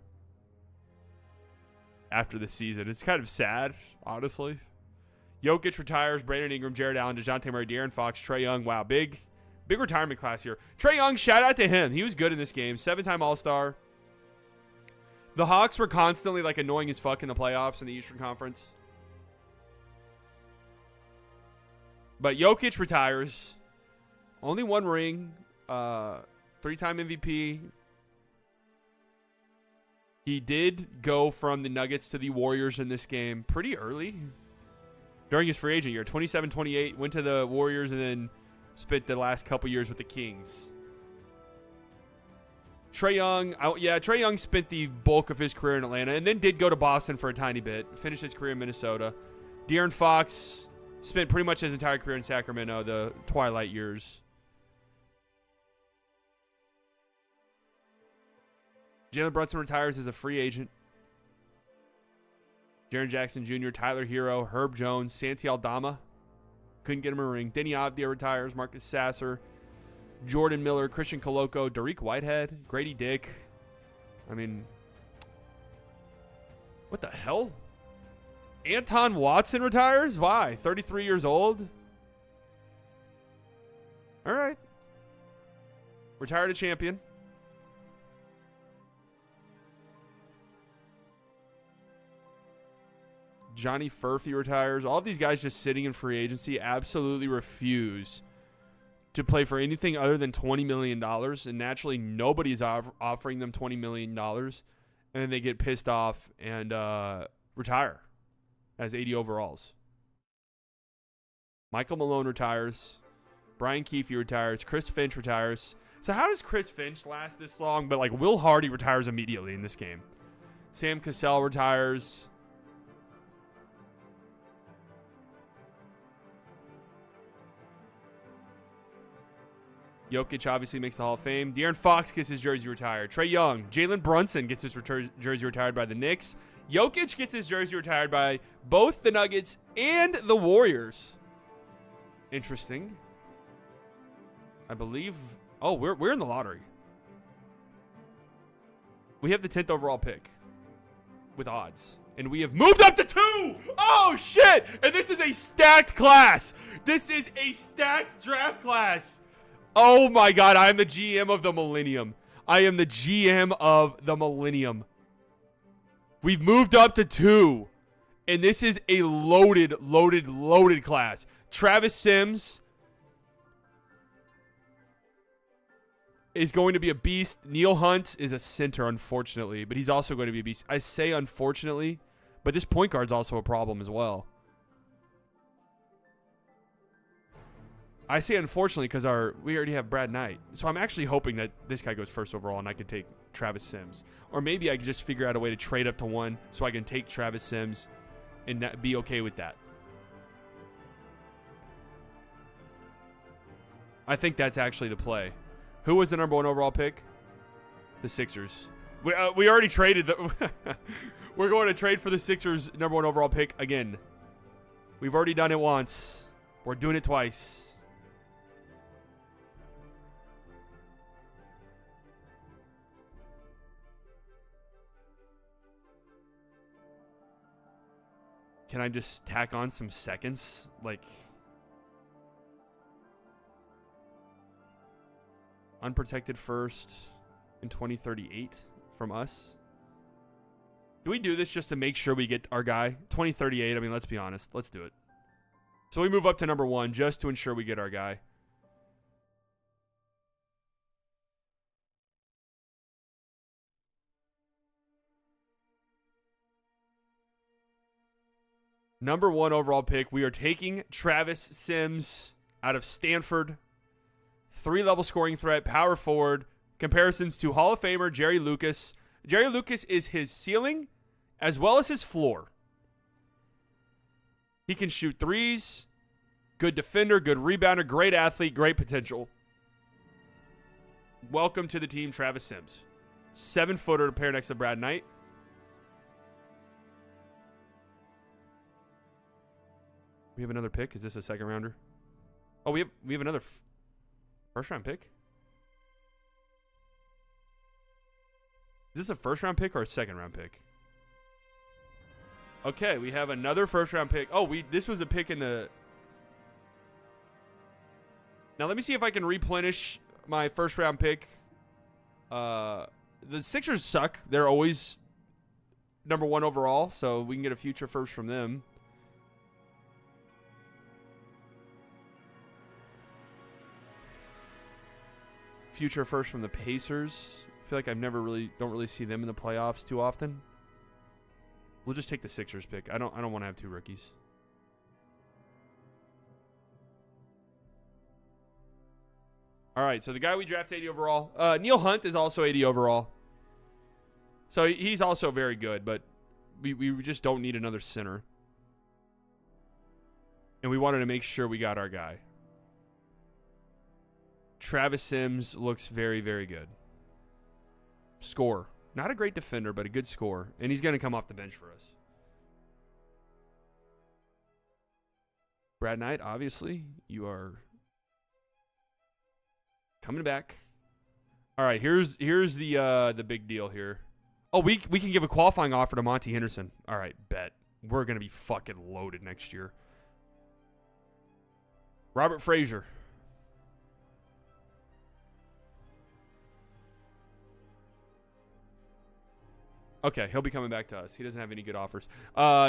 the season. It's kind of sad, honestly. Jokic retires. Brandon Ingram, Jared Allen, DeJounte Murray, De'Aaron Fox, Trae Young. Wow, big retirement class here. Trae Young, shout out to him. He was good in this game. 7-time All-Star. The Hawks were constantly like annoying as fuck in the playoffs in the Eastern Conference. But Jokic retires. Only 1 ring. 3-time MVP. He did go from the Nuggets to the Warriors in this game pretty early. During his free agent year. 27-28. Went to the Warriors and then spent the last couple years with the Kings. Trae Young spent the bulk of his career in Atlanta and then did go to Boston for a tiny bit. Finished his career in Minnesota. De'Aaron Fox spent pretty much his entire career in Sacramento, the twilight years. Jalen Brunson retires as a free agent. Jaren Jackson Jr., Tyler Hero, Herb Jones, Santi Aldama. Couldn't get him a ring. Denny Avdia retires. Marcus Sasser. Jordan Miller, Christian Coloco, Dariq Whitehead, Grady Dick. I mean, what the hell? Anton Watson retires? Why? 33 years old? All right. Retired a champion. Johnny Furphy retires. All of these guys just sitting in free agency absolutely refuse to play for anything other than $20 million. And naturally, nobody's offering them $20 million. And then they get pissed off and retire as 80 overalls. Michael Malone retires. Brian Keefe retires. Chris Finch retires. So how does Chris Finch last this long? But like Will Hardy retires immediately in this game. Sam Cassell retires. Jokic obviously makes the Hall of Fame. De'Aaron Fox gets his jersey retired. Trae Young. Jalen Brunson gets his jersey retired by the Knicks. Jokic gets his jersey retired by both the Nuggets and the Warriors. Interesting. I believe... Oh, we're in the lottery. We have the 10th overall pick with odds. And we have moved up to 2! Oh, shit! And this is a stacked class. This is a stacked draft class. Oh, my God. I am the GM of the millennium. I am the GM of the millennium. We've moved up to 2. And this is a loaded class. Travis Sims is going to be a beast. Neil Hunt is a center, unfortunately. But he's also going to be a beast. I say unfortunately, But this point guard's also a problem as well. I say unfortunately because we already have Brad Knight. So I'm actually hoping that this guy goes first overall and I can take Travis Sims. Or maybe I could just figure out a way to trade up to 1 so I can take Travis Sims and be okay with that. I think that's actually the play. Who was the number 1 overall pick? The Sixers. We already traded the... We're going to trade for the Sixers number 1 overall pick again. We've already done it once. We're doing it twice. Can I just tack on some seconds? Like, unprotected first in 2038 from us. Do we do this just to make sure we get our guy? 2038, I mean, let's be honest. Let's do it. So we move up to number 1 just to ensure we get our guy. Number 1 overall pick, we are taking Travis Sims out of Stanford. 3-level scoring threat, power forward. Comparisons to Hall of Famer Jerry Lucas. Jerry Lucas is his ceiling as well as his floor. He can shoot threes. Good defender, good rebounder, great athlete, great potential. Welcome to the team, Travis Sims. 7-footer to pair next to Brad Knight. We have another pick. Is this a second rounder? Oh, we have another first round pick. Is this a first round pick or a second round pick? Okay, we have another first round pick. Oh, this was a pick in the... Now let me see if I can replenish my first round pick. The Sixers suck. They're always number 1 overall, so we can get a future first from them. Future first from the Pacers. I feel like don't really see them in the playoffs too often. We'll just take the Sixers pick. I don't want to have 2 rookies. All right, so the guy we drafted 80 overall, Neil Hunt is also 80 overall. So he's also very good, but we just don't need another center. And we wanted to make sure we got our guy. Travis Sims looks very, very good. Score. Not a great defender, but a good scorer. And he's going to come off the bench for us. Brad Knight, obviously, you are coming back. All right, here's the big deal here. Oh, we can give a qualifying offer to Monty Henderson. All right, bet. We're going to be fucking loaded next year. Robert Frazier. Okay, he'll be coming back to us. He doesn't have any good offers.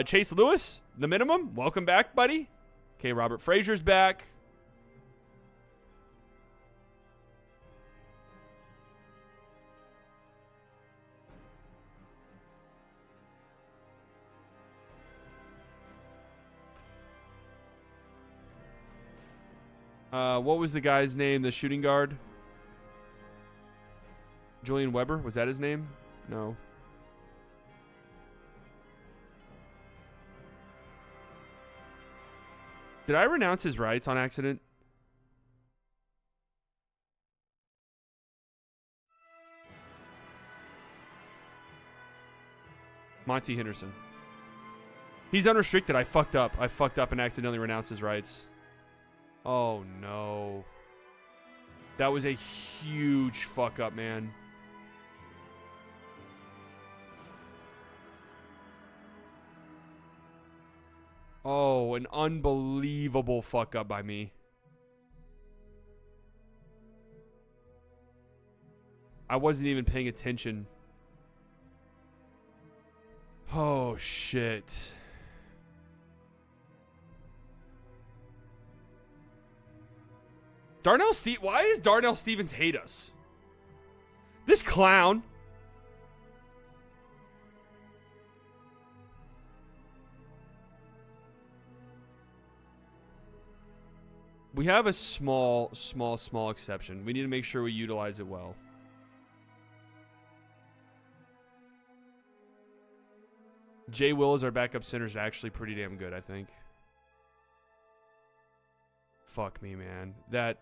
Chase Lewis, the minimum. Welcome back, buddy. Okay, Robert Frazier's back. What was the guy's name? The shooting guard? Julian Weber? Was that his name? No. Did I renounce his rights on accident? Monty Henderson. He's unrestricted. I fucked up. I fucked up and accidentally renounced his rights. Oh, no. That was a huge fuck up, man. Oh, an unbelievable fuck up by me. I wasn't even paying attention. Oh, shit. Why does Darnell Stevens hate us? This clown. We have a small exception. We need to make sure we utilize it well. Jay Will as our backup center is actually pretty damn good, I think. Fuck me, man. That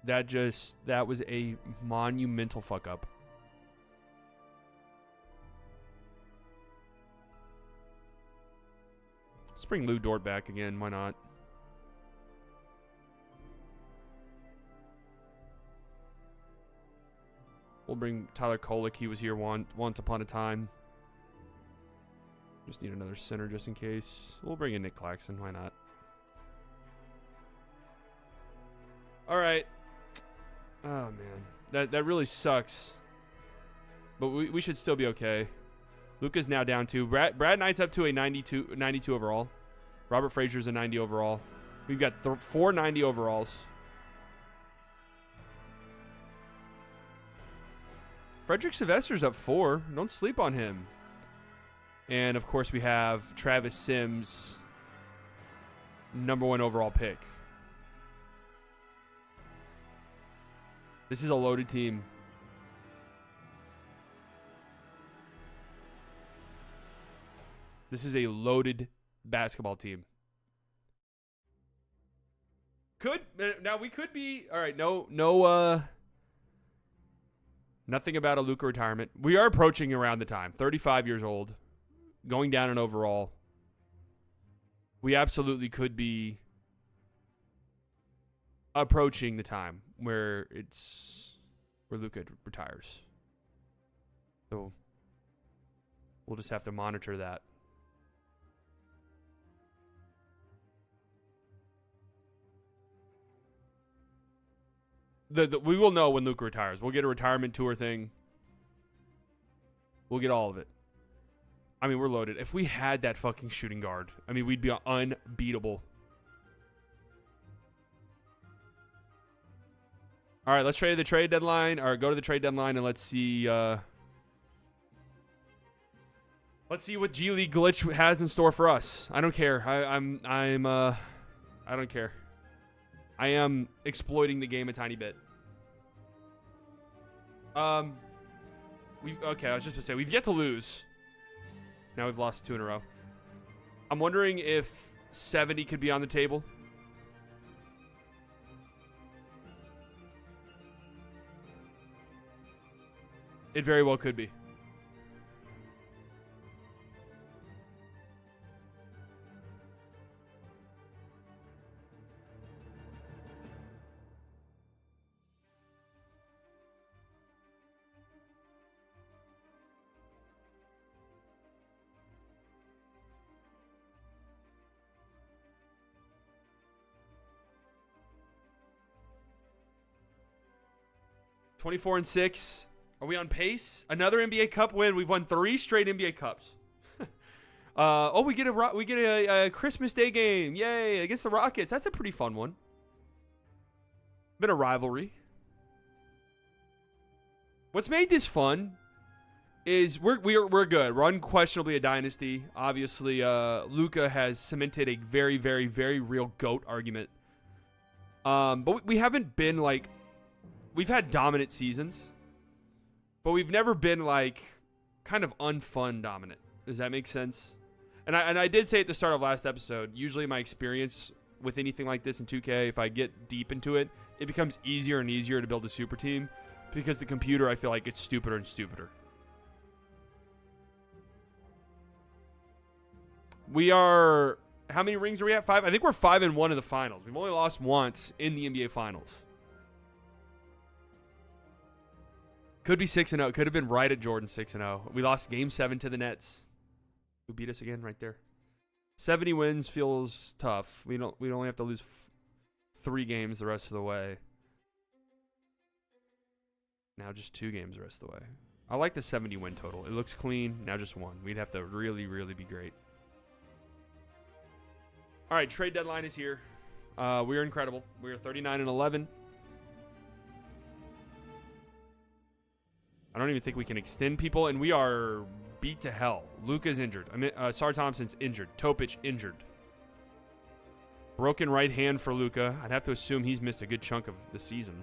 was a monumental fuck up. Let's bring Lou Dort back again. Why not? We'll bring Tyler Kolek. He was here once upon a time. Just need another center just in case. We'll bring in Nick Claxton. Why not? All right. Oh, man. That really sucks. But we should still be okay. Luka's now down to. Brad Knight's up to a 92 overall. Robert Frazier's a 90 overall. We've got 4 90 overalls. Frederick Sylvester's up 4. Don't sleep on him. And, of course, we have Travis Sims, #1 overall pick. This is a loaded team. This is a loaded basketball team. Now we could be all right. Nothing about a Luka retirement. We are approaching around the time. 35 years old, going down in overall. We absolutely could be approaching the time where Luka retires. So we'll just have to monitor that. We will know when Luka retires. We'll get a retirement tour thing. We'll get all of it. I mean, we're loaded. If we had that fucking shooting guard, I mean, we'd be unbeatable. All right, let's trade the trade deadline, or go to the trade deadline, and let's see. Let's see what G League glitch has in store for us. I don't care. I don't care. I am exploiting the game a tiny bit. Okay, I was just gonna say we've yet to lose. Now we've lost 2 in a row. I'm wondering if 70 could be on the table. It very well could be. (24-6). Are we on pace? Another NBA Cup win. We've won 3 straight NBA Cups. We get a Christmas Day game. Yay, against the Rockets. That's a pretty fun one. Been a rivalry. What's made this fun is we're good. We're unquestionably a dynasty. Obviously, Luka has cemented a very, very, very real GOAT argument. But we haven't been like, we've had dominant seasons. But we've never been like kind of unfun dominant. Does that make sense? And I did say at the start of last episode, usually my experience with anything like this in 2K, if I get deep into it, it becomes easier and easier to build a super team because the computer, I feel like, gets stupider and stupider. We are, how many rings are we at? 5? I think we're 5-1 in the finals. We've only lost once in the NBA finals. Could be 6-0. Could have been right at Jordan 6-0. We lost Game 7 to the Nets. Who beat us again right there? 70 wins feels tough. We only have to lose 3 games the rest of the way. Now just 2 games the rest of the way. I like the 70 win total. It looks clean. Now just 1. We'd have to really, really be great. All right, trade deadline is here. We are incredible. We are 39-11. I don't even think we can extend people, and we are beat to hell. Luka's injured. Sar Thompson's injured. Topic injured. Broken right hand for Luka. I'd have to assume he's missed a good chunk of the season.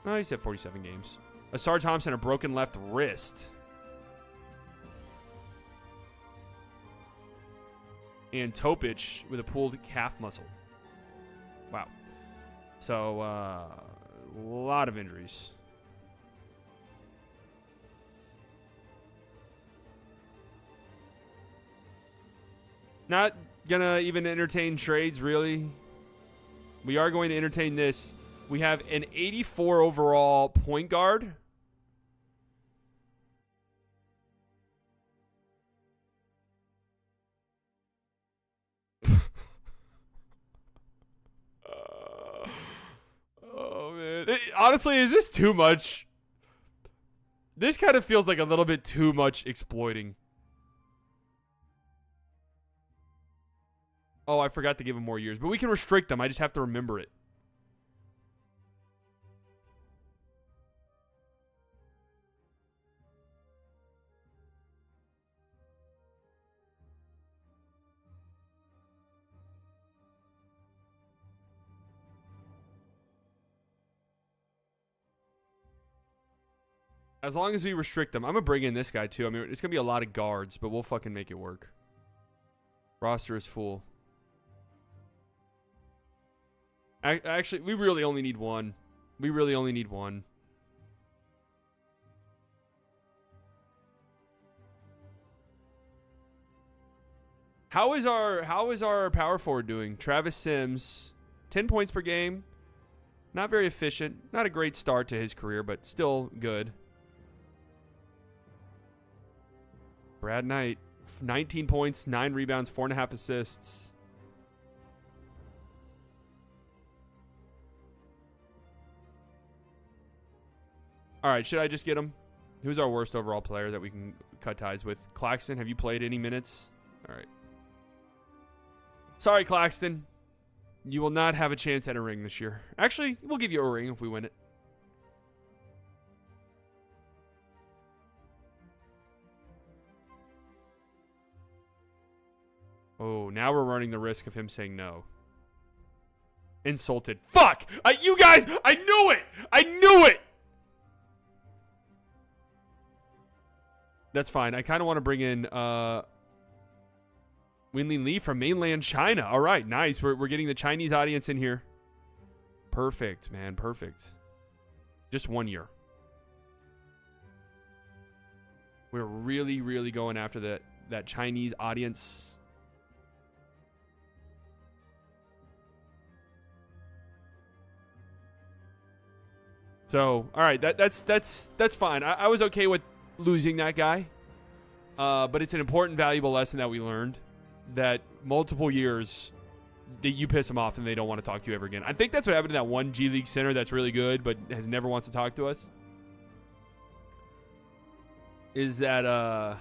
No, he's had 47 games. Asar Thompson, a broken left wrist. And Topic with a pulled calf muscle. Wow. So, a lot of injuries. Not gonna even entertain trades, really. We are going to entertain this. We have an 84 overall point guard. Oh, man. Honestly, is this too much? This kind of feels like a little bit too much exploiting. Oh, I forgot to give him more years. But we can restrict them. I just have to remember it. As long as we restrict them. I'm going to bring in this guy, too. I mean, it's going to be a lot of guards, but we'll fucking make it work. Roster is full. Actually, we really only need one. We really only need one. How is our power forward doing? Travis Sims, 10 points per game. Not very efficient. Not a great start to his career, but still good. Brad Knight, 19 points, 9 rebounds, 4.5 assists. All right, should I just get him? Who's our worst overall player that we can cut ties with? Claxton, have you played any minutes? All right. Sorry, Claxton. You will not have a chance at a ring this year. Actually, we'll give you a ring if we win it. Oh, now we're running the risk of him saying no. Insulted. Fuck! You guys, I knew it! I knew it! That's fine. I kind of want to bring in Winlin Lee from mainland China. All right, nice. We're getting the Chinese audience in here. Perfect, man. Perfect. Just 1 year. We're really, really going after that Chinese audience. So, all right, that's fine. I was okay with losing that guy, but it's an important, valuable lesson that we learned that multiple years that you piss them off and they don't want to talk to you ever again. I think that's what happened to that one G League center that's really good but has never wants to talk to us. Is that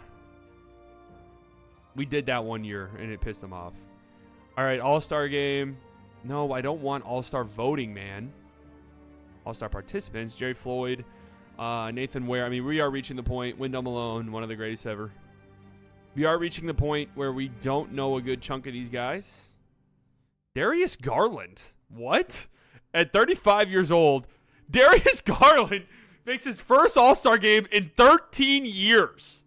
we did that 1 year and it pissed them off. All right, All-Star game. No, I don't want All-Star voting, man. All-Star participants, Jerry Floyd, Nathan Ware. I mean, we are reaching the point, Wyndham Malone, one of the greatest ever. We are reaching the point where we don't know a good chunk of these guys. Darius Garland. What? At 35 years old, Darius Garland makes his first All-Star game in 13 years.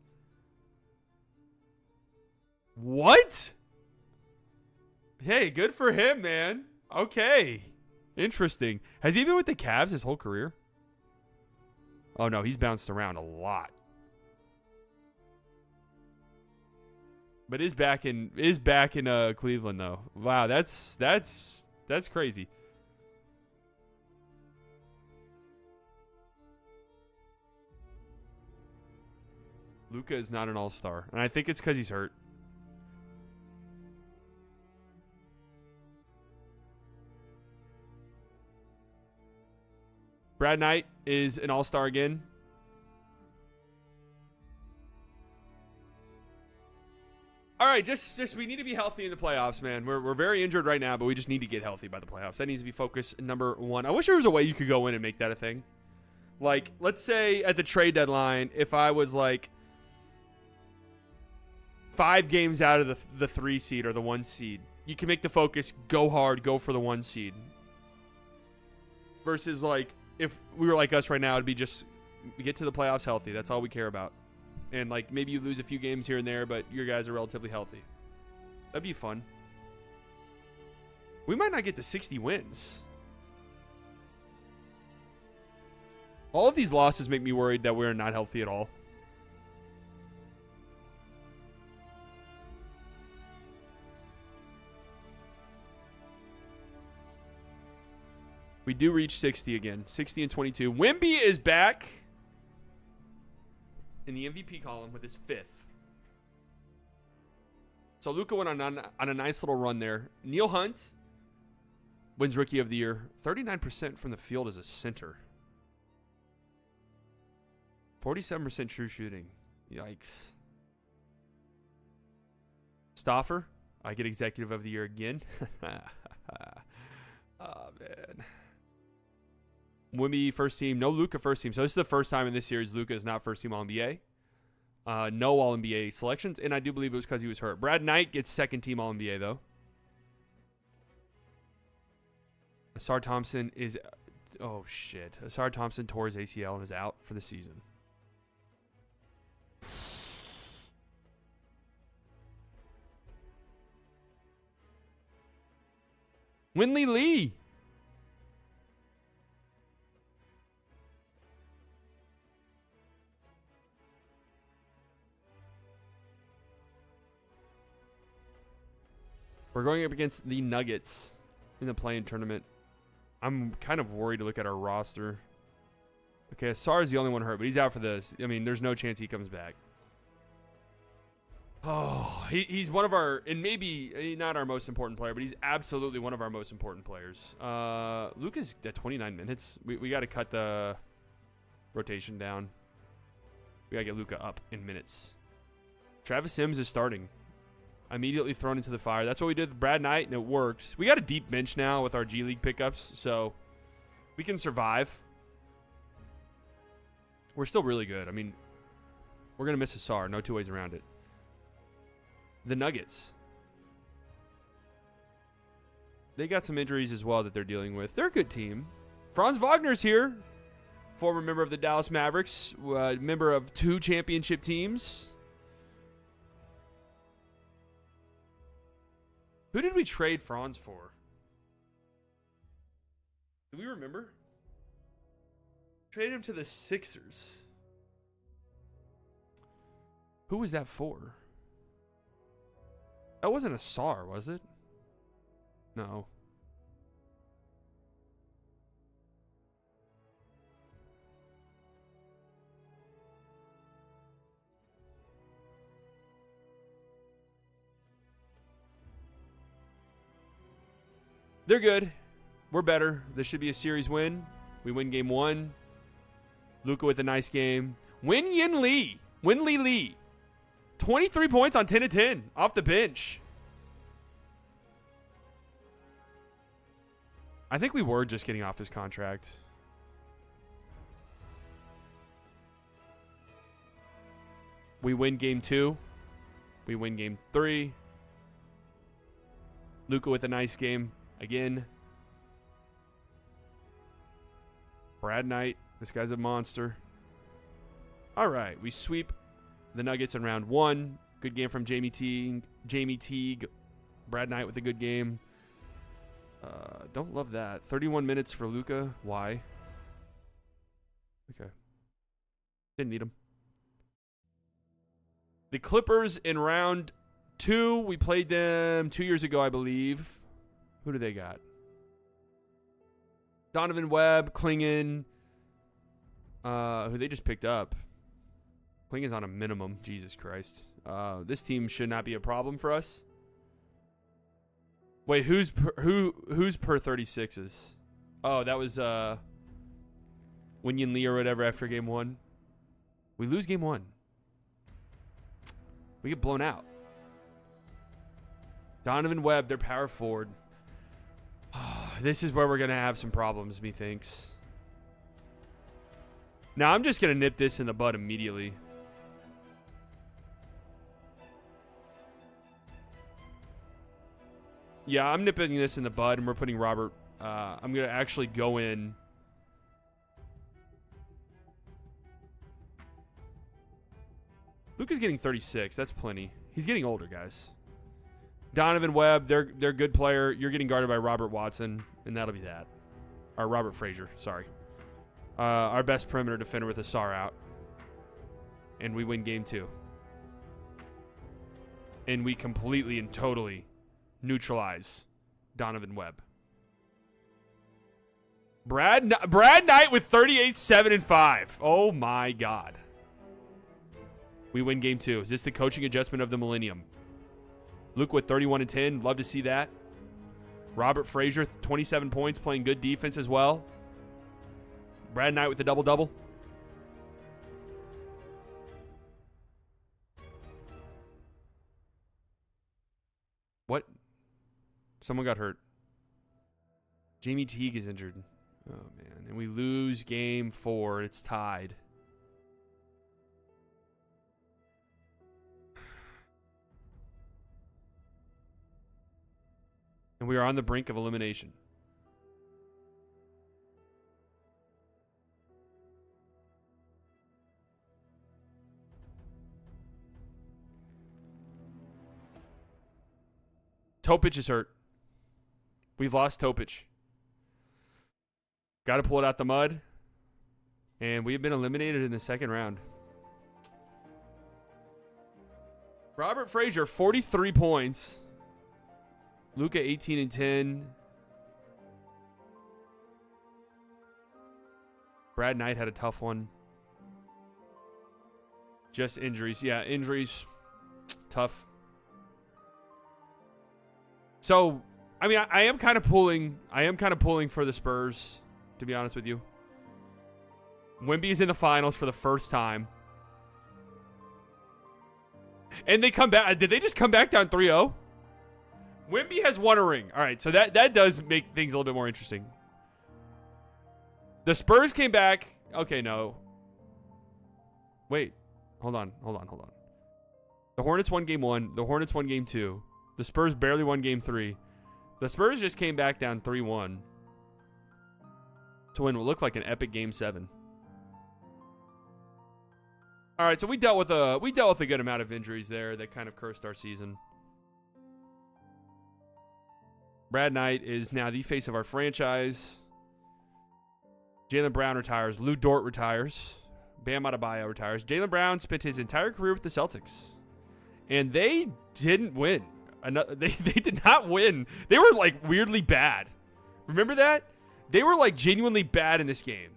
What? Hey, good for him, man. Okay. Interesting. Has he been with the Cavs his whole career? Oh, no. He's bounced around a lot. But is back in Cleveland, though. Wow, that's crazy. Luka is not an all-star. And I think it's because he's hurt. Brad Knight is an all-star again. All right, just we need to be healthy in the playoffs, man. We're very injured right now, but we just need to get healthy by the playoffs. That needs to be focus number one. I wish there was a way you could go in and make that a thing. Like, let's say at the trade deadline, if I was like, 5 games out of the 3 seed or the 1 seed. You can make the focus, go hard, go for the 1 seed. Versus, like, if we were like us right now, it'd be just get to the playoffs healthy. That's all we care about. And, like, maybe you lose a few games here and there, but your guys are relatively healthy. That'd be fun. We might not get to 60 wins. All of these losses make me worried that we're not healthy at all. We do reach 60 again. 60 and 22. Wemby is back in the MVP column with his 5th. So Luka went on a nice little run there. Neil Hunt wins Rookie of the Year. 39% from the field as a center. 47% true shooting. Yikes. Stoffer, I get Executive of the Year again. Oh, man. Wemby first team. No Luka first team. So this is the first time in this series Luka is not first team All-NBA. No All-NBA selections. And I do believe it was because he was hurt. Brad Knight gets second team All-NBA, though. Asar Thompson is... Oh, shit. Asar Thompson tore his ACL and is out for the season. Winley Lee. We're going up against the Nuggets in the play-in tournament. I'm kind of worried to look at our roster. Okay, Asar is the only one hurt, but he's out for this. I mean, there's no chance he comes back. Oh, he's one of our, and maybe not our most important player, but he's absolutely one of our most important players. Luka's at 29 minutes. We got to cut the rotation down. We got to get Luka up in minutes. Travis Sims is starting. Immediately thrown into the fire. That's what we did with Brad Knight, and it worked. We got a deep bench now with our G League pickups, so we can survive. We're still really good. I mean, we're going to miss Asar. No two ways around it. The Nuggets. They got some injuries as well that they're dealing with. They're a good team. Franz Wagner's here. Former member of the Dallas Mavericks. Member of 2 championship teams. Who did we trade Franz for? Do we remember? Traded him to the Sixers. Who was that for? That wasn't Asar, was it? No. They're good. We're better. This should be a series win. We win game 1. Luka with a nice game. Winley Lee. 23 points on 10 of 10 off the bench. I think we were just getting off his contract. We win game 2. We win game 3. Luka with a nice game. Again, Brad Knight. This guy's a monster. All right, we sweep the Nuggets in round 1. Good game from Jamie Teague. Brad Knight with a good game. Don't love that. 31 minutes for Luka. Why? Okay. Didn't need him. The Clippers in round 2. We played them 2 years ago, I believe. Who do they got? Donovan Webb, Klingon. Who they just picked up. Klingon's on a minimum. Jesus Christ. This team should not be a problem for us. Wait, who's per 36s? Oh, that was Winyan Lee or whatever after game 1. We lose game 1. We get blown out. Donovan Webb, their power forward. This is where we're going to have some problems, methinks. Now, I'm just going to nip this in the bud immediately. Yeah, I'm nipping this in the bud, and we're putting Robert. I'm going to actually go in. Luka's getting 36. That's plenty. He's getting older, guys. Donovan Webb, they're a good player. You're getting guarded by Robert Watson, and that'll be that. Or Robert Frazier, sorry. Our best perimeter defender with Asar out. And we win game 2. And we completely and totally neutralize Donovan Webb. Brad Knight with 38, 7, and 5. Oh, my God. We win game 2. Is this the coaching adjustment of the millennium? Luke with 31 and 10. Love to see that. Robert Frazier, 27 points, playing good defense as well. Brad Knight with a double-double. What? Someone got hurt. Jamie Teague is injured. Oh, man. And we lose game 4. It's tied. And we are on the brink of elimination. Topic is hurt. We've lost Topic. Got to pull it out the mud. And we have been eliminated in the second round. Robert Frazier, 43 points. Luka, 18 and 10. Brad Knight had a tough one. Just injuries. Yeah, injuries. Tough. So, I mean, I am kind of pulling for the Spurs, to be honest with you. Wemby is in the finals for the first time. And they come back. Did they just come back down 3-0? Wemby has won a ring. All right, so that does make things a little bit more interesting. The Spurs came back. Okay, no. Wait. Hold on. The Hornets won game 1. The Hornets won game 2. The Spurs barely won game 3. The Spurs just came back down 3-1 to win what looked like an epic game 7. All right, so we dealt with a good amount of injuries there that kind of cursed our season. Brad Knight is now the face of our franchise. Jaylen Brown retires. Lou Dort retires. Bam Adebayo retires. Jaylen Brown spent his entire career with the Celtics, and they didn't win. They did not win. They were like weirdly bad. Remember that? They were like genuinely bad in this game.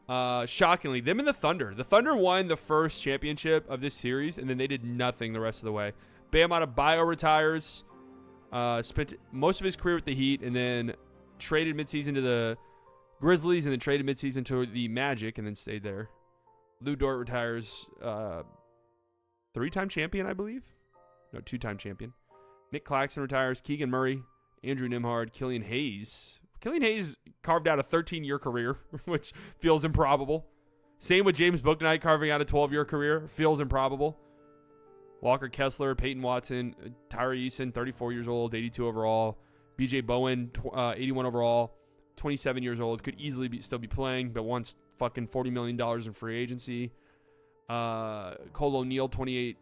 Shockingly, them and the Thunder. The Thunder won the first championship of this series, and then they did nothing the rest of the way. Bam Adebayo retires. Spent most of his career with the Heat, and then traded midseason to the Grizzlies, and then traded midseason to the Magic, and then stayed there. Lou Dort retires. 3-time champion, I believe. No, 2-time champion. Nick Claxton retires. Keegan Murray, Andrew Nembhard, Killian Hayes. Killian Hayes carved out a 13-year career, which feels improbable. Same with James Bouknight carving out a 12-year career. Feels improbable. Walker Kessler, Peyton Watson, Tyree Eason, 34 years old, 82 overall. BJ Bowen, 81 overall, 27 years old. Could easily still be playing, but wants fucking $40 million in free agency. Cole O'Neal, 28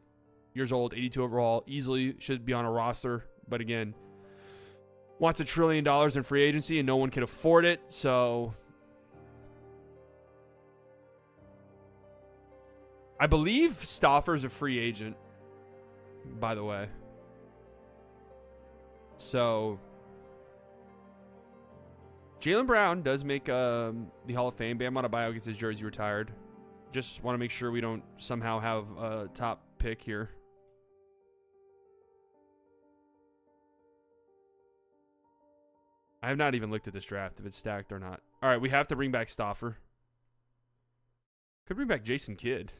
years old, 82 overall. Easily should be on a roster, but again, wants $1 trillion in free agency, and no one can afford it, so I believe Stauffer's a free agent, by the way. So Jaylen Brown does make the Hall of Fame. Bam Adebayo gets his jersey retired. Just want to make sure we don't somehow have a top pick here. I have not even looked at this draft, if it's stacked or not. All right, we have to bring back Stauffer. Could bring back Jason Kidd.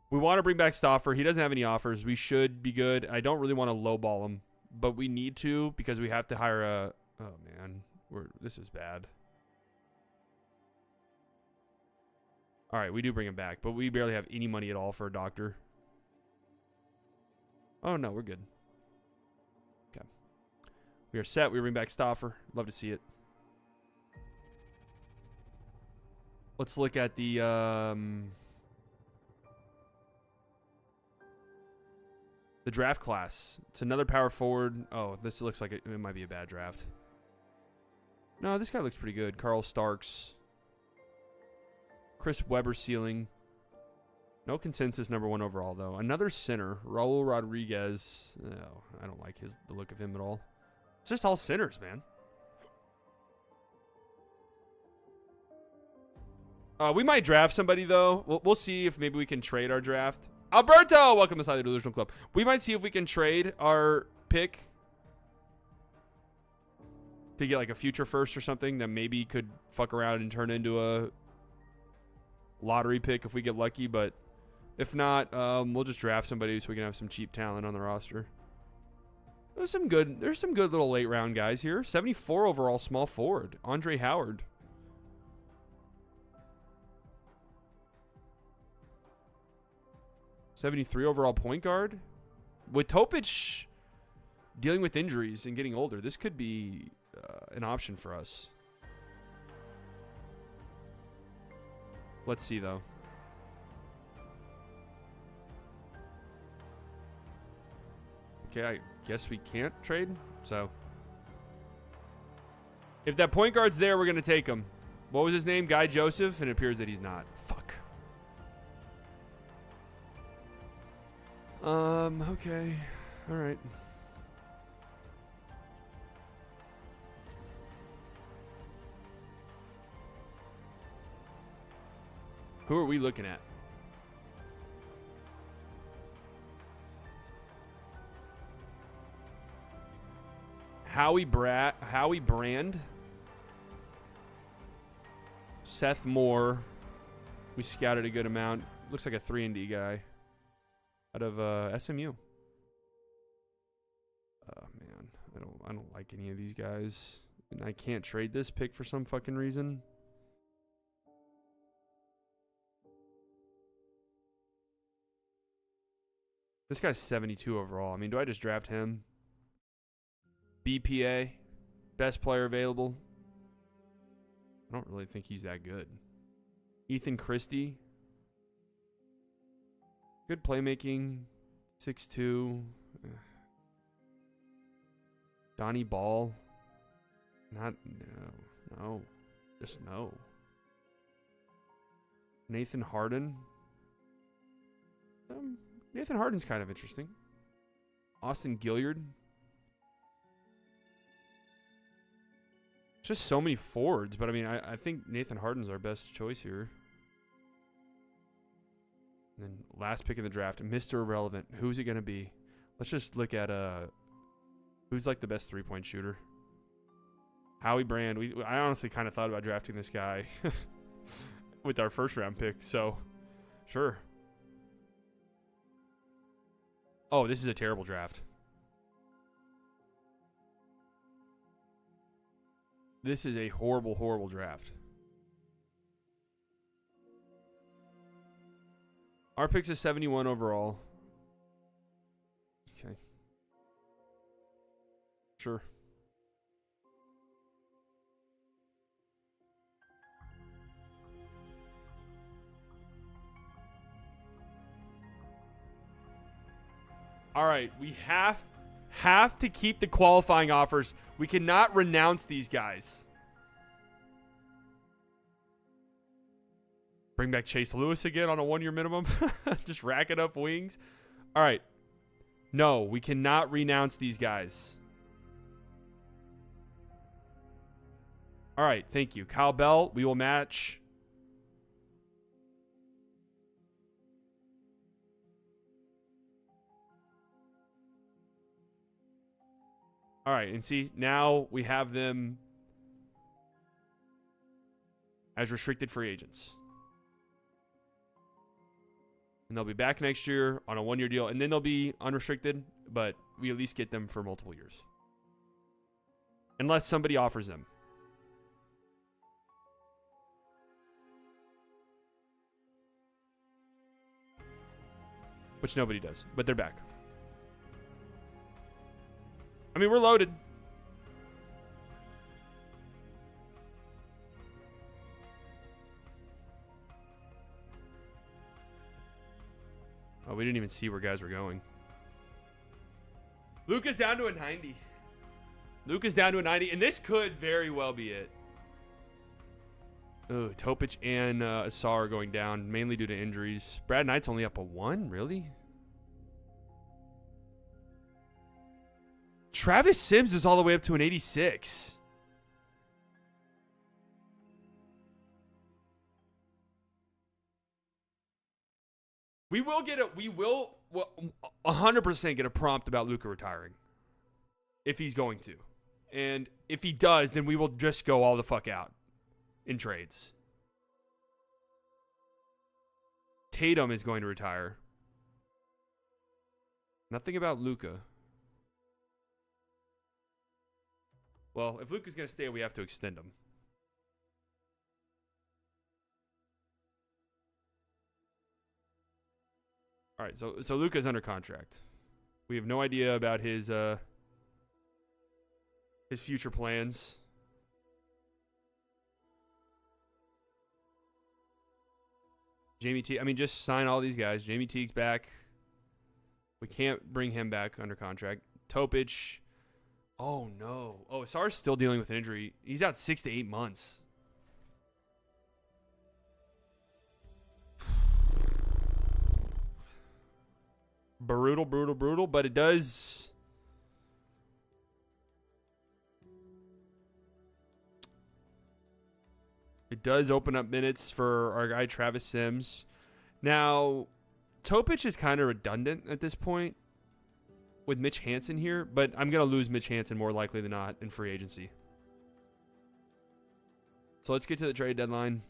We want to bring back Stauffer. He doesn't have any offers. We should be good. I don't really want to lowball him, but we need to because we have to hire a... Oh, man. This is bad. All right, we do bring him back, but we barely have any money at all for a doctor. Oh, no, we're good. Okay. We are set. We bring back Stauffer. Love to see it. Let's look at the draft class. It's another power forward. Oh, this looks like it might be a bad draft. No, this guy looks pretty good. Carl Starks. Chris Webber ceiling. No consensus number 1 overall, though. Another center. Raul Rodriguez. No, I don't like the look of him at all. It's just all centers, man. We might draft somebody, though. We'll see if maybe we can trade our draft. Alberto! Welcome to the Delusional Club. We might see if we can trade our pick to get like a future first or something that maybe could fuck around and turn into a lottery pick if we get lucky. But if not, we'll just draft somebody so we can have some cheap talent on the roster. There's some good little late round guys here. 74 overall small forward. Andre Howard. '73 overall point guard. With Topic dealing with injuries and getting older, this could be an option for us. Let's see, though. Okay, I guess we can't trade. So, if that point guard's there, we're going to take him. What was his name? Guy Joseph? And it appears that he's not. Fuck. Okay. All right. Who are we looking at? Howie Brand. Seth Moore. We scouted a good amount. Looks like a 3-and-D guy. Out of SMU. Oh man, I don't like any of these guys, and I can't trade this pick for some fucking reason. This guy's 72 overall. I mean, do I just draft him? BPA, best player available. I don't really think he's that good. Ethan Christie. Good playmaking. 6'2". Donnie Ball. No. Just no. Nathan Harden. Nathan Harden's kind of interesting. Austin Gilliard. Just so many forwards, but I mean, I think Nathan Harden's our best choice here. And then last pick in the draft, Mr. Irrelevant. Who's it going to be? Let's just look at who's like the best three-point shooter. Howie Brand. I honestly kind of thought about drafting this guy with our first-round pick, so sure. Oh, this is a terrible draft. This is a horrible, horrible draft. Our pick's a 71 overall. Okay. Sure. All right, we have to keep the qualifying offers. We cannot renounce these guys. Bring back Chase Lewis again on a 1-year minimum. Just racking up wings. All right. No, we cannot renounce these guys. All right, thank you. Kyle Bell, we will match. All right, and see, now we have them as restricted free agents. And they'll be back next year on a 1-year deal, and then they'll be unrestricted, but we at least get them for multiple years. Unless somebody offers them. Which nobody does, but they're back. I mean, we're loaded. Oh, we didn't even see where guys were going. Luka's down to a 90. Luka's down to a 90, and this could very well be it. Oh, Topic and Asar are going down, mainly due to injuries. Brad Knight's only up a 1? Really? Travis Sims is all the way up to an 86. We will 100% get a prompt about Luka retiring. If he's going to. And if he does, then we will just go all the fuck out in trades. Tatum is going to retire. Nothing about Luka. Well, if Luka's going to stay, we have to extend him. All right, so Luka's under contract. We have no idea about his future plans. Jamie T. I mean, just sign all these guys. Jamie Teague's back. We can't bring him back under contract. Topic. Oh, no. Oh, Sar's still dealing with an injury. He's out 6 to 8 months. Brutal, brutal, brutal. But it does... It does open up minutes for our guy Travis Sims. Now, Topic is kind of redundant at this point with Mitch Hansen here, but I'm going to lose Mitch Hansen more likely than not in free agency. So let's get to the trade deadline.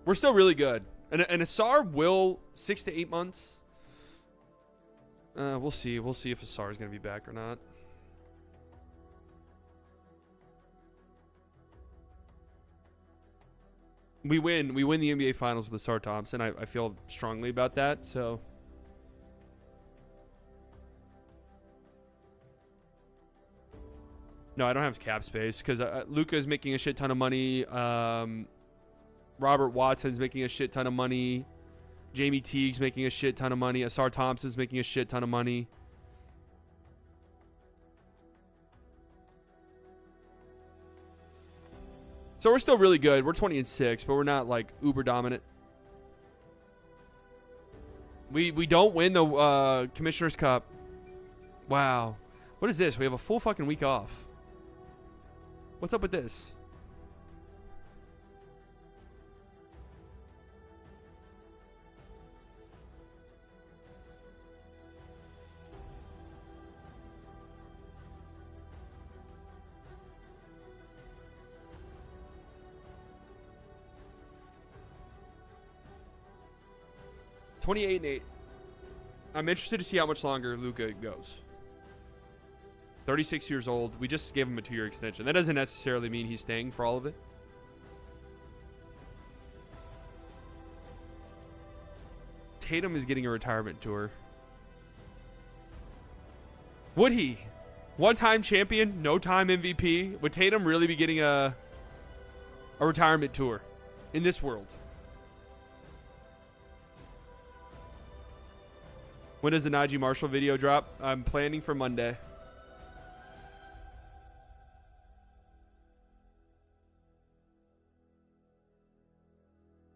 We're still really good. And Asar will 6 to 8 months. We'll see. We'll see if Asar is going to be back or not. We win the NBA Finals with Asar Thompson. I feel strongly about that. So no, I don't have cap space because Luka is making a shit ton of money. Robert Watson's making a shit ton of money. Jamie Teague's making a shit ton of money. Asar Thompson's making a shit ton of money. So we're still really good. We're 20-6, but we're not like uber dominant. We don't win the Commissioner's Cup. Wow. What is this? We have a full fucking week off. What's up with this? $28-8. I'm interested to see how much longer Luka goes. 36 years old. We just gave him a 2-year extension. That doesn't necessarily mean he's staying for all of it. Tatum is getting a retirement tour. Would he? One-time champion, no-time MVP. Would Tatum really be getting a retirement tour in this world? When does the Najee Marshall video drop? I'm planning for Monday.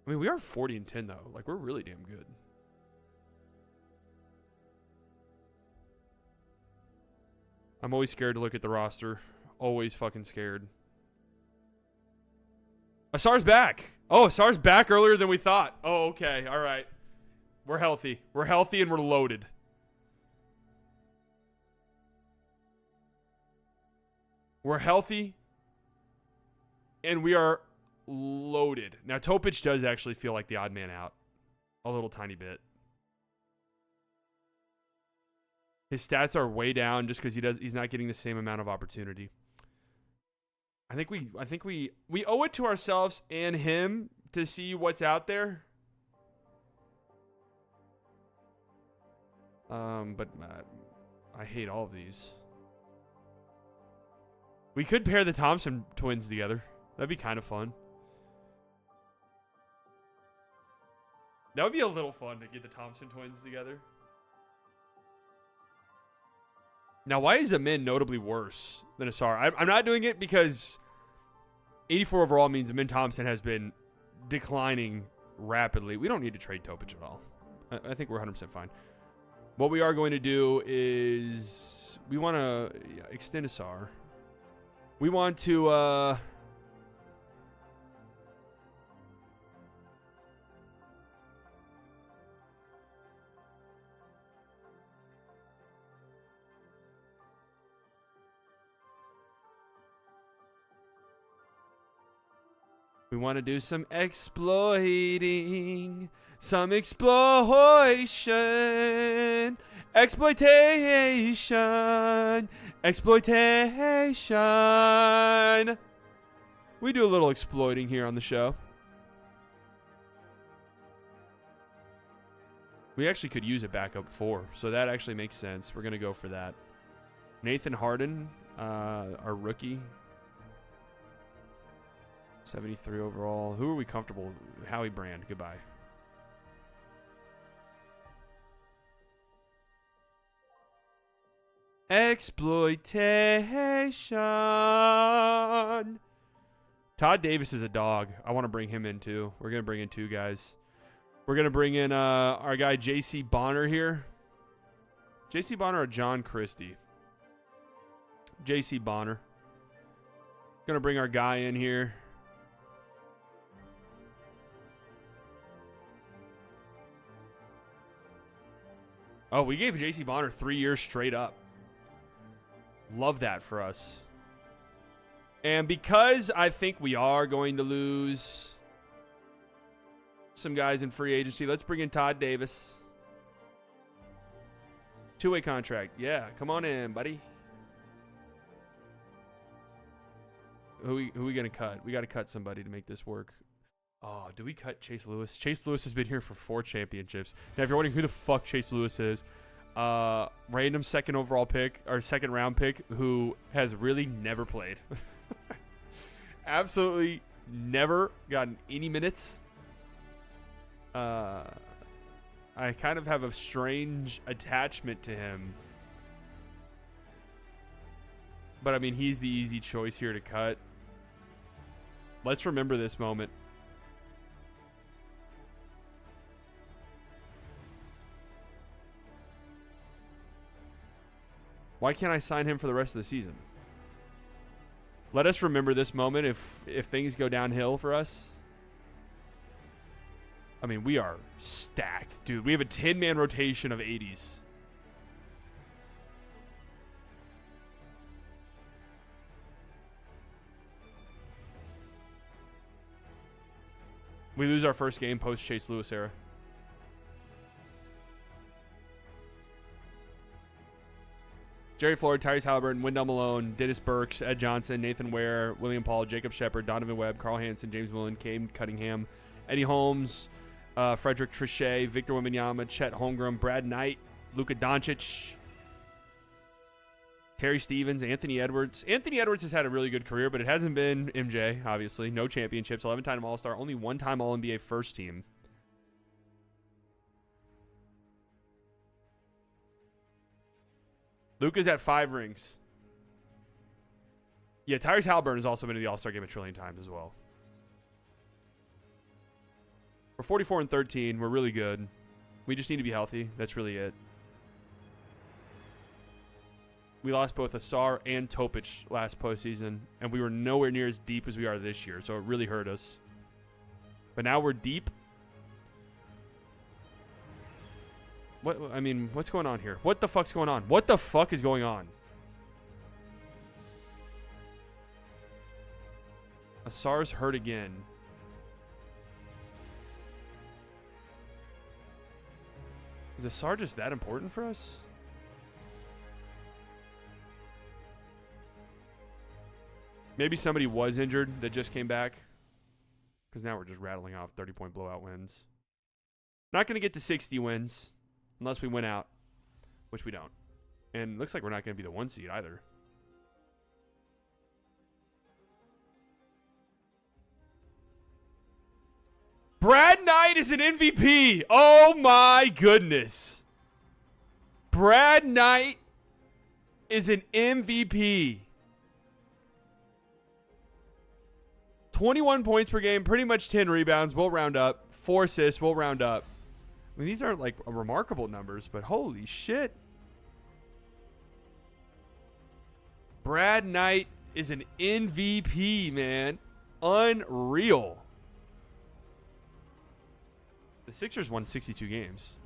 I mean, we are 40-10 though. Like, we're really damn good. I'm always scared to look at the roster. Always fucking scared. Asar's back. Oh, Asar's back earlier than we thought. Oh, okay. All right. We're healthy. We're healthy and we're loaded. We're healthy and we are loaded. Now, Topic does actually feel like the odd man out a little tiny bit. His stats are way down just because he's not getting the same amount of opportunity. I think we owe it to ourselves and him to see what's out there. But I hate all of these. We could pair the Thompson twins together. That'd be kind of fun. That would be a little fun to get the Thompson twins together. Now, why is Amin notably worse than Asar? I'm not doing it because 84 overall means Amin Thompson has been declining rapidly. We don't need to trade Topic at all. I think we're 100% fine. What we are going to do is we want to extend Asar. We want to... We want to do some exploiting, some exploitation, exploitation, exploitation. We do a little exploiting here on the show. We actually could use a backup 4, so that actually makes sense. We're going to go for that. Nathan Harden, our rookie. 73 overall. Who are we comfortable? Howie Brand. Goodbye. Exploitation. Todd Davis is a dog. I want to bring him in too. We're going to bring in 2 guys. We're going to bring in our guy J.C. Bonner here. J.C. Bonner or John Christie? J.C. Bonner. Going to bring our guy in here. Oh, we gave J.C. Bonner 3 years straight up. Love that for us. And because I think we are going to lose some guys in free agency, let's bring in Todd Davis. 2-way contract. Yeah, come on in, buddy. Who we going to cut? We got to cut somebody to make this work. Oh, do we cut Chase Lewis? Chase Lewis has been here for 4 championships. Now, if you're wondering who the fuck Chase Lewis is, random second overall pick or second round pick who has really never played. Absolutely never gotten any minutes. I kind of have a strange attachment to him. But, I mean, he's the easy choice here to cut. Let's remember this moment. Why can't I sign him for the rest of the season? Let us remember this moment if things go downhill for us. I mean, we are stacked, dude. We have a 10-man rotation of 80s. We lose our first game post-Chase Lewis era. Jerry Floyd, Tyrese Halliburton, Wendell Malone, Dennis Burks, Ed Johnson, Nathan Ware, William Paul, Jacob Shepard, Donovan Webb, Carl Hansen, James Millen, Cade Cunningham, Eddie Holmes, Frederick Trichet, Victor Wembanyama, Chet Holmgren, Brad Knight, Luka Doncic, Terry Stevens, Anthony Edwards. Anthony Edwards has had a really good career, but it hasn't been MJ, obviously. No championships, 11-time All-Star, only 1-time All-NBA first team. Luka's at 5 rings. Yeah, Tyrese Halliburton has also been to the All-Star game a trillion times as well. We're 44-13. We're really good. We just need to be healthy. That's really it. We lost both Asar and Topic last postseason, and we were nowhere near as deep as we are this year, so it really hurt us. But now we're deep. What? I mean, what's going on here? What the fuck's going on? What the fuck is going on? Asar's hurt again. Is Asar just that important for us? Maybe somebody was injured that just came back. Because now we're just rattling off 30-point blowout wins. Not going to get to 60 wins. Unless we win out. Which we don't. And looks like we're not going to be the 1 seed either. Brad Knight is an MVP. Oh my goodness. Brad Knight is an MVP. 21 points per game, pretty much 10 rebounds. We'll round up. 4 assists. We'll round up. I mean, these aren't like remarkable numbers, but holy shit. Brad Knight is an MVP, man. Unreal. The Sixers won 62 games.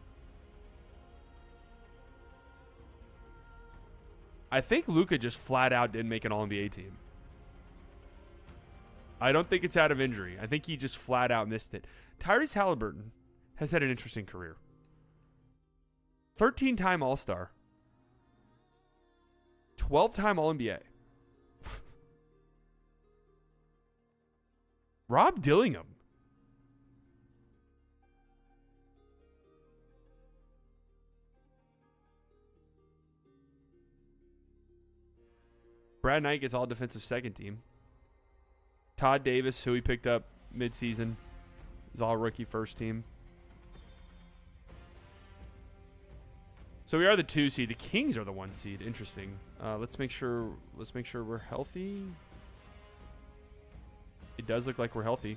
I think Luka just flat out didn't make an All-NBA team. I don't think it's out of injury. I think he just flat out missed it. Tyrese Halliburton has had an interesting career. 13-time All-Star. 12-time All-NBA. Rob Dillingham. Brad Knight gets all defensive second team. Todd Davis, who he picked up midseason, is all rookie first team. So we are the 2 seed. The Kings are the 1 seed. Interesting. Let's make sure we're healthy. It does look like we're healthy.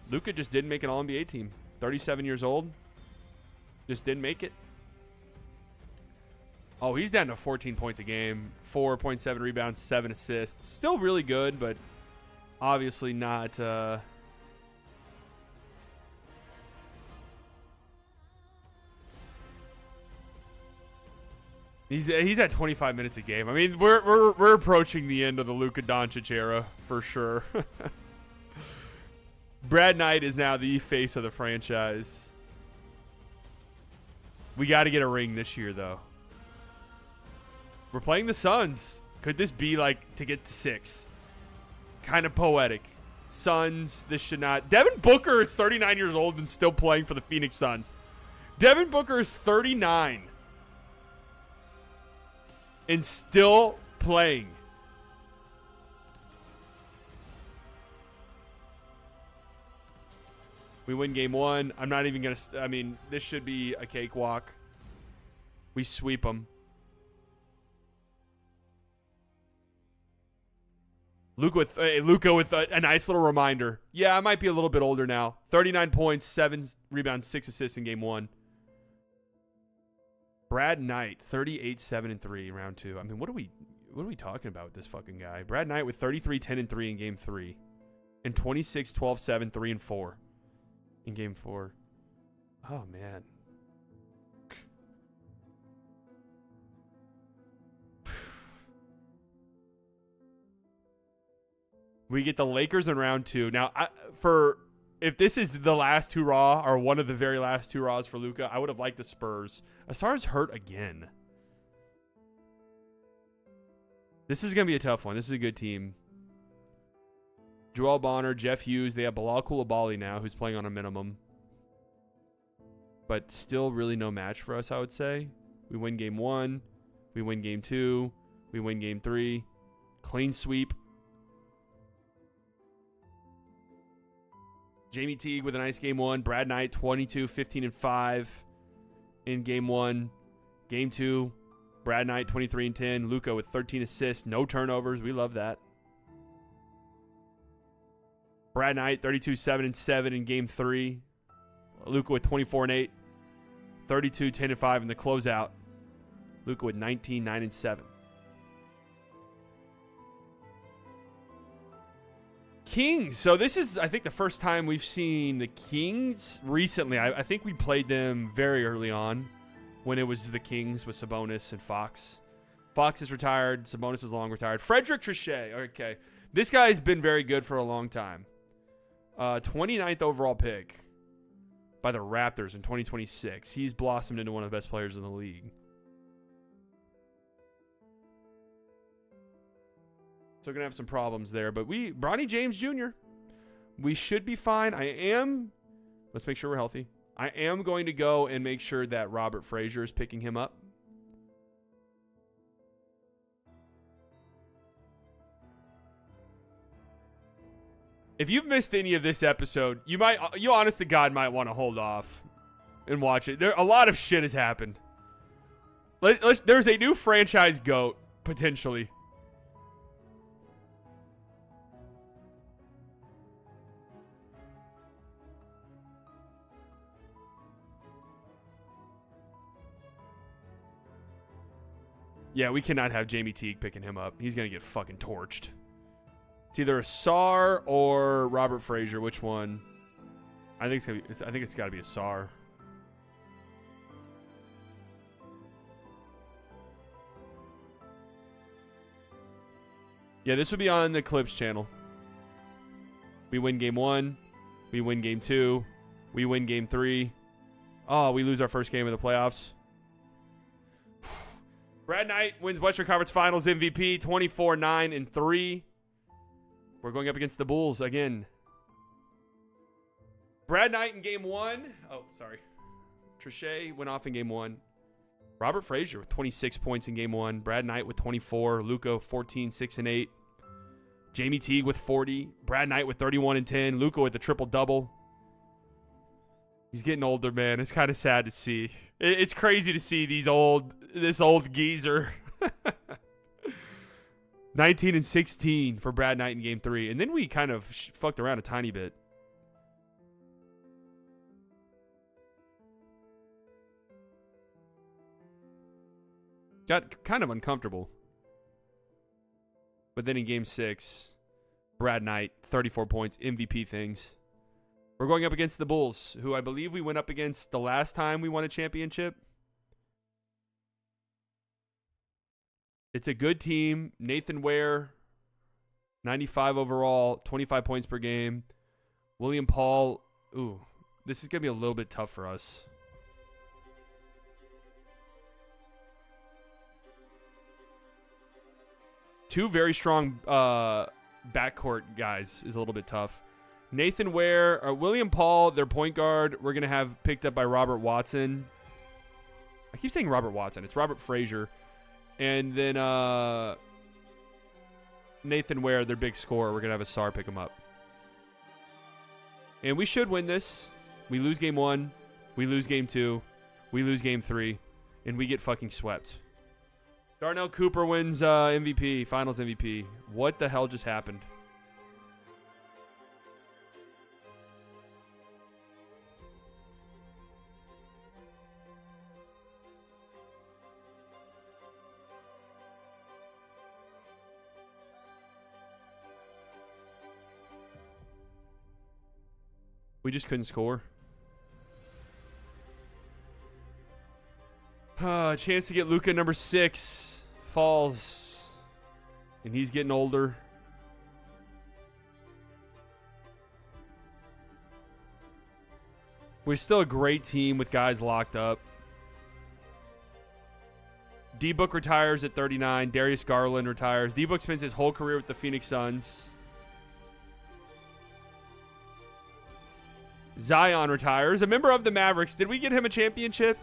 Luka just didn't make an All-NBA team. 37 years old. Just didn't make it. Oh, he's down to 14 points a game, 4.7 rebounds, 7 assists. Still really good, but obviously not. He's at 25 minutes a game. I mean, we're approaching the end of the Luka Doncic era for sure. Brad Knight is now the face of the franchise. We got to get a ring this year, though. We're playing the Suns. Could this be like to get to 6? Kind of poetic. Suns, this should not. Devin Booker is 39 years old and still playing for the Phoenix Suns. Devin Booker is 39 and still playing. We win game 1. I'm not even going to. I mean, this should be a cakewalk. We sweep them. Luka with a nice little reminder. Yeah, I might be a little bit older now. 39 points, 7 rebounds, 6 assists in game 1. Brad Knight, 38, 7, and 3 in round 2. I mean, what are we talking about with this fucking guy? Brad Knight with 33, 10, and 3 in game 3. And 26, 12, 7, 3, and 4 in game 4. Oh, man. We get the Lakers in round 2. Now, if this is the last hurrah or one of the very last hurrahs for Luka, I would have liked the Spurs. Asar's hurt again. This is going to be a tough one. This is a good team. Joel Bonner, Jeff Hughes. They have Bilal Coulibaly now, who's playing on a minimum. But still really no match for us, I would say. We win game 1. We win game 2. We win game 3. Clean sweep. Jamie Teague with a nice game 1. Brad Knight, 22, 15, and 5 in game 1. Game 2, Brad Knight, 23 and 10. Luka with 13 assists. No turnovers. We love that. Brad Knight, 32, 7, and 7 in game 3. Luka with 24 and 8. 32, 10, and 5 in the closeout. Luka with 19, 9, and 7. Kings. So this is, I think, the first time we've seen the Kings recently. I think we played them very early on when it was the Kings with Sabonis and Fox. Fox is retired. Sabonis is long retired. Frederick Trichet. Okay. This guy's been very good for a long time. 29th overall pick by the Raptors in 2026. He's blossomed into one of the best players in the league. So going to have some problems there. But Bronny James Jr., we should be fine. Let's make sure we're healthy. I am going to go and make sure that Robert Frazier is picking him up. If you've missed any of this episode, you honest to God might want to hold off and watch it. A lot of shit has happened. There's a new franchise GOAT, potentially. Yeah, we cannot have Jamie Teague picking him up. He's going to get fucking torched. It's either a Sar or Robert Frazier. Which one? I think it's got to be a Sar. Yeah, this would be on the Clips channel. We win game 1. We win game 2. We win game 3. Oh, we lose our first game of the playoffs. Brad Knight wins Western Conference Finals MVP, 24-9-3. We're going up against the Bulls again. Brad Knight in game 1. Oh, sorry. Trichet went off in game 1. Robert Frazier with 26 points in game 1. Brad Knight with 24. Luka 14, 6 and 8. Jamie Teague with 40. Brad Knight with 31 and 10. Luka with a triple-double. He's getting older, man. It's kind of sad to see. It's crazy to see this old geezer. 19 and 16 for Brad Knight in game 3. And then we kind of fucked around a tiny bit. Got kind of uncomfortable. But then in game 6, Brad Knight, 34 points, MVP things. We're going up against the Bulls, who I believe we went up against the last time we won a championship. It's a good team. Nathan Ware, 95 overall, 25 points per game. William Paul, ooh, this is going to be a little bit tough for us. Two very strong backcourt guys is a little bit tough. Nathan Ware, or William Paul, their point guard, we're going to have picked up by Robert Watson. I keep saying Robert Watson. It's Robert Frazier. And then Nathan Ware, their big scorer, we're going to have a Sar pick him up. And we should win this. We lose game 1. We lose game 2. We lose game 3. And we get fucking swept. Darnell Cooper wins MVP, Finals MVP. What the hell just happened? We just couldn't score. Chance to get Luka number 6 falls. And he's getting older. We're still a great team with guys locked up. D-Book retires at 39. Darius Garland retires. D-Book spends his whole career with the Phoenix Suns. Zion retires. A member of the Mavericks. Did we get him a championship?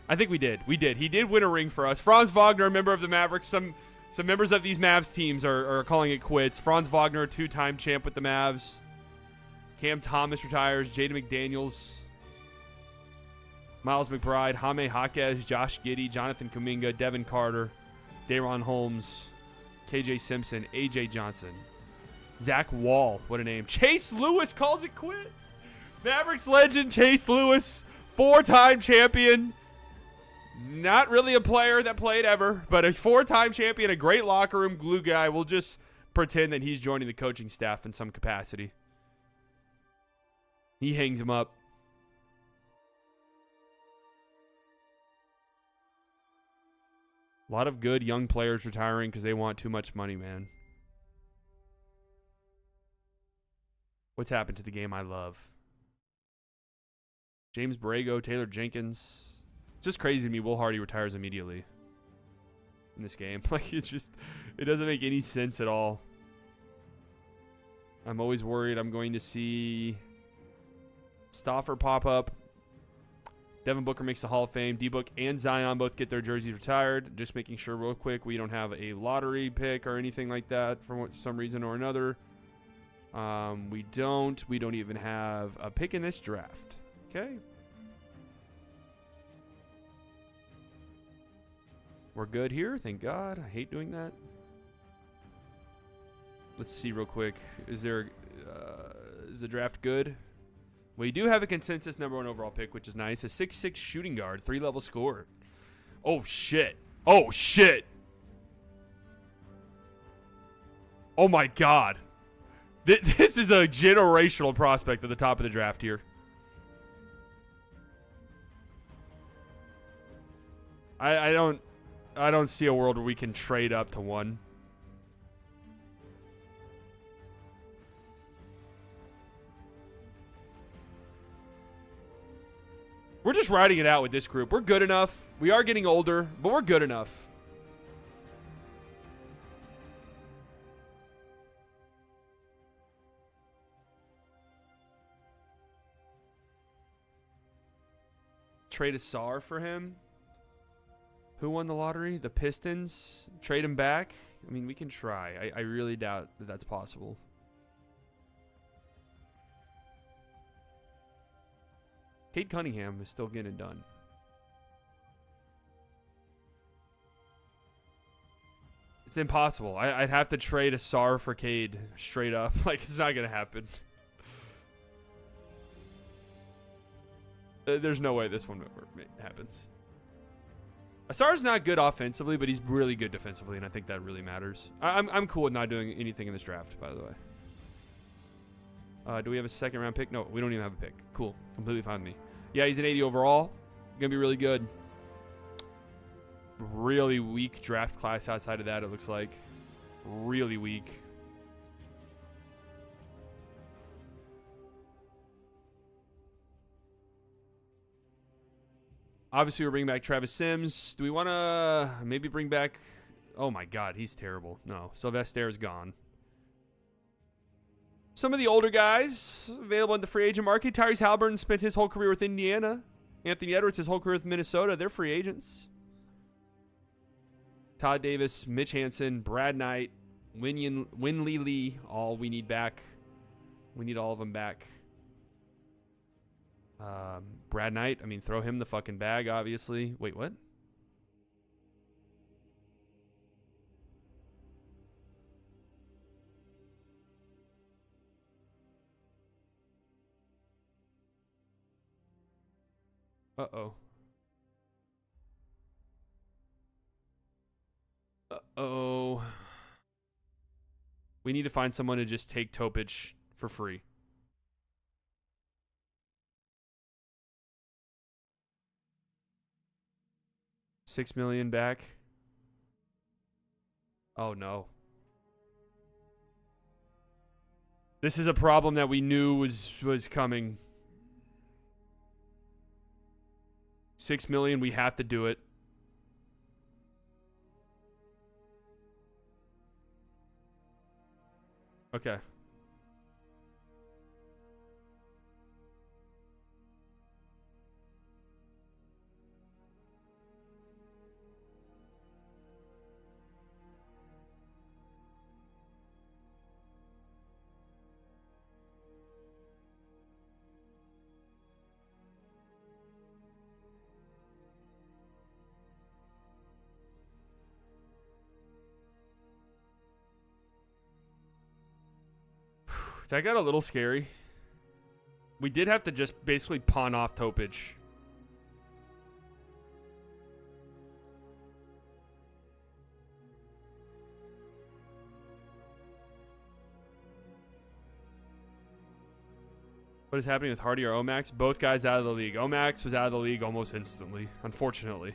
I think we did. We did. He did win a ring for us. Franz Wagner, a member of the Mavericks. Some members of these Mavs teams are calling it quits. Franz Wagner, 2-time champ with the Mavs. Cam Thomas retires. Jaden McDaniels. Miles McBride. Jaime Jaquez. Josh Giddey. Jonathan Kuminga. Devin Carter. Daron Holmes. KJ Simpson. AJ Johnson. Zach Wall. What a name. Chase Lewis calls it quits. Mavericks legend Chase Lewis. 4-time champion. Not really a player that played ever, but a 4-time champion, a great locker room glue guy. We'll just pretend that he's joining the coaching staff in some capacity. He hangs him up. A lot of good young players retiring because they want too much money, man. What's happened to the game I love? James Borrego, Taylor Jenkins. It's just crazy to me Will Hardy retires immediately in this game. Like, it doesn't make any sense at all. I'm always worried I'm going to see Stauffer pop up. Devin Booker makes the Hall of Fame. D-Book and Zion both get their jerseys retired. Just making sure real quick we don't have a lottery pick or anything like that for some reason or another. We don't even have a pick in this draft. Okay. We're good here, thank God. I hate doing that. Let's see real quick. Is the draft good? We do have a consensus #1 overall pick, which is nice. A 6'6" shooting guard, 3-level scorer. Oh, shit. Oh, shit. Oh, my God. This is a generational prospect at the top of the draft here. I don't see a world where we can trade up to 1. We're just riding it out with this group. We're good enough. We are getting older, but we're good enough. Trade a SAR for him. Who won the lottery? The Pistons. Trade him back. I mean, we can try. I really doubt that that's possible. Cade Cunningham is still getting it done. It's impossible. I'd have to trade a SAR for Cade straight up. Like, it's not going to happen. There's no way this one happens. Asar's not good offensively, but he's really good defensively, and I think that really matters. I'm cool with not doing anything in this draft, by the way. Do we have a second-round pick? No, we don't even have a pick. Cool. Completely fine with me. Yeah, he's an 80 overall. Going to be really good. Really weak draft class outside of that, it looks like. Really weak. Obviously, we're bringing back Travis Sims. Do we want to maybe bring back... Oh, my God. He's terrible. No. Sylvester is gone. Some of the older guys available in the free agent market. Tyrese Halliburton spent his whole career with Indiana. Anthony Edwards, his whole career with Minnesota. They're free agents. Todd Davis, Mitch Hansen, Brad Knight, Winley Lee. All we need back. We need all of them back. Brad Knight, I mean, throw him the fucking bag, obviously. Wait, what? Uh-oh. Uh-oh. We need to find someone to just take Topic for free. $6 million back. Oh, no. This is a problem that we knew was coming. $6 million, we have to do it. Okay. That got a little scary. We did have to just basically pawn off Topic. What is happening with Hardy or Omax? Both guys out of the league. Omax was out of the league almost instantly, unfortunately.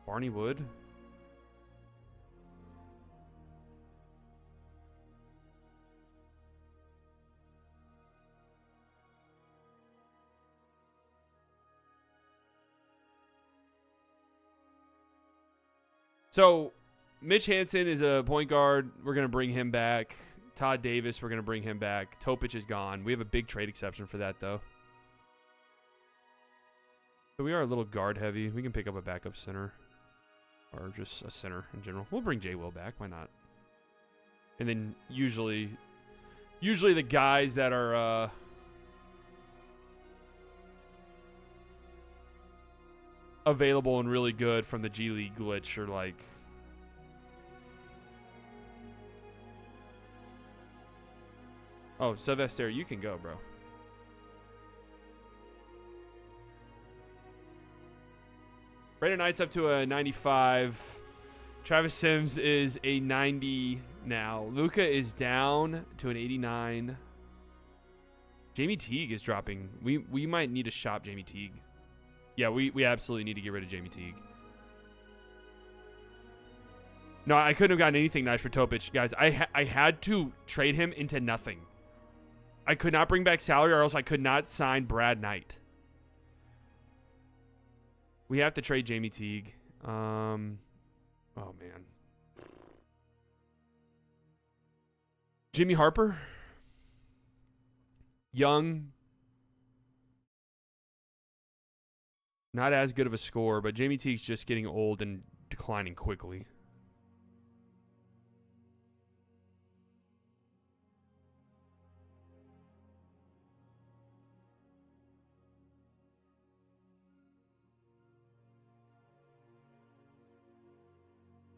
Barney Wood? So, Mitch Hansen is a point guard. We're going to bring him back. Todd Davis, we're going to bring him back. Topic is gone. We have a big trade exception for that, though. So we are a little guard heavy. We can pick up a backup center. or just a center in general. We'll bring J. Will back. Why not? And then usually the guys that are available and really good from the G League glitch are like. Oh, Sylvester, you can go, bro. Brandon Knight's up to a 95. Travis Sims is a 90 now. Luka is down to an 89. Jamie Teague is dropping. We might need to shop Jamie Teague. Yeah, we absolutely need to get rid of Jamie Teague. No, I couldn't have gotten anything nice for Topic. Guys, I had to trade him into nothing. I could not bring back salary or else I could not sign Brad Knight. We have to trade Jamie Teague. Oh, man. Jimmy Harper. Young. Not as good of a scorer, but Jamie Teague's just getting old and declining quickly.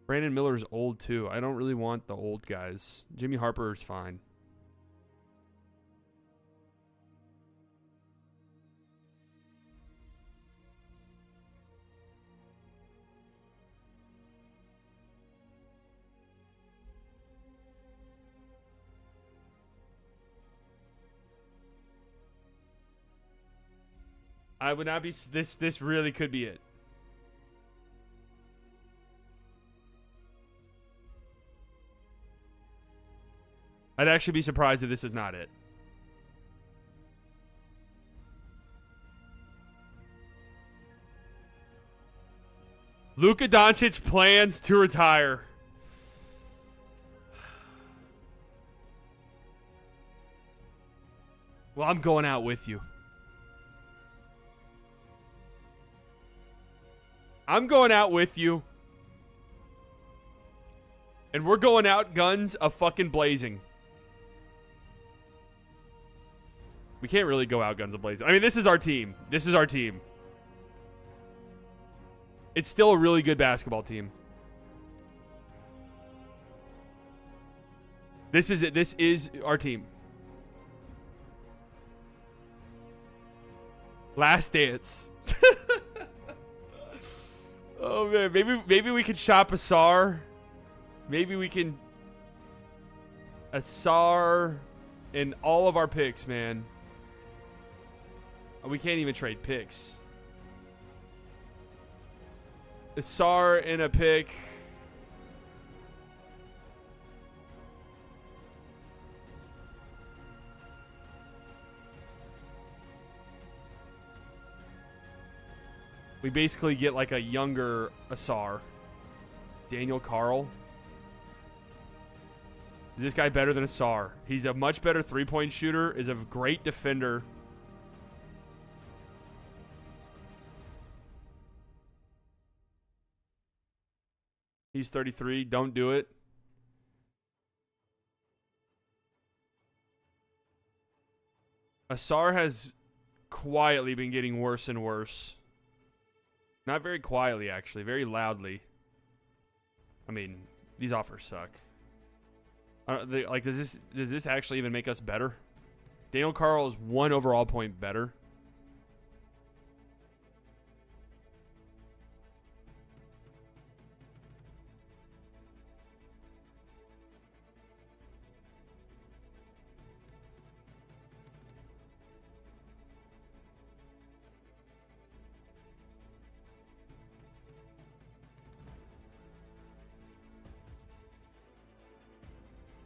Brandon Miller's old too. I don't really want the old guys. Jimmy Harper is fine. I would not be. This really could be it. I'd actually be surprised if this is not it. Luka Doncic plans to retire. Well, I'm going out with you. I'm going out with you. And we're going out guns a fucking blazing. We can't really go out guns a blazing. I mean, this is our team. This is our team. It's still a really good basketball team. This is it. This is our team. Last dance. Oh man, maybe we could shop Asar. Maybe we can Asar in all of our picks, man. We can't even trade picks. Asar in a pick. We basically get like a younger Asar. Daniel Carl. Is this guy better than Asar? He's a much better three-point shooter, is a great defender. He's 33. Don't do it. Asar has quietly been getting worse and worse. Not very quietly, actually. Very loudly. I mean, these offers suck. Like, does this actually even make us better? Daniel Carl is 1 overall point better.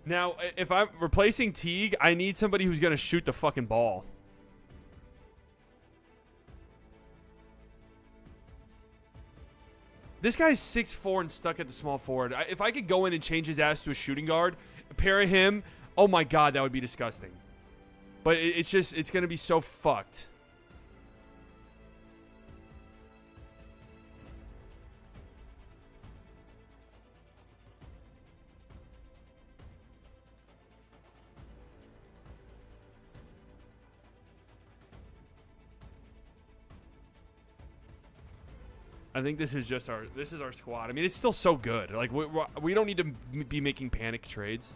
Now, if I'm replacing Teague, I need somebody who's going to shoot the fucking ball. This guy's 6'4" and stuck at the small forward. If I could go in and change his ass to a shooting guard, pair him, oh my god, that would be disgusting. But it's going to be so fucked. I think this is our squad. I mean, it's still so good. Like we don't need to be making panic trades.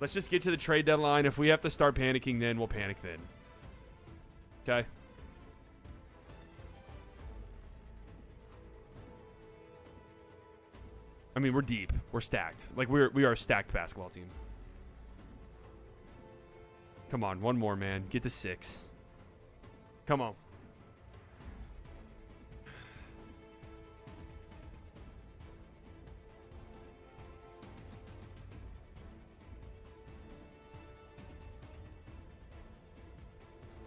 Let's just get to the trade deadline. If we have to start panicking, then we'll panic then. Okay. I mean, we're deep. We're stacked. Like we are a stacked basketball team. Come on, one more, man. Get to 6. Come on.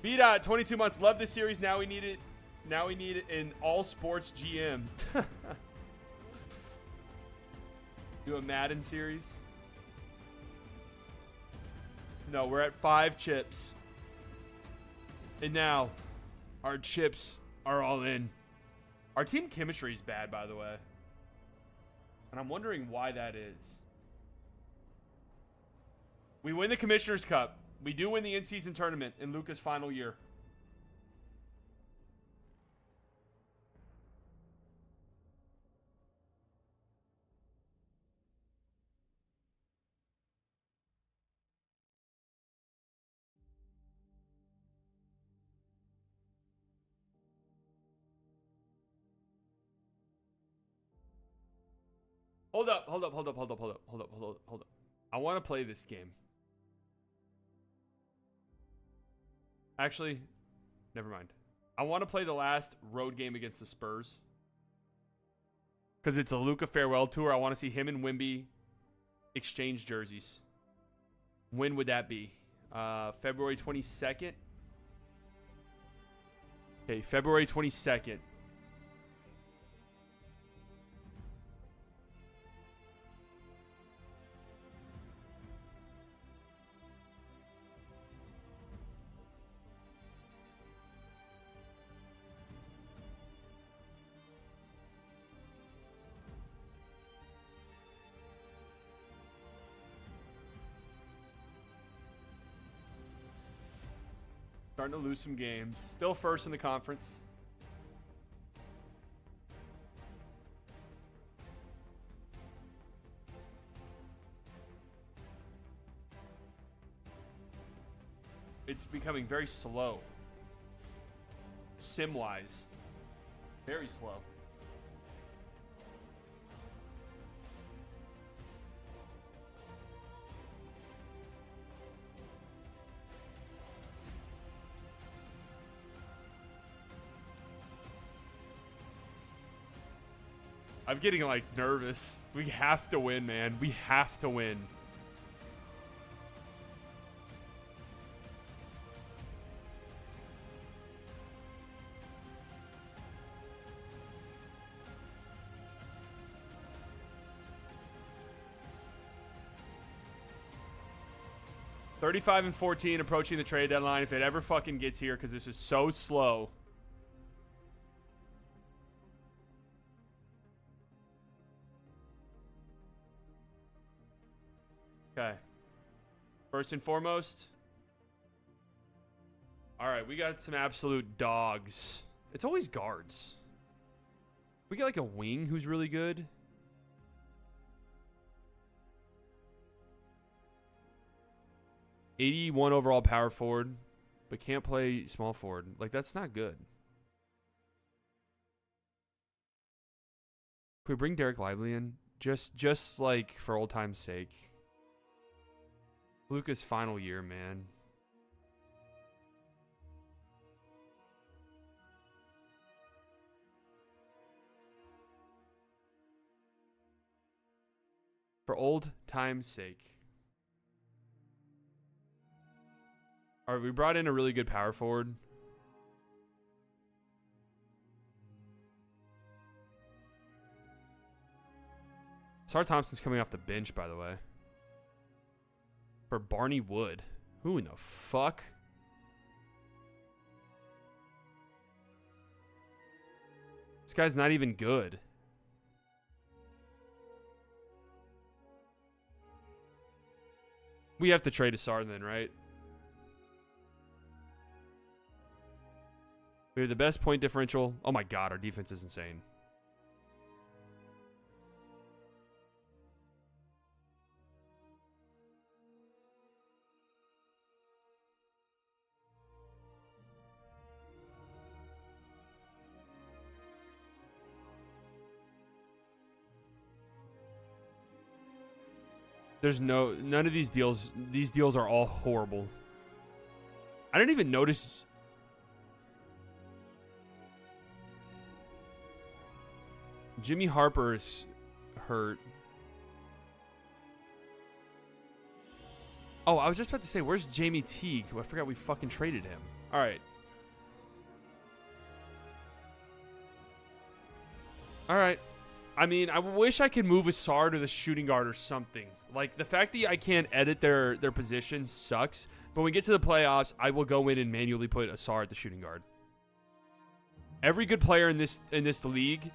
B-Dot, 22 months. Love this series. Now we need it. Now we need an all sports GM. Do a Madden series. No, we're at 5 chips. And now our chips are all in. Our team chemistry is bad, by the way. And I'm wondering why that is. We win the Commissioner's Cup. We do win the in-season tournament in Luka's final year. Hold up. I want to play this game. Actually, never mind. I want to play the last road game against the Spurs. Because it's a Luka farewell tour. I want to see him and Wemby exchange jerseys. When would that be? February 22nd? Okay, February 22nd. Starting to lose some games. Still first in the conference. It's becoming very slow. Sim-wise. Very slow. I'm getting, like, nervous. We have to win, man. We have to win. $35-14 approaching the trade deadline. If it ever fucking gets here, because this is so slow. Okay. First and foremost. All right, we got some absolute dogs. It's always guards. We got like a wing who's really good. '81 overall power forward, but can't play small forward. Like, that's not good. Can we bring Derek Lively in? Just like for old time's sake. Luka's final year, man. For old time's sake. All right, we brought in a really good power forward. Sar Thompson's coming off the bench, by the way. For Barney Wood. Who in the fuck? This guy's not even good. We have to trade Asar then, right? We have the best point differential. Oh my god, our defense is insane. There's none of these deals. These deals are all horrible. I didn't even notice. Jimmy Harper is hurt. Oh, I was just about to say, where's Jamie Teague? I forgot we fucking traded him. All right. All right. I mean, I wish I could move Asar to the shooting guard or something. Like, the fact that I can't edit their position sucks. But when we get to the playoffs, I will go in and manually put Asar at the shooting guard. Every good player in this league,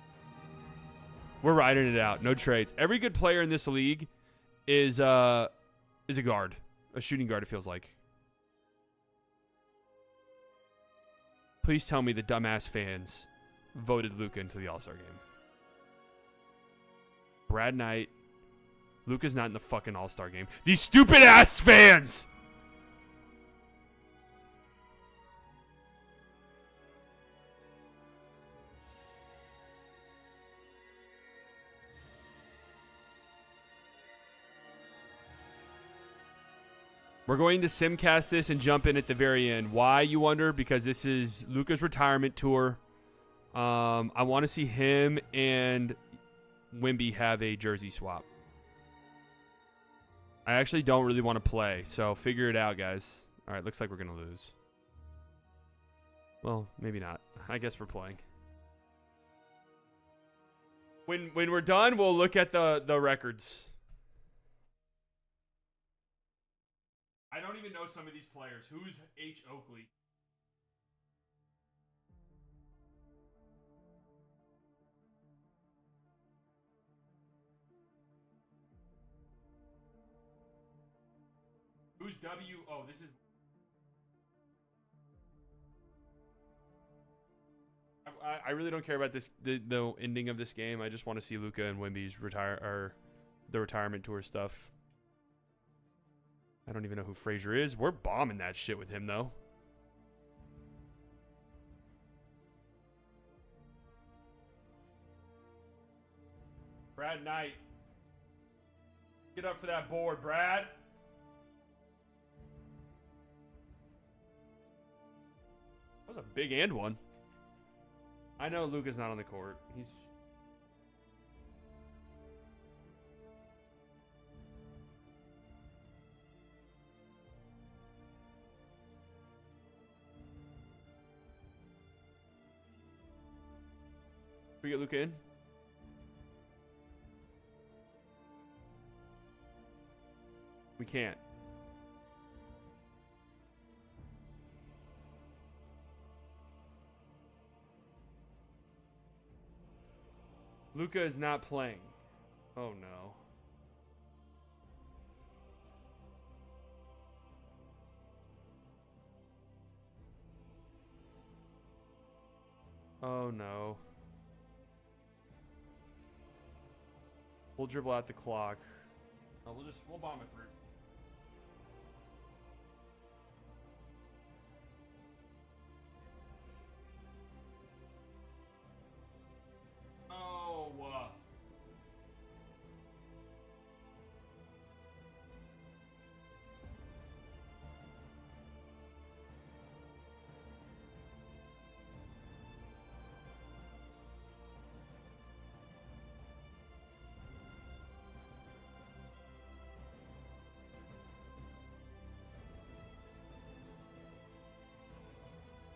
we're riding it out. No trades. Every good player in this league is a guard. A shooting guard, it feels like. Please tell me the dumbass fans voted Luka into the All-Star game. Brad Knight. Luka's not in the fucking All-Star game. These stupid-ass fans! We're going to simcast this and jump in at the very end. Why, you wonder? Because this is Luka's retirement tour. I want to see him and Wemby have a jersey swap. I actually don't really want to play, so figure it out, guys. All right, looks like we're going to lose. Well, maybe not. I guess we're playing. When we're done, we'll look at the records. I don't even know some of these players. Who's H. Oakley? Who's W? Oh, this is... I really don't care about this the ending of this game. I just want to see Luka and Wemby's the retirement tour stuff. I don't even know who Frazier is. We're bombing that shit with him, though. Brad Knight. Get up for that board, Brad. That was a big and one. I know Luka's not on the court. He's... Can we get Luka in? We can't. Luka is not playing. Oh no. Oh no. We'll dribble out the clock. Oh, we'll bomb it through. Oh.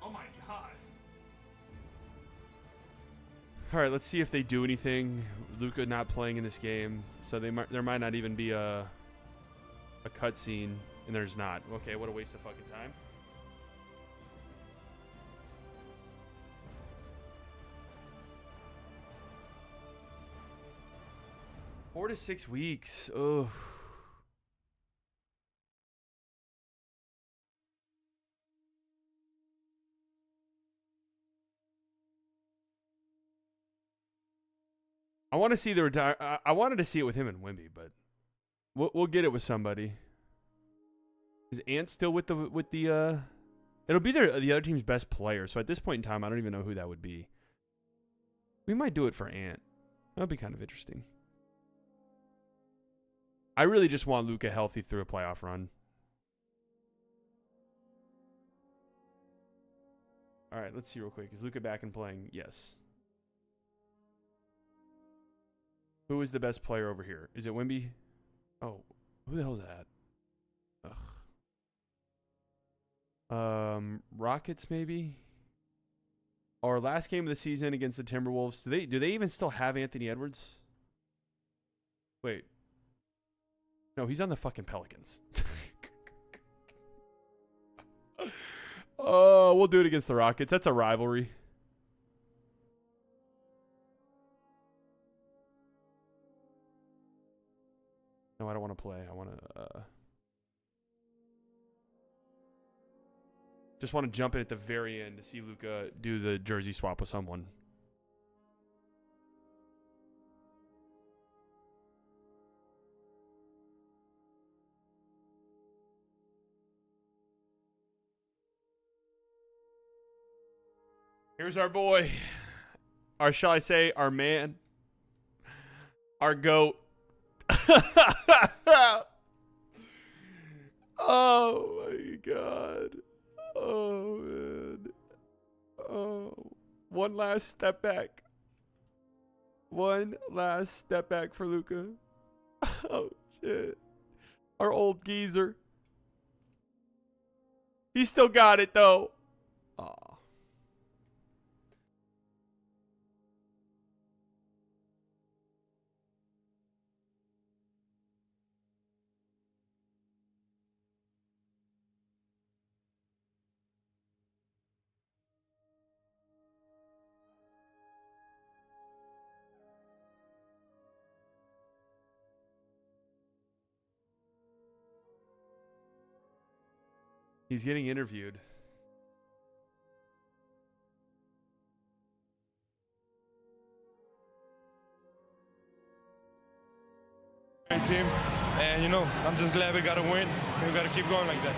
Oh my god. All right, let's see if they do anything. Luka not playing in this game, so there might not even be a cutscene, and there's not. Okay, what a waste of fucking time. Four to 6 weeks. Ugh. I want to see I wanted to see it with him and Wemby, but we'll get it with somebody. Is Ant still with the? It'll be the other team's best player. So at this point in time, I don't even know who that would be. We might do it for Ant. That'd be kind of interesting. I really just want Luka healthy through a playoff run. All right, let's see real quick. Is Luka back and playing? Yes. Who is the best player over here? Is it Wemby? Oh, who the hell is that? Ugh. Rockets maybe? Our last game of the season against the Timberwolves. Do they even still have Anthony Edwards? Wait. No, he's on the fucking Pelicans. Oh, we'll do it against the Rockets. That's a rivalry. No, I don't want to play. I want to just want to jump in at the very end to see Luka do the jersey swap with someone. Here's our boy. Or shall I say our man? Our GOAT. Oh my God. Oh man. Oh. One last step back. One last step back for Luka. Oh shit. Our old geezer. He still got it though. Aw. He's getting interviewed. Great team, and I'm just glad we got a win. We got to keep going like that.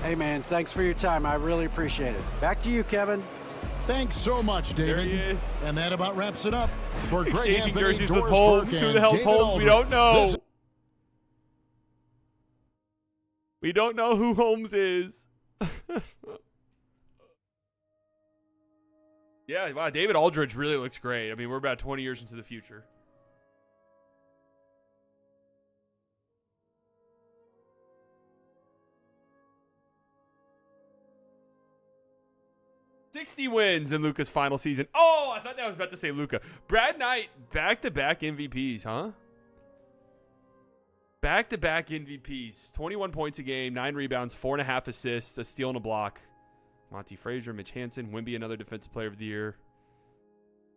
Hey man, thanks for your time. I really appreciate it. Back to you, Kevin. Thanks so much, David. There he is. And that about wraps it up for Greg Exchanging Anthony, jerseys with Doris Holmes. Burke, Who and the hell's David Holmes? We Aldridge. don't know. This- We don't know who Holmes is. Yeah, wow, David Aldridge really looks great. I mean, we're about 20 years into the future. $60 wins in Luka's final season. Oh, I thought that was about to say Luka. Brad Knight, back-to-back MVPs, huh? Back-to-back MVPs. 21 points a game, 9 rebounds, 4.5 assists, a steal and a block. Monty Frazier, Mitch Hansen, Wemby, another Defensive Player of the Year.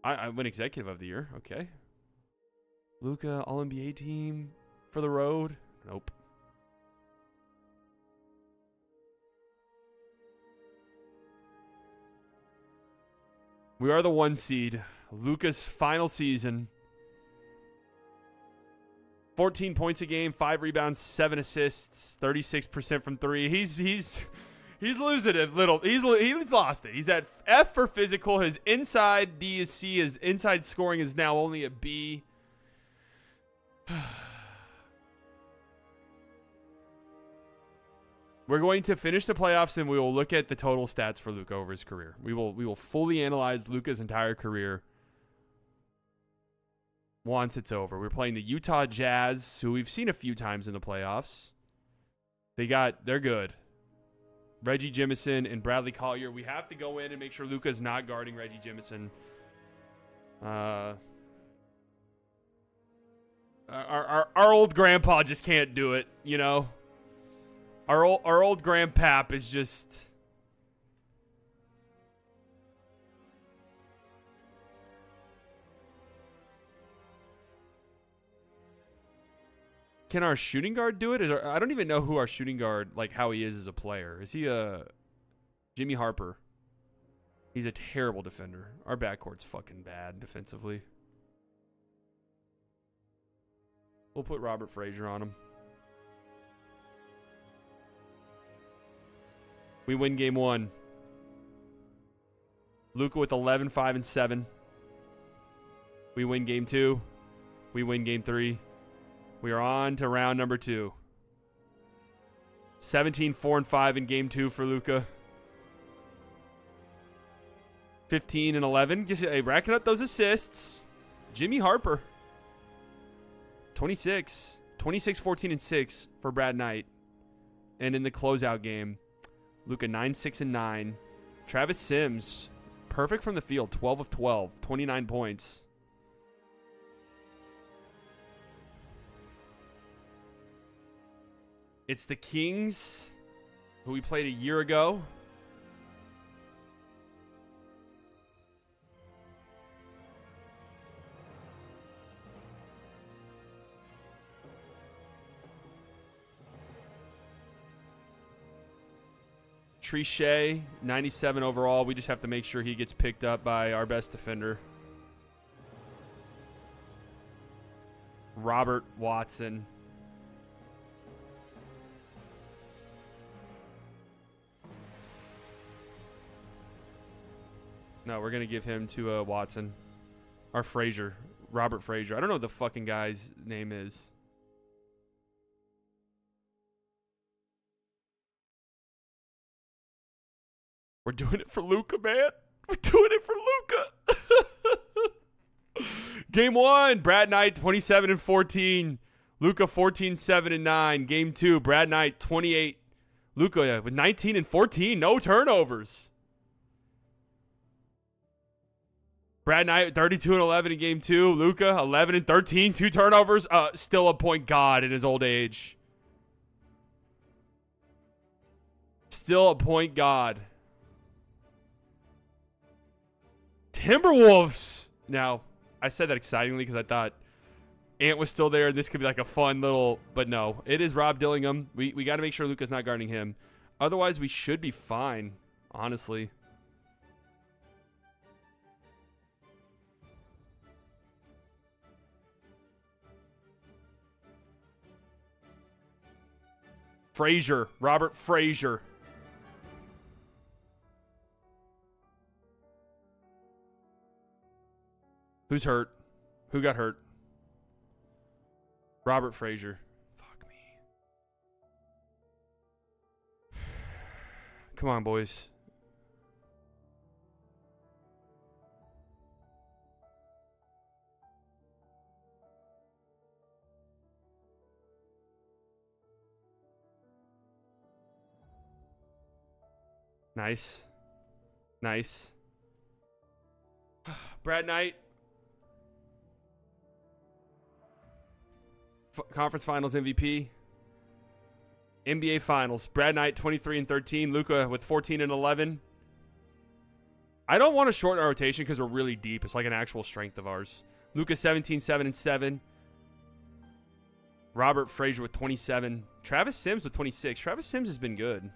I win Executive of the Year. Okay. Luka, All-NBA team for the road. Nope. We are the 1 seed. Luka's final season. 14 points a game, 5 rebounds, 7 assists, 36% from 3. He's losing it a little. He's lost it. He's at F for physical. His inside D is C. His inside scoring is now only a B. We're going to finish the playoffs and we will look at the total stats for Luka over his career. We will fully analyze Luka's entire career once it's over. We're playing the Utah Jazz, who we've seen a few times in the playoffs. They're good. Reggie Jimison and Bradley Collier. We have to go in and make sure Luka's not guarding Reggie Jimison. Our old grandpa just can't do it, you know? Our old grandpap is just... Can our shooting guard do it? I don't even know who our shooting guard, like how he is as a player. Is he a Jimmy Harper? He's a terrible defender. Our backcourt's fucking bad defensively. We'll put Robert Frazier on him. We win game 1. Luka with 11, 5, and 7. We win game 2. We win game 3. We are on to round number 2. 17, 4, and 5 in game 2 for Luka. 15 and 11. Racking up those assists. Jimmy Harper. 26, 14, and 6 for Brad Knight. And in the closeout game, Luka 9, 6, and 9. Travis Sims, perfect from the field, 12 of 12, 29 points. It's the Kings, who we played a year ago. Trichet, 97 overall. We just have to make sure he gets picked up by our best defender. Robert Watson. No, we're going to give him to Watson. Or Frazier. Robert Frazier. I don't know what the fucking guy's name is. We're doing it for Luka, man. We're doing it for Luka. Game 1, Brad Knight, 27 and 14. Luka, 14, 7 and 9. Game 2, Brad Knight, 28. Luka with 19 and 14. No turnovers. Brad Knight, 32 and 11 in game 2. Luka, 11 and 13. 2 turnovers. Still a point god in his old age. Still a point god. Timberwolves. Now, I said that excitingly because I thought Ant was still there and this could be like a fun little, but no. It is Rob Dillingham. We got to make sure Luka's not guarding him. Otherwise, we should be fine, honestly. Frazier. Robert Frazier. Who's hurt? Who got hurt? Robert Frazier. Fuck me. Come on, boys. Nice. Nice. Brad Knight. Conference Finals MVP. NBA Finals. Brad Knight, 23 and 13. Luka with 14 and 11. I don't want to shorten our rotation because we're really deep. It's like an actual strength of ours. Luka, 17, 7 and 7. Robert Frazier with 27. Travis Sims with 26. Travis Sims has been good.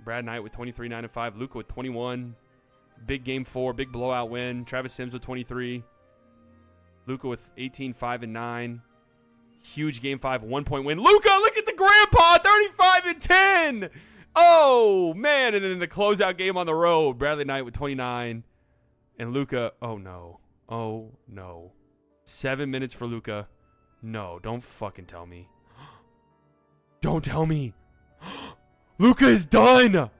Brad Knight with 23, 9 and 5. Luka with 21. Big game 4, big blowout win. Travis Sims with 23. Luka with 18, 5 and 9. Huge game 5, 1-point win. Luka, look at the grandpa, 35 and 10. Oh, man. And then the closeout game on the road. Bradley Knight with 29. And Luka, oh, no. Oh, no. 7 minutes for Luka. No, don't fucking tell me. Don't tell me. Luka is done.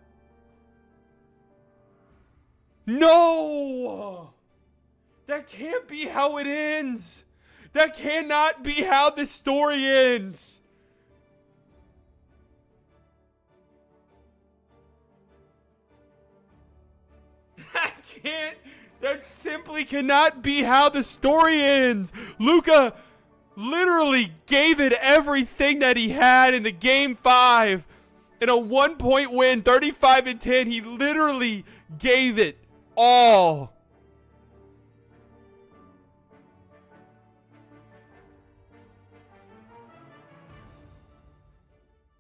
No! That can't be how it ends. That cannot be how this story ends. That simply cannot be how the story ends. Luka literally gave it everything that he had in the game 5. In a 1-point win, 35 and 10, he literally gave it all.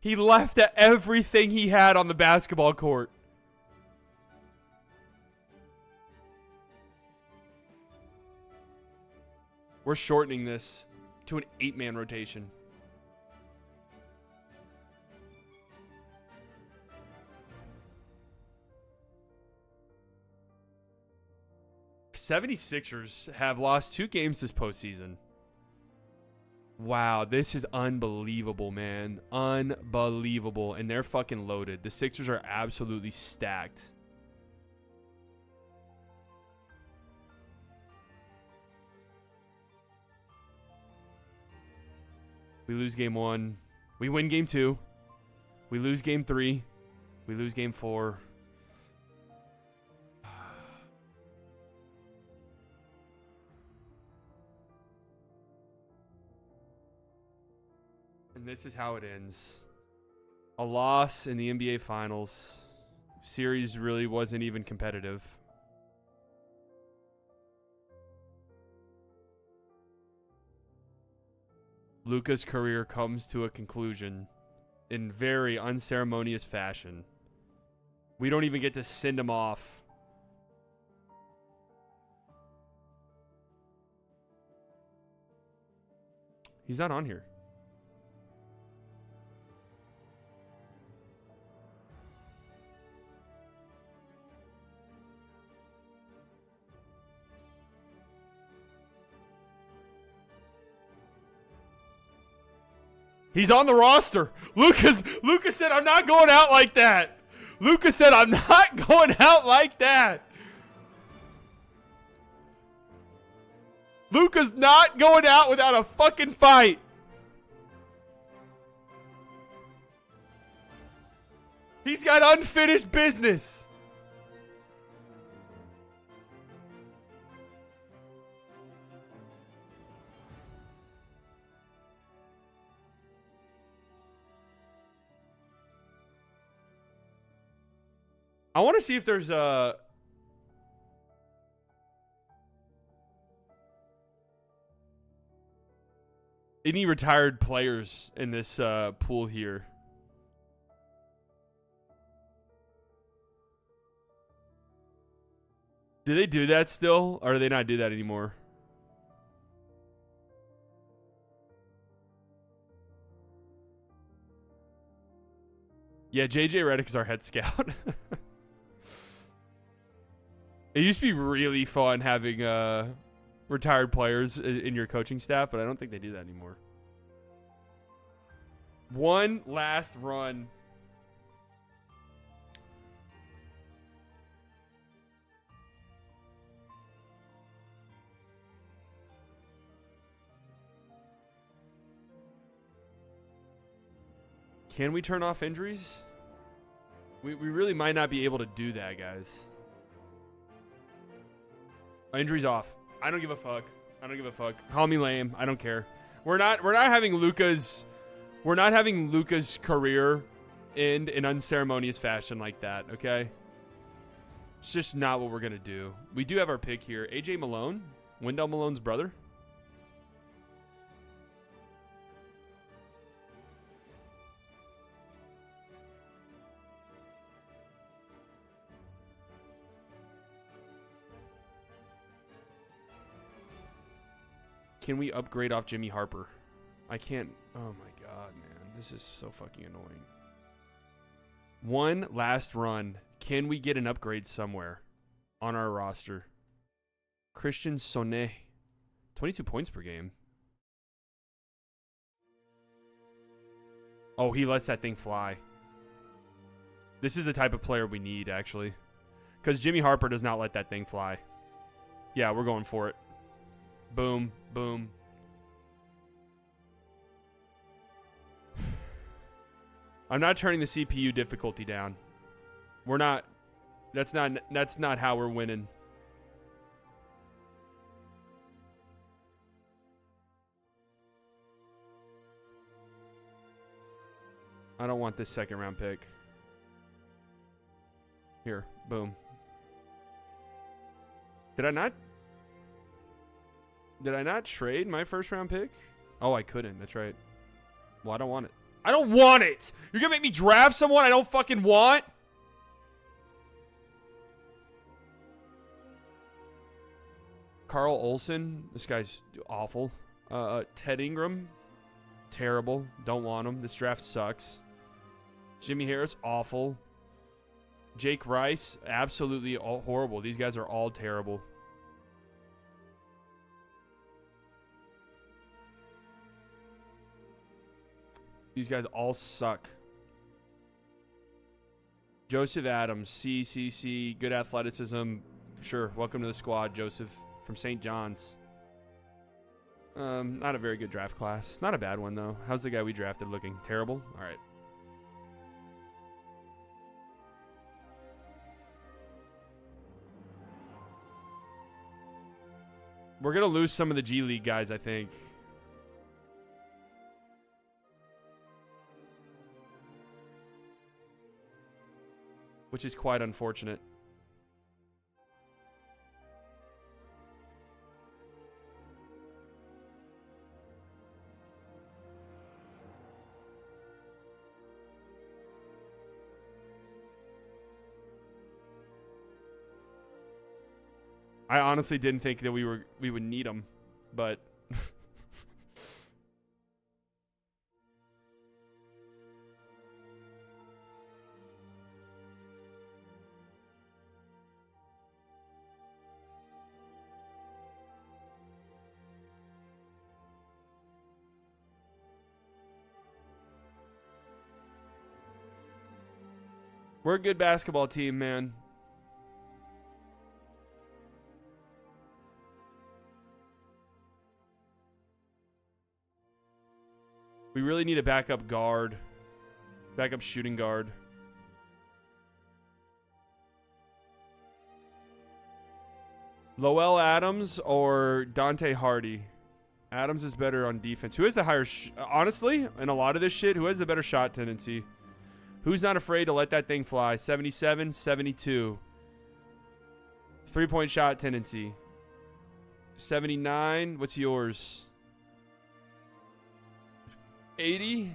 He left everything he had on the basketball court. We're shortening this to an 8-man rotation. 76ers have lost 2 games this postseason. Wow, this is unbelievable, man. Unbelievable. And they're fucking loaded. The Sixers are absolutely stacked. We lose game 1. We win game 2. We lose game 3. We lose game 4. And this is how it ends. A loss in the NBA Finals. Series really wasn't even competitive. Luka's career comes to a conclusion in very unceremonious fashion. We don't even get to send him off. He's not on here. He's on the roster. Lucas said, I'm not going out like that. Lucas said, I'm not going out like that. Luka's not going out without a fucking fight. He's got unfinished business. I want to see if there's any retired players in this pool here. Do they do that still, or do they not do that anymore? Yeah, JJ Redick is our head scout. It used to be really fun having retired players in your coaching staff, but I don't think they do that anymore. One last run. Can we turn off injuries? We really might not be able to do that, guys. Injuries off. I don't give a fuck. I don't give a fuck. Call me lame. I don't care. We're not having Luka's career end in unceremonious fashion like that, okay? It's just not what we're gonna do. We do have our pick here. AJ Malone, Wendell Malone's brother. Can we upgrade off Jimmy Harper? I can't. Oh my god, man. This is so fucking annoying. One last run. Can we get an upgrade somewhere on our roster? Christian Sonnet. 22 points per game. Oh, he lets that thing fly. This is the type of player we need, actually. Because Jimmy Harper does not let that thing fly. Yeah, we're going for it. Boom, boom. I'm not turning the CPU difficulty down. We're not. That's not how we're winning. I don't want this second round pick. Here, boom. Did I not trade my first round pick? Oh, I couldn't. That's right. Well, I don't want it. I don't want it! You're gonna make me draft someone I don't fucking want? Carl Olson. This guy's awful. Ted Ingram. Terrible. Don't want him. This draft sucks. Jimmy Harris. Awful. Jake Rice. Absolutely horrible. These guys are all terrible. These guys all suck. Joseph Adams, C, good athleticism. Sure, welcome to the squad, Joseph, from St. John's. Not a very good draft class. Not a bad one, though. How's the guy we drafted looking? Terrible? All right. We're going to lose some of the G League guys, I think. Which is quite unfortunate. I honestly didn't think that we would need them, but we're a good basketball team, man. We really need a backup guard. Backup shooting guard. Lowell Adams or Dante Hardy? Adams is better on defense. Who has the higher... honestly, in a lot of this shit, who has the better shot tendency? Who's not afraid to let that thing fly? 77, 72. 3-point shot tendency. 79. What's yours? 80.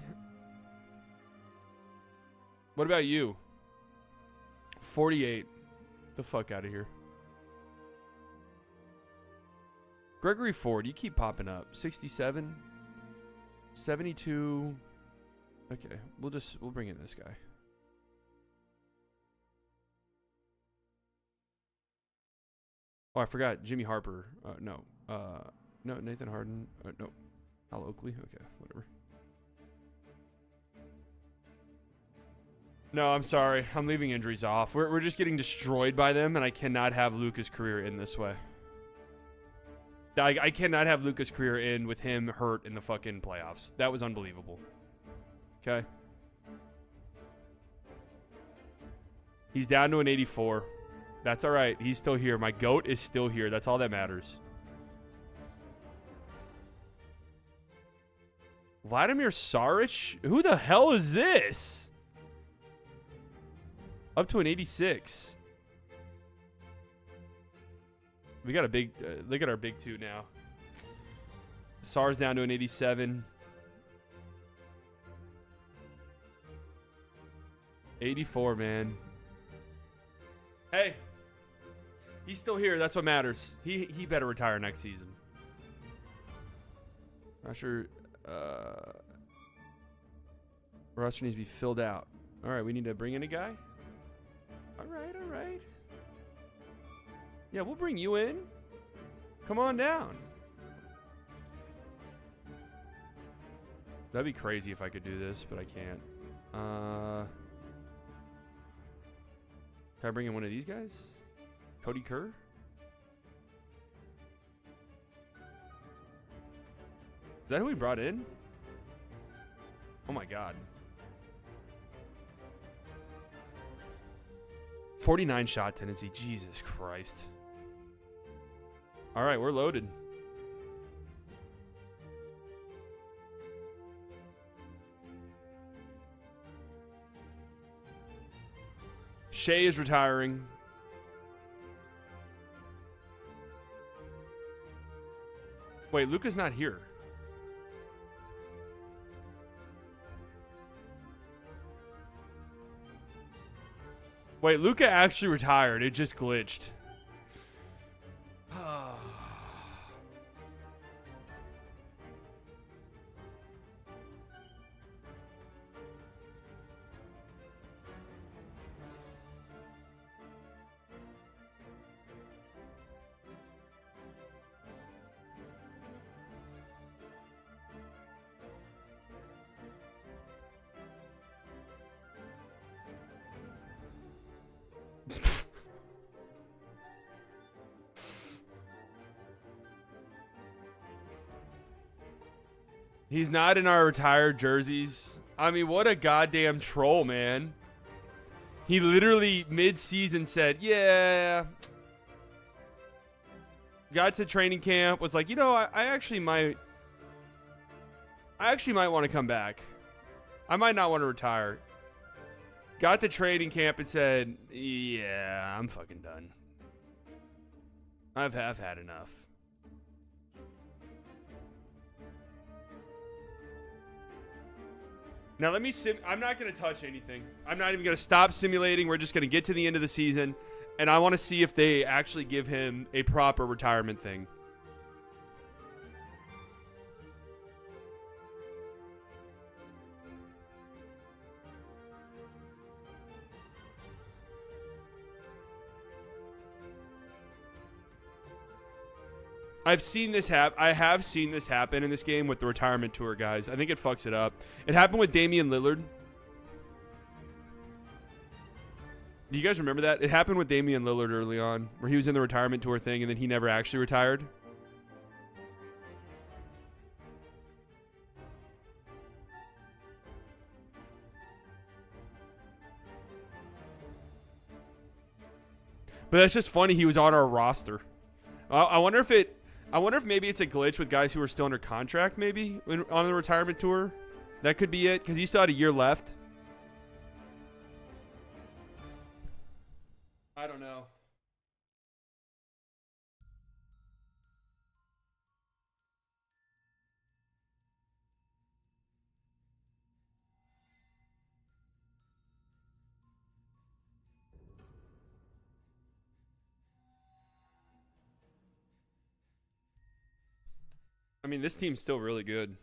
What about you? 48. The fuck out of here. Gregory Ford, you keep popping up. 67. 72. Okay, we'll bring in this guy. Oh, I forgot Jimmy Harper. No, Nathan Harden. No, Al Oakley. Okay, whatever. No, I'm sorry. I'm leaving injuries off. We're just getting destroyed by them, and I cannot have Luka's career end this way. I cannot have Luka's career end with him hurt in the fucking playoffs. That was unbelievable. Okay. He's down to an 84. That's all right. He's still here. My GOAT is still here. That's all that matters. Vladimir Saric? Who the hell is this? Up to an 86. We got a big... look at our big two now. Sar's down to an 87. 84, man. Hey. He's still here. That's what matters. He better retire next season. Not sure. Roster needs to be filled out. All right, we need to bring in a guy. All right. Yeah, we'll bring you in. Come on down. That'd be crazy if I could do this, but I can't. Can I bring in one of these guys? Cody Kerr? Is that who we brought in? Oh my god. 49 shot tendency. Jesus Christ. All right, we're loaded. Shea is retiring. Wait, Luka's not here. Wait, Luka actually retired. It just glitched. He's not in our retired jerseys. I mean, what a goddamn troll, man. He literally mid-season said, yeah. Got to training camp, was like, you know, I actually might want to come back. I might not want to retire. Got to training camp and said, yeah, I'm fucking done. I've had enough. Now let me I'm not going to touch anything. I'm not even going to stop simulating. We're just going to get to the end of the season, and I want to see if they actually give him a proper retirement thing. I have seen this happen in this game with the retirement tour guys. I think it fucks it up. It happened with Damian Lillard. Do you guys remember that? It happened with Damian Lillard early on, where he was in the retirement tour thing and then he never actually retired. But that's just funny. He was on our roster. I wonder if maybe it's a glitch with guys who are still under contract, maybe on the retirement tour. That could be it, because he still had a year left. I don't know. I mean, this team's still really good.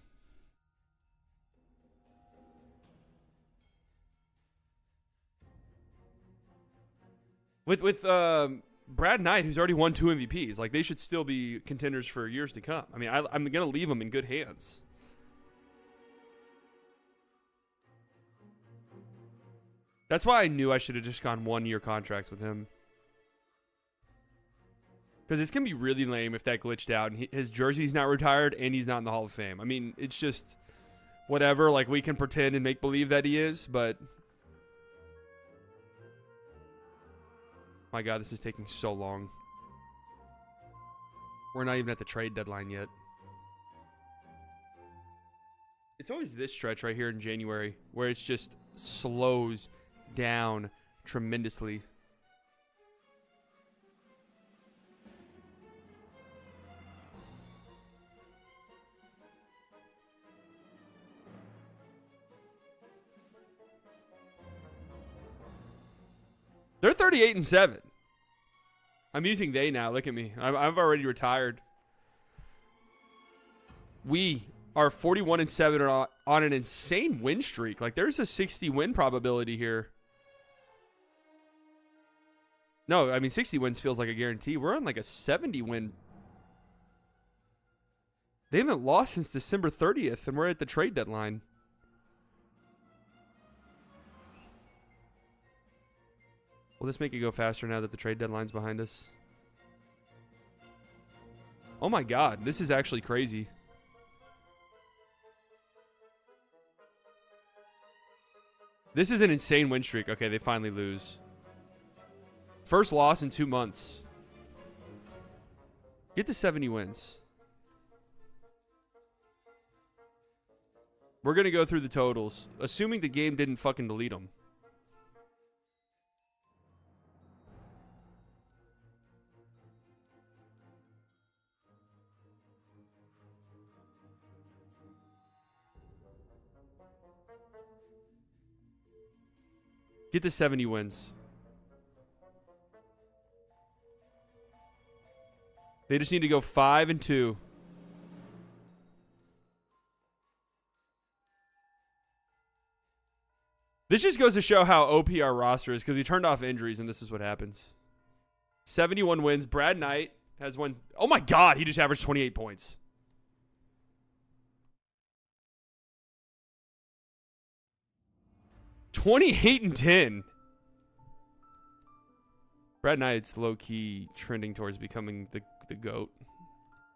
With Brad Knight, who's already won 2 MVPs, like they should still be contenders for years to come. I mean, I'm gonna leave them in good hands. That's why I knew I should have just gone 1-year contracts with him. Because it's going to be really lame if that glitched out and his jersey's not retired and he's not in the Hall of Fame. I mean, it's just whatever. Like, we can pretend and make believe that he is, but... My God, this is taking so long. We're not even at the trade deadline yet. It's always this stretch right here in January where it's just slows down tremendously. They're 38-7. I'm using they now. Look at me. I've already retired. We are 41-7 on an insane win streak. Like, there's a 60 win probability here. No, I mean, 60 wins feels like a guarantee. We're on like a 70 win. They haven't lost since December 30th, and we're at the trade deadline. Will this make it go faster now that the trade deadline's behind us? Oh my God, this is actually crazy. This is an insane win streak. Okay, they finally lose. First loss in 2 months. Get to 70 wins. We're going to go through the totals, assuming the game didn't fucking delete them. Get to 70 wins. They just need to go 5-2. This just goes to show how OP our roster is because we turned off injuries and this is what happens. 71 wins. Brad Knight has won. Oh my God, he just averaged 28 points. (28-10). Brad Knight's low-key trending towards becoming the GOAT.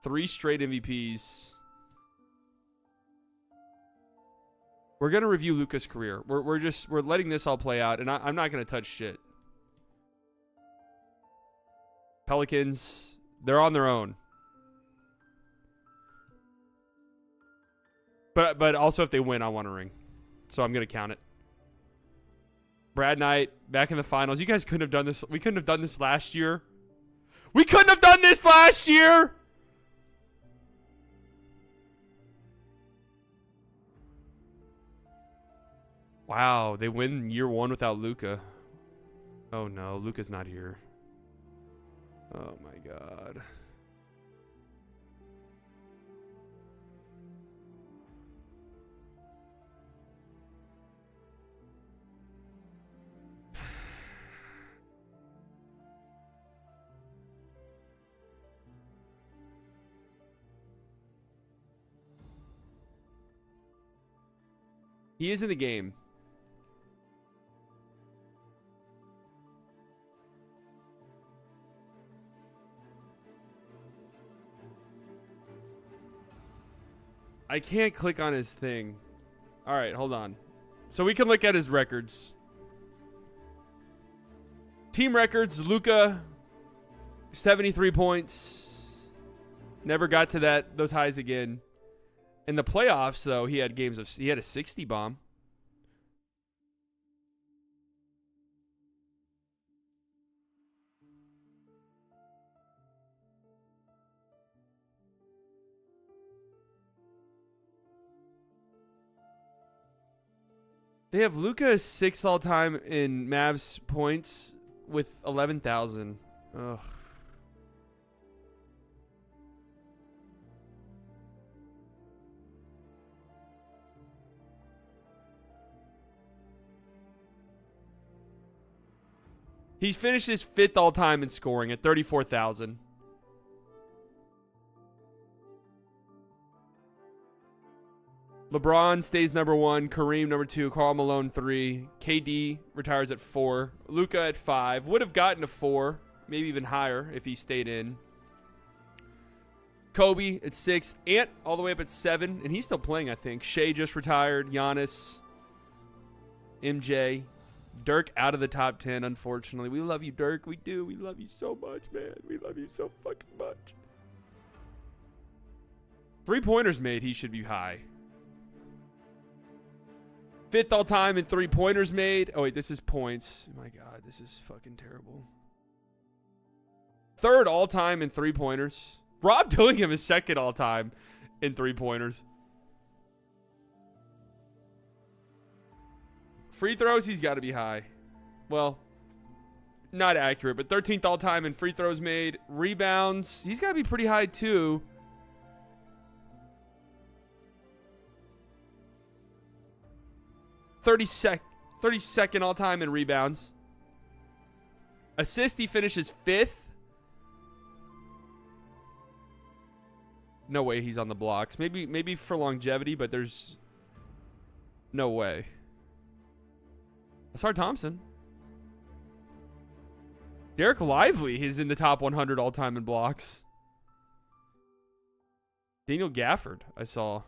3 straight MVPs. We're gonna review Luka's career. We're letting this all play out, and I'm not gonna touch shit. Pelicans, they're on their own. But also if they win, I want a ring. So I'm gonna count it. Brad Knight back in the finals. You guys couldn't have done this. We couldn't have done this last year. We couldn't have done this last year. Wow, they win year one without Luka. Oh no, Luka's not here. Oh my God. He is in the game. I can't click on his thing. All right, hold on. So we can look at his records. Team records, Luka, 73 points. Never got to those highs again. In the playoffs, though, he had a 60 bomb. They have Luka 6th all time in Mavs points with 11,000. Ugh. He finishes 5th all time in scoring at 34,000. LeBron stays number 1, Kareem number 2, Karl Malone 3, KD retires at 4, Luka at 5. Would have gotten to 4, maybe even higher if he stayed in. Kobe at 6th, Ant all the way up at 7, and he's still playing, I think. Shea just retired, Giannis, MJ, Dirk out of the top 10, unfortunately. We love you, Dirk. We do. We love you so much, man. We love you so fucking much. 3-pointers made, he should be high. 5th all time in 3-pointers made. Oh, wait, this is points. Oh my God, this is fucking terrible. 3rd all time in 3-pointers. Rob Dillingham is 2nd all time in 3-pointers. Free throws, he's got to be high. Well, not accurate, but 13th all time in free throws made. Rebounds, he's got to be pretty high too. Thirty-second all time in rebounds. Assist, he finishes 5th. No way he's on the blocks. Maybe for longevity, but there's no way. Asar Thompson. Derek Lively is in the top 100 all time in blocks. Daniel Gafford, I saw.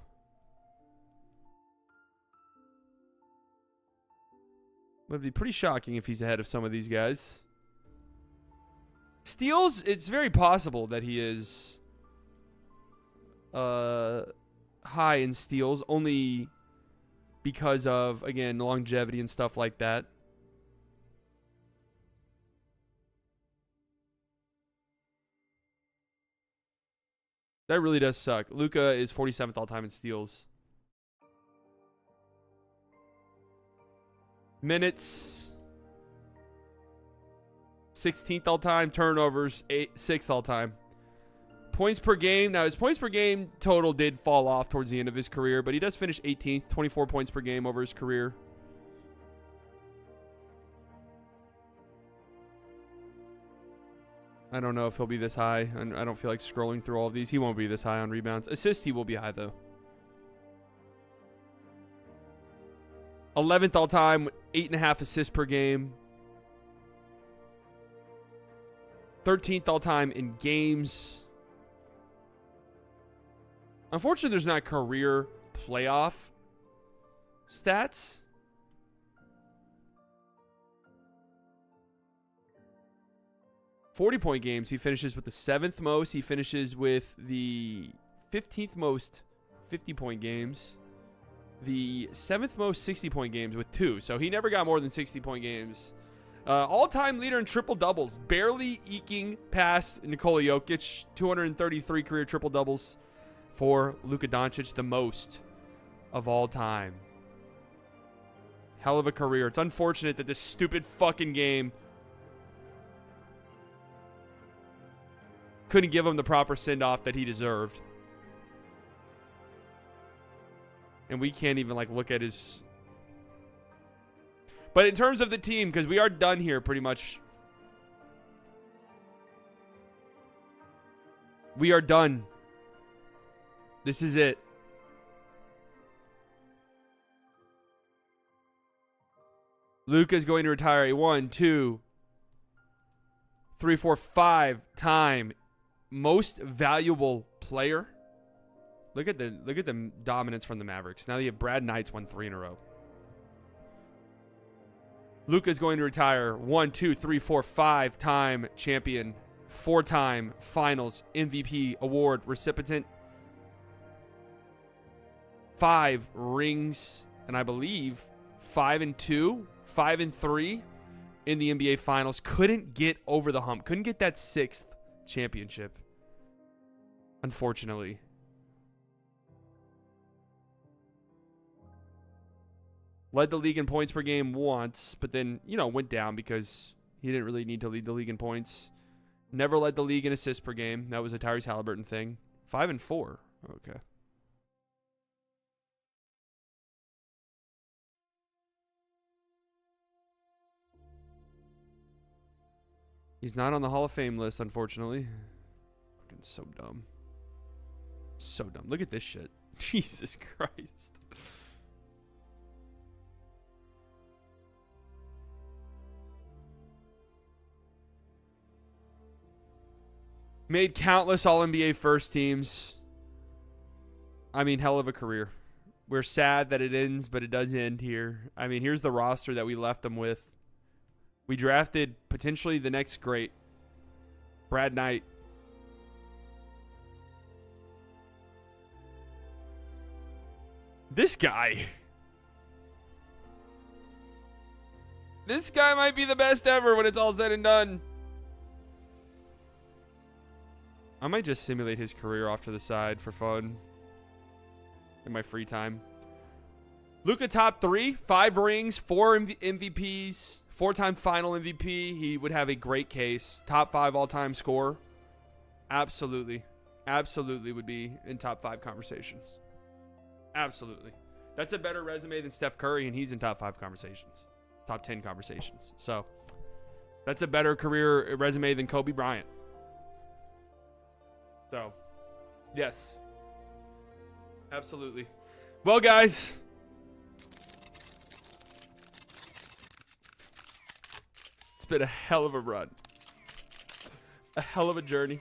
Would be pretty shocking if he's ahead of some of these guys. Steals, it's very possible that he is high in steals, only because of, again, longevity and stuff like that. That really does suck. Luka is 47th all time in steals. Minutes, 16th all time. Turnovers, 6th all time. Points per game. Now, his points per game total did fall off towards the end of his career, but he does finish 18th, 24 points per game over his career. I don't know if he'll be this high. I don't feel like scrolling through all of these. He won't be this high on rebounds. Assist, he will be high, though. 11th all time, 8.5 assists per game. 13th all time in games. Unfortunately, there's not career playoff. stats. .40 games. He finishes with the 7th most. He finishes with the 15th most 50-point games. The 7th most 60-point games with 2. So he never got more than 60-point games. All-time leader in triple-doubles. Barely eking past Nikola Jokic. 233 career triple-doubles for Luka Doncic. The most of all time. Hell of a career. It's unfortunate that this stupid fucking game couldn't give him the proper send-off that he deserved. And we can't even, like, look at his... But in terms of the team, because we are done here pretty much. We are done. This is it. Luka's going to retire a 1, 2, 3, 4, 5-time most valuable player. Look at the dominance from the Mavericks. Now you have Brad Knight's won 3 in a row. Luka's going to retire 1, 2, 3, 4, 5-time champion, 4-time finals MVP award recipient, 5 rings, and I believe 5 and 2, 5 and 3 in the NBA finals. Couldn't get over the hump. Couldn't get that 6th championship, unfortunately. Led the league in points per game once, but then, went down because he didn't really need to lead the league in points. Never led the league in assists per game. That was a Tyrese Halliburton thing. 5 and 4. Okay. He's not on the Hall of Fame list, unfortunately. Fucking so dumb. So dumb. Look at this shit. Jesus Christ. Made countless All-NBA first teams. I mean, hell of a career. We're sad that it ends, but it does end here. I mean, here's the roster that we left them with. We drafted potentially the next great, Brad Knight. This guy. This guy might be the best ever when it's all said and done. I might just simulate his career off to the side for fun in my free time. Luka top 3, 5 rings, 4 MVPs, 4-time final MVP. He would have a great case. Top 5 all-time scorer. Absolutely. Absolutely would be in top 5 conversations. Absolutely. That's a better resume than Steph Curry, and he's in top 5 conversations. Top 10 conversations. So that's a better career resume than Kobe Bryant. So, yes. Absolutely. Well, guys. It's been a hell of a run. A hell of a journey.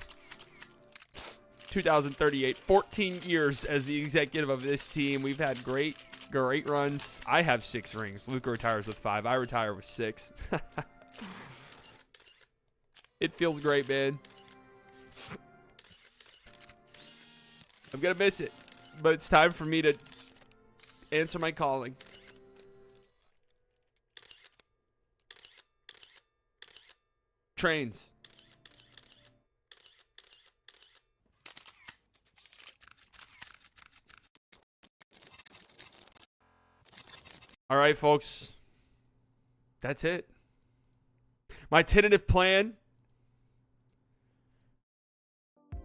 2038. 14 years as the executive of this team. We've had great runs. I have 6 rings. Luka retires with 5. I retire with 6. It feels great, man. I'm going to miss it. But it's time for me to answer my calling. Trains. All right, folks. That's it. My tentative plan.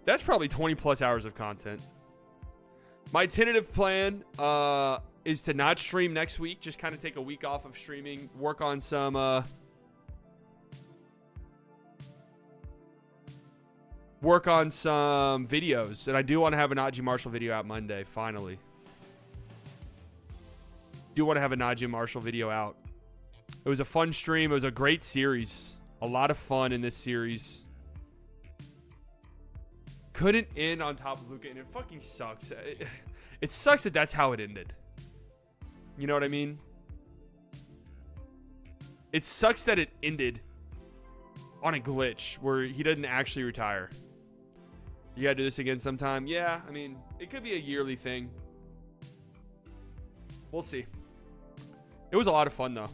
That's probably 20 plus hours of content. My tentative plan is to not stream next week. Just kind of take a week off of streaming. Work on some videos. And I do want to have a Najee Marshall video out Monday, finally. Do want to have a Najee Marshall video out. It was a fun stream. It was a great series. A lot of fun in this series. Couldn't end on top of Luka, and it fucking sucks. It sucks that that's how it ended. You know what I mean? It sucks that it ended on a glitch where he didn't actually retire. You got to do this again sometime? Yeah, I mean, it could be a yearly thing. We'll see. It was a lot of fun, though.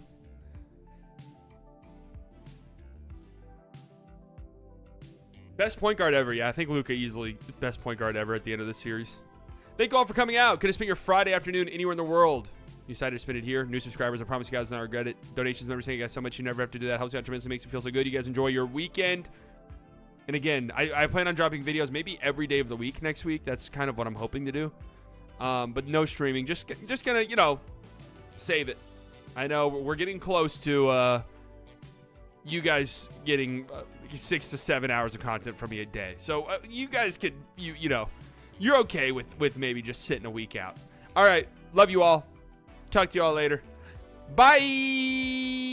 Best point guard ever. Yeah, I think Luka easily best point guard ever at the end of this series. Thank you all for coming out. Could have spent your Friday afternoon anywhere in the world. You decided to spend it here. New subscribers, I promise you guys will not regret it. Donations, members, thank you guys so much. You never have to do that. Helps you out tremendously. Makes you feel so good. You guys enjoy your weekend. And again, I plan on dropping videos maybe every day of the week next week. That's kind of what I'm hoping to do. But no streaming. Just gonna, you know, save it. I know we're getting close to you guys getting 6 to 7 hours of content from me a day. So you guys could, you know, you're okay with maybe just sitting a week out. All right. Love you all. Talk to you all later. Bye.